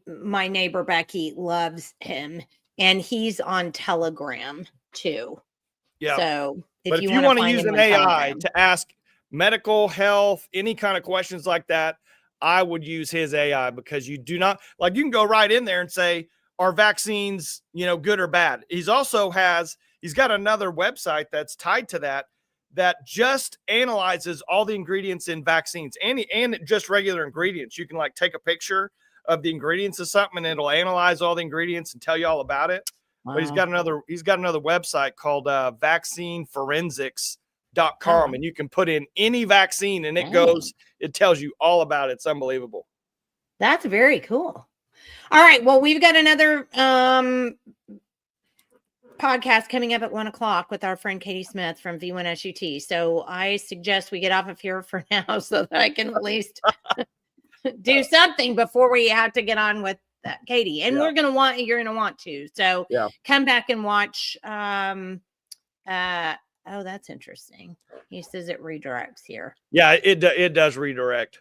my neighbor Becky loves him, and he's on Telegram too. Yeah. So if you want to use an AI to ask medical, health, any kind of questions like that, I would use his AI, because you do not, like, you can go right in there and say, are vaccines, good or bad? He's got another website that's tied to that just analyzes all the ingredients in vaccines and just regular ingredients. You can like take a picture of the ingredients of something and it'll analyze all the ingredients and tell you all about it. Wow. But he's got another website called vaccineforensics.com, and you can put in any vaccine and it tells you all about it. It's unbelievable. That's very cool. All right. Well, we've got another podcast coming up at 1:00 with our friend Katie Smith from V1SUT. So I suggest we get off of here for now so that I can at least do something before we have to get on with Katie. And you're going to want to. So come back and watch. That's interesting. He says it redirects here. Yeah, it does redirect.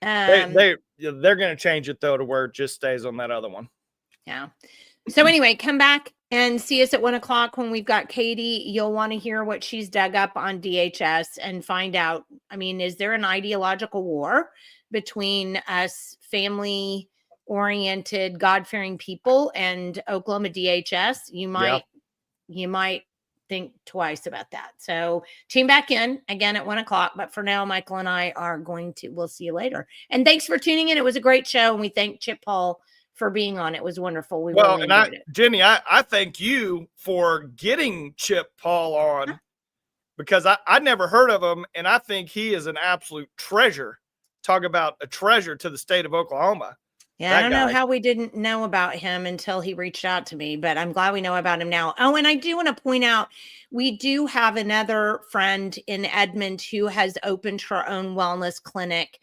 They're going to change it though to where it just stays on that other one. Yeah. So anyway, come back and see us at 1:00 when we've got Katie. You'll want to hear what she's dug up on DHS and find out, I mean, is there an ideological war between us family-oriented, God-fearing people and Oklahoma DHS? You might think twice about that. So tune back in again at 1:00. But for now, Michael and I we'll see you later. And thanks for tuning in. It was a great show. And we thank Chip Paul for being on. It was wonderful. We really enjoyed it. Jenny, I thank you for getting Chip Paul on, because I never heard of him, and I think he is an absolute treasure. Talk about a treasure to the state of Oklahoma. Yeah, I don't know how we didn't know about him until he reached out to me, but I'm glad we know about him now. Oh, and I do want to point out, we do have another friend in Edmond who has opened her own wellness clinic,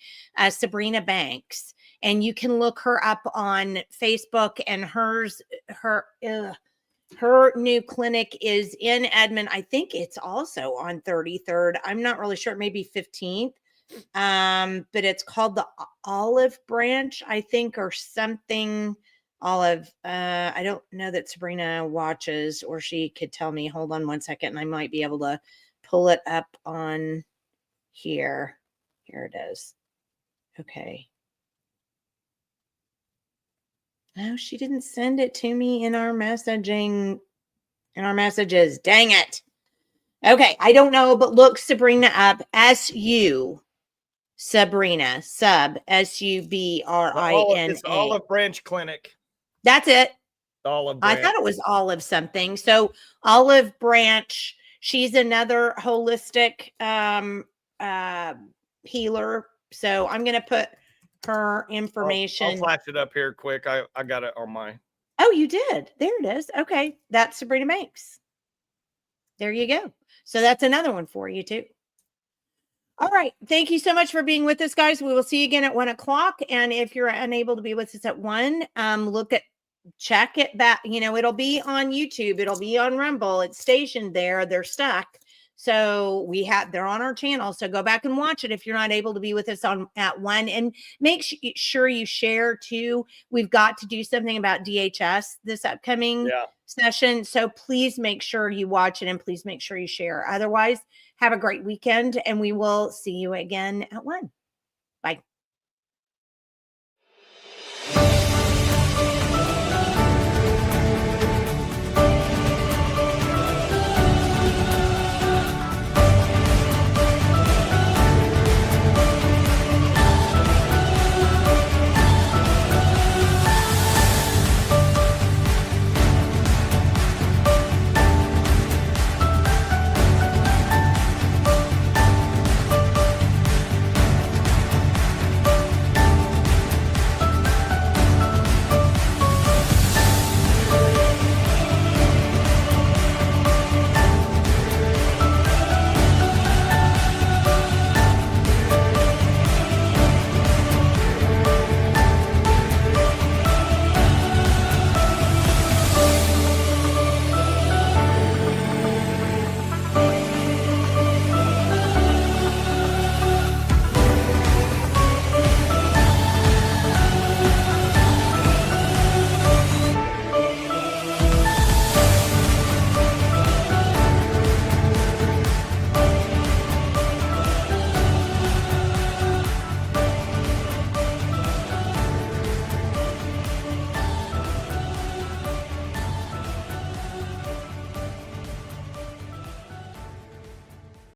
Sabrina Banks. And you can look her up on Facebook, and her new clinic is in Edmond. I think it's also on 33rd. I'm not really sure. Maybe 15th. But it's called the Olive Branch, I think, or something. Olive. I don't know that Sabrina watches, or she could tell me. Hold on one second, and I might be able to pull it up on here. Here it is. Okay. No, she didn't send it to me in our messages. Dang it. Okay, I don't know, but look Sabrina up. Sabrina, Subrina. It's Olive Branch Clinic. That's it. Olive I Branch. thought it was Olive something. So Olive Branch, she's another holistic healer. So I'm going to put her information. I'll flash it up here quick. I got it on my. Oh, you did. There it is. Okay. That's Sabrina Makes. There you go. So that's another one for you too. All right. Thank you so much for being with us, guys. We will see you again at 1 o'clock. And if you're unable to be with us at 1, check it back. You know, it'll be on YouTube. It'll be on Rumble. It's stationed there. They're stuck. So they're on our channel. So go back and watch it if you're not able to be with us at 1, and make sure you share too. We've got to do something about DHS this upcoming session. So please make sure you watch it, and please make sure you share. Otherwise, have a great weekend, and we will see you again at 1.